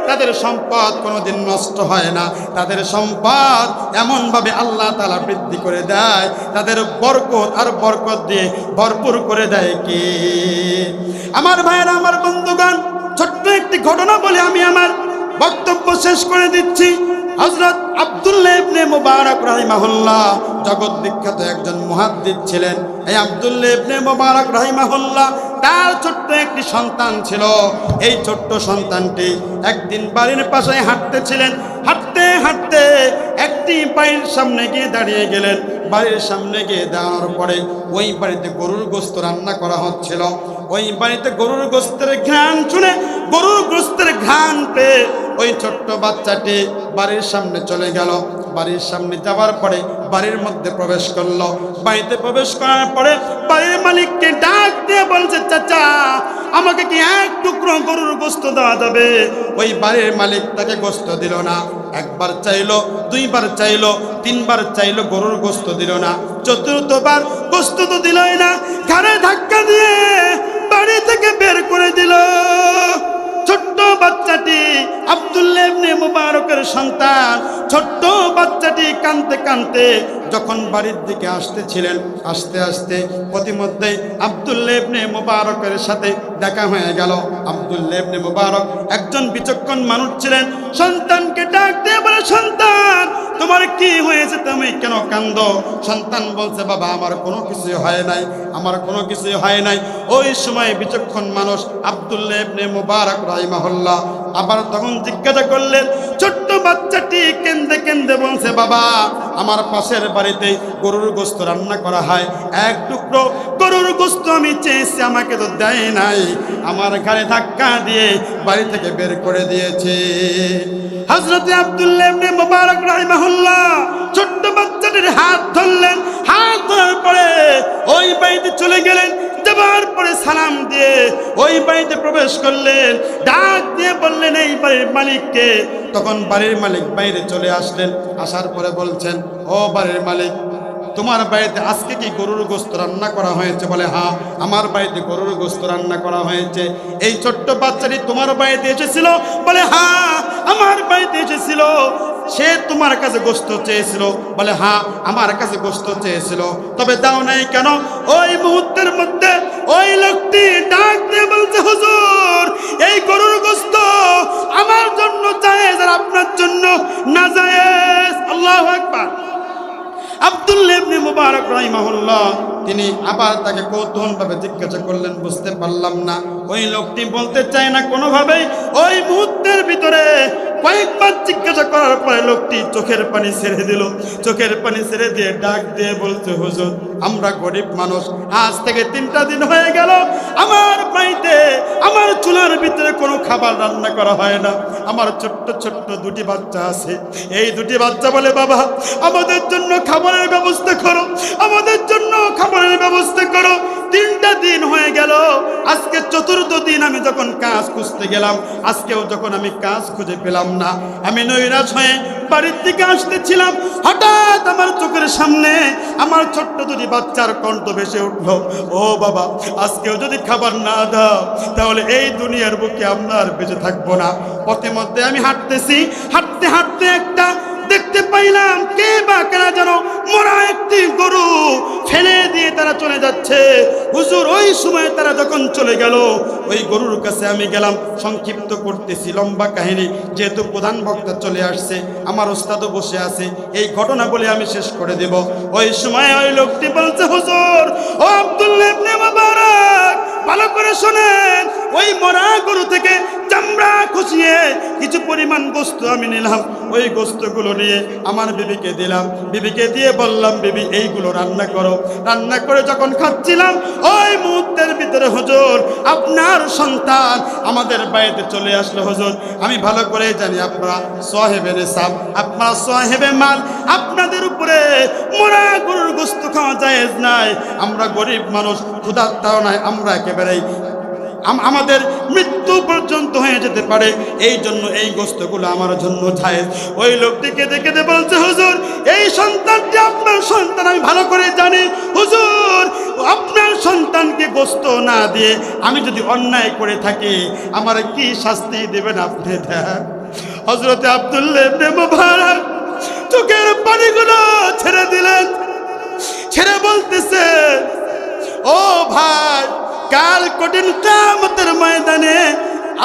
তাদের সম্পদ কোনোদিন নষ্ট হয় না। তাদের সম্পদ এমনভাবে আল্লাহ তাআলা বৃদ্ধি করে দেয়, তাদের বরকত আর বরকত দিয়ে ভরপুর করে দেয়। কি আমার ভাইয়েরা, আমার বন্ধুগণ, ছোট্ট একটি ঘটনা বলে আমি আমার বক্তব্য শেষ করে দিচ্ছি। হযরত আব্দুল্লাহ ইবনে মুবারক রাহিমাহুল্লাহ জগৎ বিখ্যাত একজন মুহাদ্দিস ছিলেন। এই আব্দুল্লাহ ইবনে মুবারক রাহিমাহুল্লাহ তার ছোট্ট একটি সন্তান ছিল। এই ছোট্ট সন্তানটি একদিন বাড়ির পাশে হাঁটতেছিলেন। হাঁটতে হাঁটতে একটি বাড়ির সামনে গিয়ে দাঁড়িয়ে গেলেন। বাড়ির সামনে গিয়ে দাঁড়ানোর পরে ওই বাড়িতে গরুর গোশত রান্না করা হচ্ছিল। ওই বাড়িতে গরুর গোশতের ঘ্রাণ শুনে, গরুর গোশতের ঘ্রাণ পেয়ে ওই ছোট্ট বাচ্চাটি বাড়ির সামনে চলে গেল। বাড়ির সামনে যাওয়ার পরে বাড়ির মধ্যে প্রবেশ করলো। বাড়িতে প্রবেশ করার পরে বাড়ির মালিককে ডাক দিয়ে বলছে, চাচা আমাকে কি 1 টুকরো গরুর গোশত দেওয়া যাবে? ওই বাড়ির মালিক তাকে গোশত দিল না। 1 বার চাইলো, 2 বার চাইলো, 3 বার চাইলো, গরুর গোশত দিল না। 4বার গোশত তো দিলই না, ঘাড়ে ধাক্কা দিয়ে বাড়ি থেকে বের করে দিল। ছোট্ট বাচ্চাটি আব্দুল্লাহ ইবনে মুবারকের সন্তান, ছোট্ট বাচ্চাটি কাঁদতে কাঁদতে যখন বাড়ির দিকে আসতেছিলেন, আস্তে আস্তে প্রতিমধ্যে আব্দুল্লাহ ইবনে মুবারকের সাথে দেখা হয়ে গেল। আব্দুল্লাহ ইবনে মুবারক একজন বিচক্ষণ মানুষ ছিলেন। সন্তানকে ডাক দিয়ে বলে, সন্তান তোমার কি হয়েছে, তুমি কেন কাঁদো? সন্তান বলছে, বাবা আমার কোনো কিছু হয় নাই, আমার কোনো কিছু হয় নাই। ওই সময় বিচক্ষণ মানুষ আব্দুল্লাহ ইবনে মুবারক রাহিমাহুল্লাহ আবার তখন জিজ্ঞাসা করলেন। ছোট্ট বাচ্চাটি কেঁদে কেঁদে বলছে, বাবা আমার পাশের বাড়িতে গরুর গোশত রান্না করা হয়, 1 টুকরো গরুর গোশত আমি চেয়েছি, আমাকে তো দেয় নাই, আমার ঘাড়ে ধাক্কা দিয়ে বাড়ি থেকে বের করে দিয়েছে। হযরত আব্দুল্লাহ ইবনে মুবারক রাহিমাহুল্লাহ ছোট্ট বাচ্চাটির হাত ধরলেন। হাত ধরার পরে ওই বাড়িতে চলে গেলেন। যাবার পরে সালাম দিয়ে ওই বাড়িতে প্রবেশ করলেন। ডাক দিয়ে বললেন, এই বাড়ির মালিককে। তখন বাড়ির মালিক বাইরে চলে আসলেন। আসার পরে বলছেন, ও বাড়ির মালিক, তোমার বাড়িতে আজকে কি গরুর গোশত রান্না করা হয়েছে? বলে, হ্যাঁ আমার বাড়িতে গরুর গোশত রান্না করা হয়েছে। এই ছোট্ট বাচ্চাটি তোমার বাড়িতে এসেছিল? বলে, হ্যাঁ আমার বাড়িতে এসেছিল। সে তোমার কাছে গোশত চেয়েছিল? বলে, হ্যাঁ আমার কাছে গোশত চেয়েছিল, তবে দাও নাই কেন? ওই মুহূর্তের মধ্যে ওই লোকটি ডাক দিয়ে বলছে, হুজুর এই গরুর গোশত আমার জন্য জায়েজ আর আপনার জন্য নাজায়েজ। আল্লাহু আকবার। আব্দুল্লাহ ইবনে মুবারক রাহিমাহুল্লাহ তিনি আবার তাকে কৌতূহলভাবে জিজ্ঞাসা করলেন, বুঝতে পারলাম না। ওই লোকটি বলতে চায় না কোনোভাবেই। ওই মুহূর্তের ভিতরে কয়েকবার জিজ্ঞাসা করার পরে লোকটি চোখের পানি ছেড়ে দিল। চোখের পানি ছেড়ে দিয়ে ডাক দিয়ে বলছে, হুজুর আমরা গরিব মানুষ, আজ থেকে 3টা দিন হয়ে গেল আমার বাড়িতে আমার চুলার ভিতরে কোনো খাবার রান্না করা হয় না। আমার ছোট্ট ছোট্ট 2টি বাচ্চা আছে। এই 2টি বাচ্চা বলে, বাবা আমাদের জন্য খাবারের ব্যবস্থা করো, আমাদের জন্য খাবারের ব্যবস্থা করো। 3টা দিন হয়ে গেল, আজকে 4র্থ দিন আমি যখন কাজ খুঁজতে গেলাম, আজকেও যখন আমি কাজ খুঁজে পেলাম না, আমি নৈরাশ হয়ে বাড়ির দিকে আসতেছিলাম, হঠাৎ আমার চোখের সামনে আমার ছোট্ট 2টি বাচ্চার কণ্ঠ ভেসে উঠল, ও বাবা আজকেও যদি খাবার না দাও তাহলে এই দুনিয়ার বুকে আমরা আর বেঁচে থাকবো না। পথে মধ্যে আমি হাঁটতেছি, হাঁটতে হাঁটতে একটা দেখতে পাইলাম কে বা কারা যেন মরা একটি গরু ফেলে দিয়ে তারা চলে যাচ্ছে। হুজুর ওই সময় তারা যখন চলে গেল, ওই গরুর কাছে আমি গেলাম। সংক্ষিপ্ত করতেছি, লম্বা কাহিনী, যেহেতু প্রধান বক্তা চলে আসছে, আমার ওস্তাদও বসে আছে, এই ঘটনা বলে আমি শেষ করে দেব। ওই সময় ওই লোকটি বলছে, হুজুর ও আব্দুল্লাহ ইবনে মুবারক ভালো করে শোনেন, ওই মরা গরু থেকে চামড়া খুশিয়ে কিছু পরিমাণ গোস্ত আমি নিলাম। ওই গোস্তগুলো নিয়ে আমার বিবিকে দিলাম। বিবিকে দিয়ে বললাম, বিবি এইগুলো রান্না করো। রান্না করে যখন খাচ্ছিলাম, ওই মুহূর্তের ভিতরে হুজুর আপনার সন্তান আমাদের বাড়িতে চলে আসলো। হুজুর আমি ভালো করে জানি আপনারা সাহেবে নেশাব, আপনারা সাহেবে মাল, আপনাদের উপরে মরা গরুর গোস্ত খাওয়া জায়েজ নাই। আমরা গরিব মানুষ, ক্ষুধার্তও নাই, আমরা একেবারেই আমাদের মৃত্যু পর্যন্ত হয়ে যেতে পারে, এই জন্য এই গোস্তগুলো আমার জন্য জায়েজ। ওই লোকটিকে দেখে বলছে, হুজুর এই সন্তানটি আপনার সন্তান, আমি ভালো করে জানি। হুজুর আপনার সন্তানকে গোস্ত না দিয়ে আমি যদি অন্যায় করে থাকি আমার কি শাস্তি দেবেন আপনি দেন। হযরতে আব্দুল্লাহ ইবনে মুবারক চোখের পানিগুলো ছেড়ে দিলেন, ছেড়ে বলতেছে, ও ভাই কাল কঠিন কিয়ামতের ময়দানে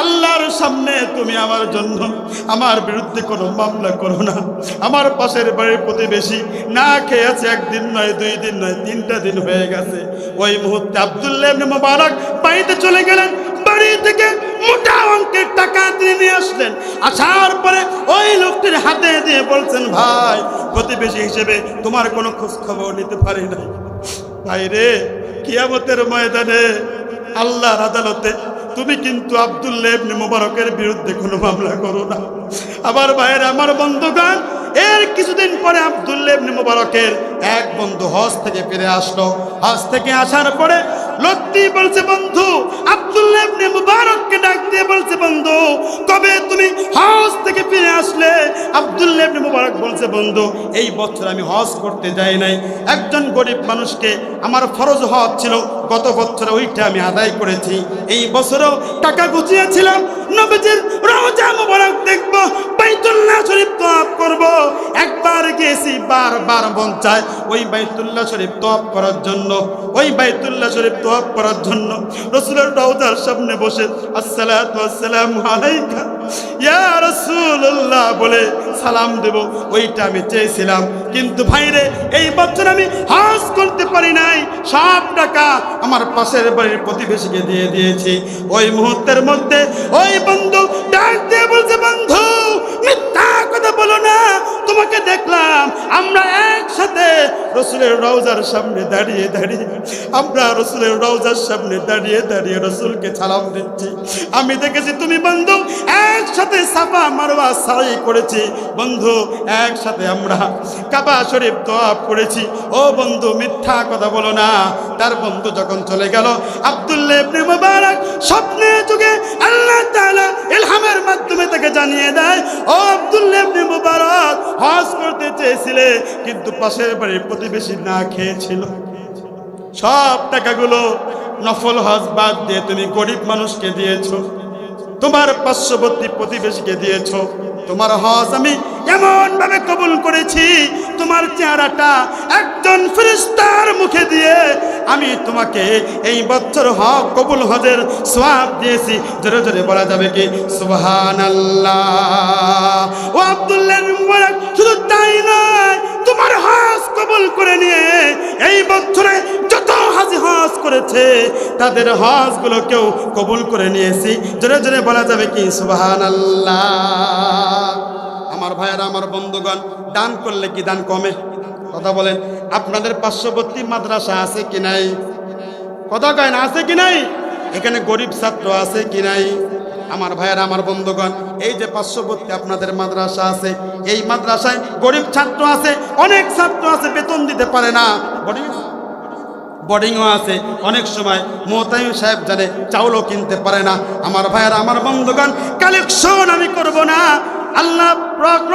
আল্লাহর সামনে তুমি আমার জন্য আমার বিরুদ্ধে কোনো মামলা করো না। আমার পাশের বাড়ির প্রতিবেশী না খেয়ে আছে, 1 দিন নয় 2 দিন নয় 3টা দিন হয়ে গেছে। ওই মুহূর্তে আব্দুল্লাহ ইবনে মুবারক বাড়িতে চলে গেলেন। বাড়ি থেকে মোটা অঙ্কের টাকা তিনি নিয়ে আসলেন। আসার পরে ওই লোকটির হাতে দিয়ে বলছেন, ভাই প্রতিবেশী হিসেবে তোমার কোনো খোঁজ খবর নিতে পারি না। ভাই রে, কিয়ামতের ময়দানে আল্লাহর আদালতে তুমি কিন্তু আব্দুল্লাহ ইবনে মুবারকের বিরুদ্ধে কোনো মামলা করো না। আমার ভাইয়ের, আমার বন্ধুগণ, এর কিছুদিন পরে আব্দুল্লাহ ইবনে মুবারকের এক বন্ধু হজ থেকে ফিরে আসলো। হজ থেকে আসার পরে লোকটি বলছে, বন্ধু আব্দুল্লাহ ইবনে মুবারককে ডাক দিয়ে বলছে, বন্ধু কবে তুমি হজ থেকে ফিরে আসলে? আব্দুল্লাহ ইবনে মুবারক বলছে, বন্ধু এই বছর আমি হজ করতে যাই নাই, একজন গরিব মানুষকে আমার ফরজ হজ ছিল, গত বছর ওইটা আমি আদায় করেছি। এই বছরও টাকা গুছিয়েছিলাম, নবীজির রওজা মুবারক দেখব, বাইতুল্লাহ শরীফ তওয়াফ করব। একবার গিয়েছি, বারবার মন চায় ওই বাইতুল্লাহ শরীফ তওয়াফ করার জন্য। ওই বাইতুল্লাহ শরীফ তওয়াফ করার জন্য রাসূলের রওজার সামনে বসে আসসালাতু ওয়াসসালামু আলাইকা ইয়া রাসূলুল্লাহ বলে সালাম দেব, ওইটা আমি চেয়েছিলাম। কিন্তু ভাইরে এই বছর আমি হজ করতে পারি নাই, সব টাকা আমার পাশের বাড়ির প্রতিবেশীকে দিয়ে দিয়েছি। ওই মুহূর্তের মধ্যে ওই বন্ধু ডাক দিয়ে বলছে, বন্ধু মিথ্যা কথা বলো না, তোমাকে দেখলাম আমরা একসাথে রাসূলের রওজার সামনে দাঁড়িয়ে দাঁড়িয়ে, আমরা রাসূলের রওজার সামনে দাঁড়িয়ে দাঁড়িয়ে রাসূলকে সালাম দিচ্ছি। আমি দেখেছি তুমি বন্ধু একসাথে সাফা মারওয়া সাই করেছি, বন্ধু একসাথে আমরা কাবা শরীফ তওয়াফ করেছি। ও বন্ধু মিথ্যা কথা বলো না। তার বন্ধু যখন চলে গেল, আব্দুল্লাহ ইবনে মুবারক স্বপ্নে যুগে আল্লাহ তাআলা ইলহামের মাধ্যমে তাকে জানিয়ে দেয়, ও আব্দুল্লাহ ইবনে মুবারক হজ করতে চেয়েছিলে, কিন্তু পাশের বাড়ির প্রতিবেশী না খেয়েছিল। সব টাকাগুলো নফল হজ বাদ দিয়ে তুমি গরিব মানুষকে দিয়েছো, তোমার পার্শ্ববর্তী প্রতিবেশীকে দিয়েছো। তোমার হজ আমি এমন ভাবে কবুল করেছি, তোমার চেহারাটা একজন ফেরেশতার মুখে দিয়ে আমি তোমাকে এই বছর কবুল হজের সওয়াব দিয়েছি। জোরে জোরে বলা যাবে কি সুবহানাল্লাহ। ও আব্দুল্লাহ মুবারক, শুধু তাই নয়, তোমার হজ কবুল করে নিয়ে এই বছরে যত হাজি হজ করেছে তাদের হজগুলোকেও কবুল করে নিয়েছি। জোরে জোরে বলা যাবে কি সুবহানাল্লাহ। আমার ভাইয়েরা, আমার বন্ধুগণ, দান করলে কি দান কমে? কথা বলেন। আপনাদের পার্শ্ববর্তী মাদ্রাসা আছে কি নাই? কথা কয় না, আছে কি নাই? এখানে গরিব ছাত্র আছে কি নাই? আমার ভাইয়েরা, আমার বন্ধুগণ, এই যে পার্শ্ববর্তী আপনাদের মাদ্রাসা আছে, এই মাদ্রাসায় গরিব ছাত্র আছে, অনেক ছাত্র আছে বেতন দিতে পারে না, বোর্ডিংও আছে, অনেক সময় মোহতামিম সাহেব জানে চাউলও কিনতে পারে না। আমার ভাইয়েরা, আমার বন্ধুগণ, কালেকশন আমি করব না। আল্লাহ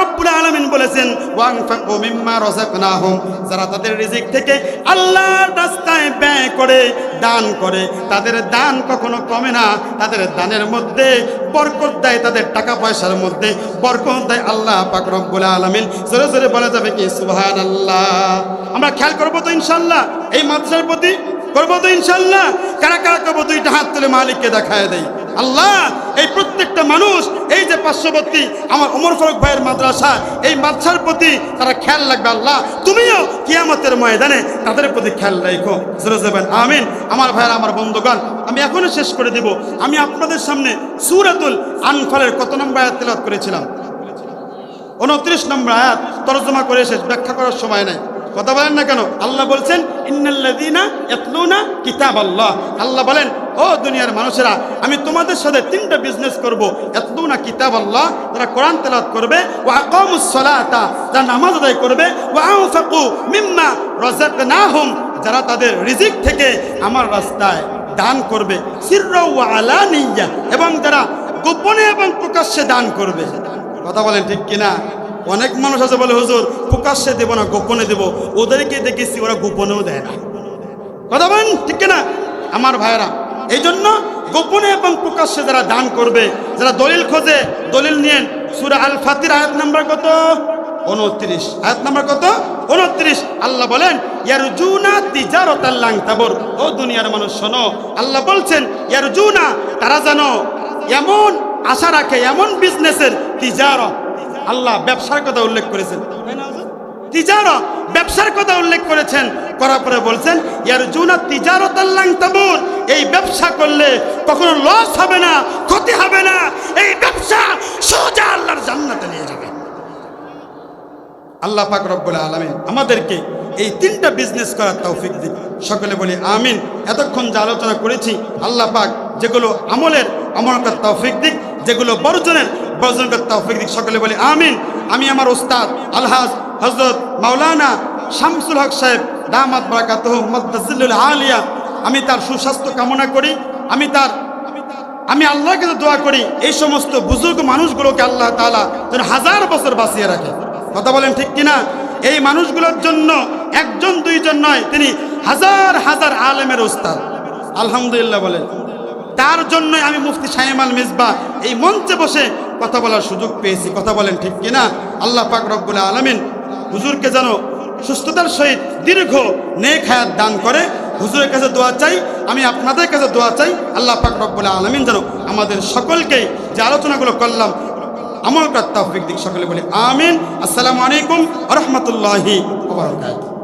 রব্বুল আলামিন বলেছেন ওয়ানফাকু মিম্মা রাযাকনাহুম, যারা তাদের রিজিক থেকে আল্লাহর রাস্তায় ব্যয় করে, দান করে, তাদের দান কখনো কমে না। তাদের দানের মধ্যে বরকত দেয়, তাদের টাকা পয়সার মধ্যে বরকত দেয় আল্লাহ পাক রব্বুল আলামিন। জোরে জোরে বলা যাবে কি সুবহানাল্লাহ। আমরা খেয়াল করবো তো ইনশাআল্লাহ এই মাদ্রাসার প্রতি? করবো তো ইনশাআল্লাহ? কারা কারা করবো? দুইটা হাত তুলে মালিককে দেখায় দেয়। আল্লাহ, এই প্রত্যেকটা মানুষ, এই যে পার্শ্ববর্তী আমার ওমর ফারুক ভাইয়ের মাদ্রাসা, এই মাদ্রাসার প্রতি তারা খেয়াল রাখবে। আল্লাহ, তুমিও কিয়ামতের ময়দানে তাদের প্রতি খেয়াল রাখো। জোরে যাবেন আমিন। আমার ভাইয়েরা, আমার বন্ধুগণ, আমি এখনো শেষ করে দিব। আমি আপনাদের সামনে সূরাতুল আনফালের কত নম্বর আয়াত তেলাওয়াত করেছিলাম? 29 নম্বর আয়াত তরজমা করে শেষ, ব্যাখ্যা করার সময় নাই। কথা বলেন না কেন? আল্লাহ বলছেন ইন্নাল্লাযীনা ইয়াতলুনা কিতাবাল্লাহ। আল্লাহ বলেন, ও দুনিয়ার মানুষেরা, আমি তোমাদের সাথে 3টা বিজনেস করব। ইয়াতলুনা কিতাবাল্লাহ, যারা কোরআন তেলাওয়াত করবে, ওয়া আকামুস সালাতা, যারা নামাজ আদায় করবে, ওয়া আনফাকু মিম্মা রাযাকনাহুম, যারা তাদের রিজিক থেকে আমার রাস্তায় দান করবে, সিররা ওয়া আলানিয়া, এবং যারা গোপনে এবং প্রকাশ্যে দান করবে। কথা বলেন ঠিক কিনা? অনেক মানুষ আছে বলে হুজুর প্রকাশ্যে দেব না, গোপনে দেব। ওদেরকে দেখেছি ওরা গোপনেও দেয় না। কথা বলেন ঠিক কিনা? আমার ভাইয়েরা, এই জন্য গোপনে এবং প্রকাশ্যে যারা দান করবে, যারা দলিল খোঁজে, দলিল নিয়েন। সূরা আল ফাতির আয়াত নাম্বার কত? 29। আয়াত নাম্বার কত? 29। আল্লাহ বলেন ইয়ারজুনা তিজারাতাল লান তাবুর। ও দুনিয়ার মানুষ শোনো, আল্লাহ বলছেন ইয়ারজুনা, তারা জানো, এমন আশা রাখে, এমন বিজনেসের তিজারা। আল্লাহ ব্যবসার কথা উল্লেখ করেছেন, তিজারা, ব্যবসার কথা উল্লেখ করেছেন, করার পরে বলছেন ইয়ারজুনা তিজারাতাল লান তাবুর, এই ব্যবসা করলে কখনো লস হবে না, ক্ষতি হবে না। এই ব্যবসা সোজা আল্লাহর জান্নাতে নিয়ে যাবে। আল্লাহ পাক রব্বুল আলামিন আমাদেরকে এই 3টা বিজনেস করার তৌফিক দিন। সকলে বলি আমিন। এতক্ষণ যে আলোচনা করেছি, আল্লাহ পাক যেগুলো আমলের, আমল করার তৌফিক দিক, যেগুলো বর্জনের, বর্জন করার তৌফিক দিক। সকলে বলি আমিন। আমি আমার উস্তাদ আলহাজ হযরত মাওলানা শামসুল হক সাহেব দামাত বারাকাতুহু মাদ্দাজিল্লুল আলিয়া, আমি তার সুস্বাস্থ্য কামনা করি। আমি আল্লাহর কাছে দোয়া করি এই সমস্ত বুজুর্গ মানুষগুলোকে আল্লাহ তাআলা যেন 1000 বছর বাঁচিয়ে রাখে। কথা বলেন ঠিক কিনা? এই মানুষগুলোর জন্য একজন দুইজন নয়, তিনি হাজার হাজার আলেমের উস্তাদ। আলহামদুলিল্লাহ বলেন। তার জন্যই আমি মুফতি শাইম আল মিসবাহ এই মঞ্চে বসে কথা বলার সুযোগ পেয়েছি। কথা বলেন ঠিক কিনা? আল্লাহ পাক রব্বুল আলামিন হুজুরকে যেন সুস্থতার সহিত দীর্ঘ নেক হায়াত দান করে। হুজুরের কাছে দোয়া চাই, আমি আপনাদের কাছে দোয়া চাই, আল্লাহ পাক রব্বুল আলামিন যেন আমাদের সকলকে যে আলোচনাগুলো করলাম আমল করার তৌফিক দিক। সকলে বলি আমিন। আসসালামু আলাইকুম ওয়া রাহমাতুল্লাহি ওয়া বারাকাতুহু।